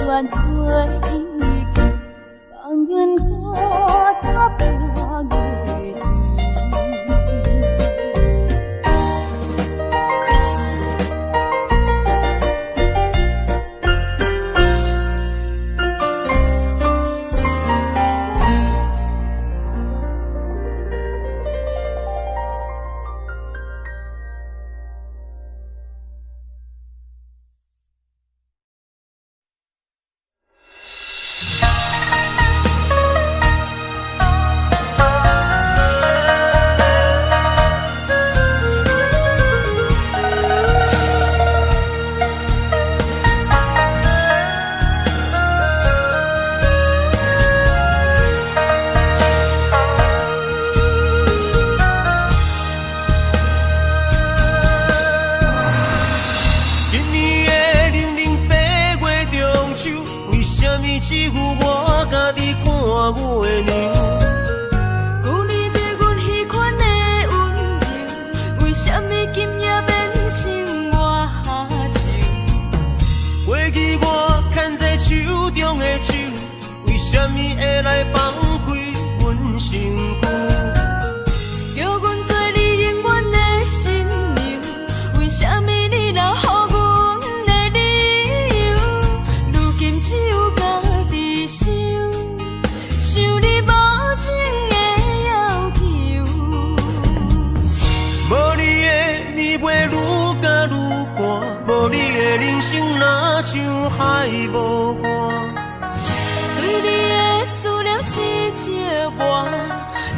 乱做意气，放阮孤单半月天。只有我家己看我的娘。有你对阮迄款的温柔，为什么今夜变成我下手？过去我牵在手中的手，为什么会来放开阮身躯？叫阮做你永远的新娘，为什么你若予阮的理由？如今只有家己想，想你无情的要求。无你的暝袂愈加愈寒，无你的人生若像海无岸。对你的思念是一半，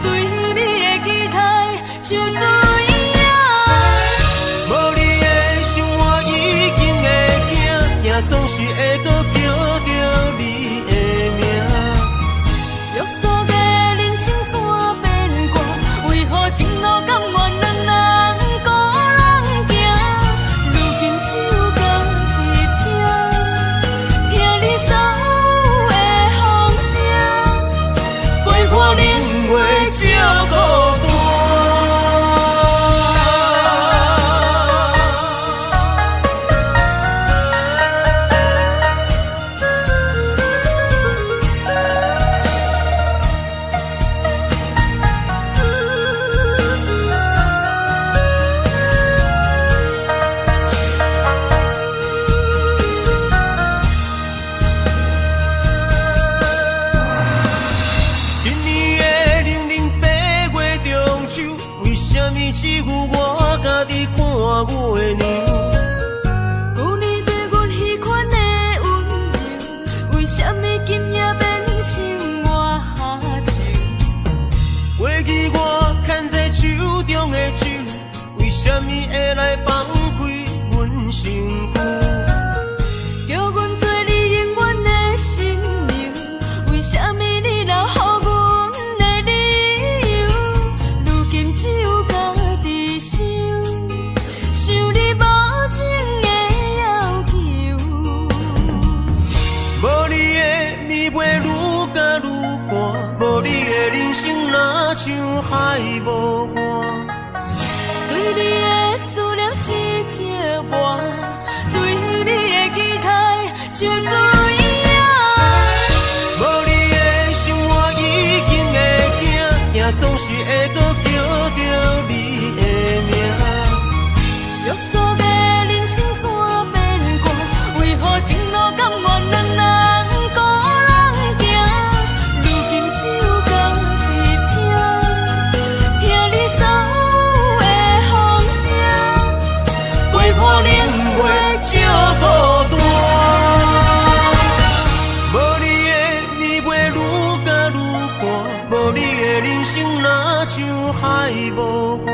对你的期待像水影。无你的想我已经会惊，惊总是会搁叫着你的名。约束的人生怎变卦？为何情路甘愿两人孤年只有我家己看月亮。旧年对阮迄款的温柔，为什么今夜变成我下情？过去我牵在手中的手，为什么会来放开阮身躯？叫阮做你永远的新娘，为什么你留予阮的理由？如今只有家己想，想你无情的要求。无你的暝袂愈加愈寒，无你的人生若像海无岸。对你的思念是一碗，对你的期待像水影。无你的生活已经会惊，也总是会搁叫着你的名。约束的人生怎变过？为何情路甘愿两人孤人行？如今只有家己听你所有的风声，陪伴冷月照孤单。无你的暝袂愈加愈寒，无你的人生若像海无岸。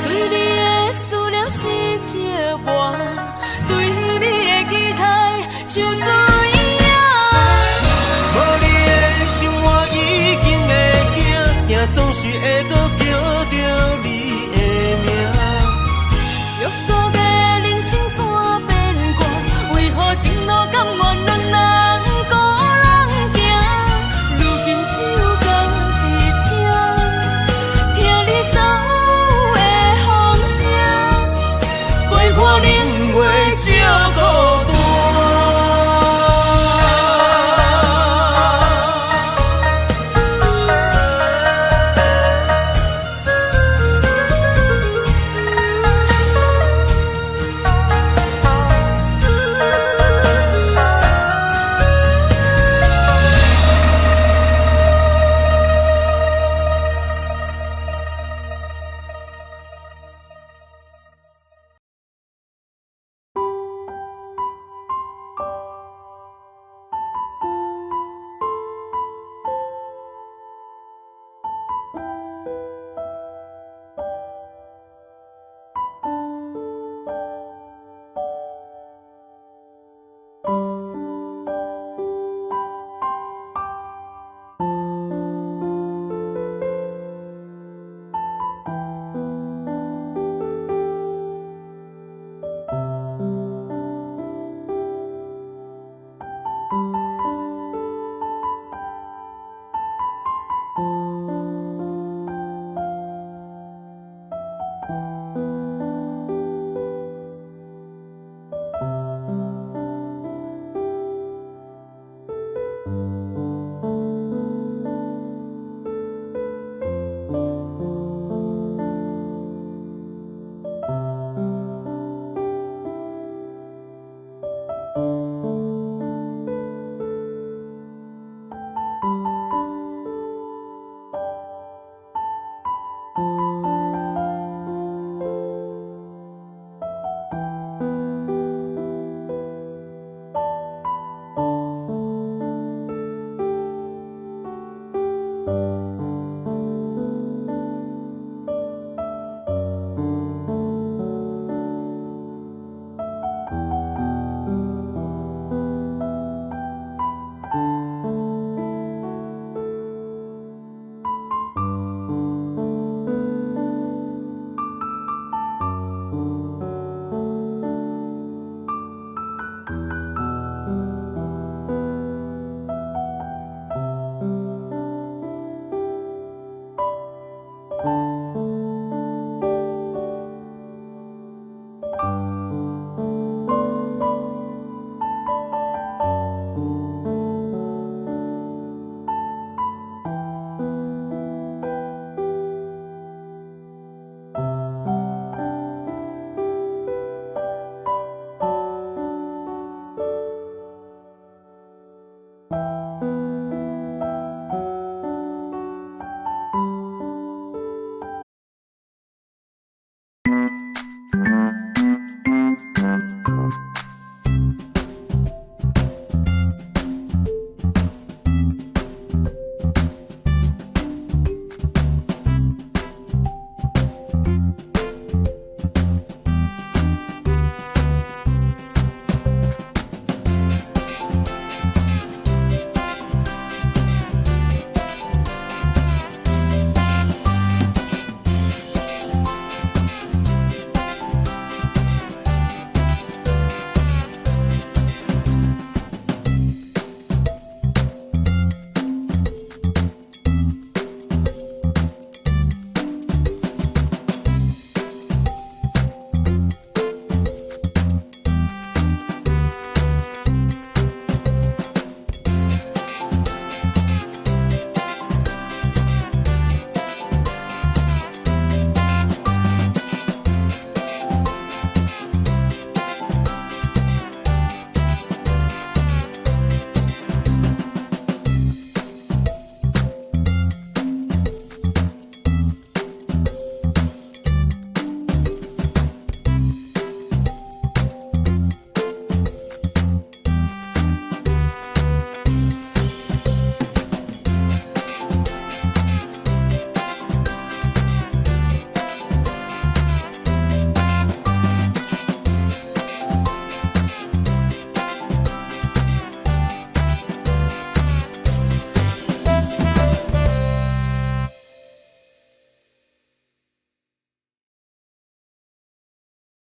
对你的思念是一碗，对你的期待像水影。无你的生活已经会惊，也总是会搁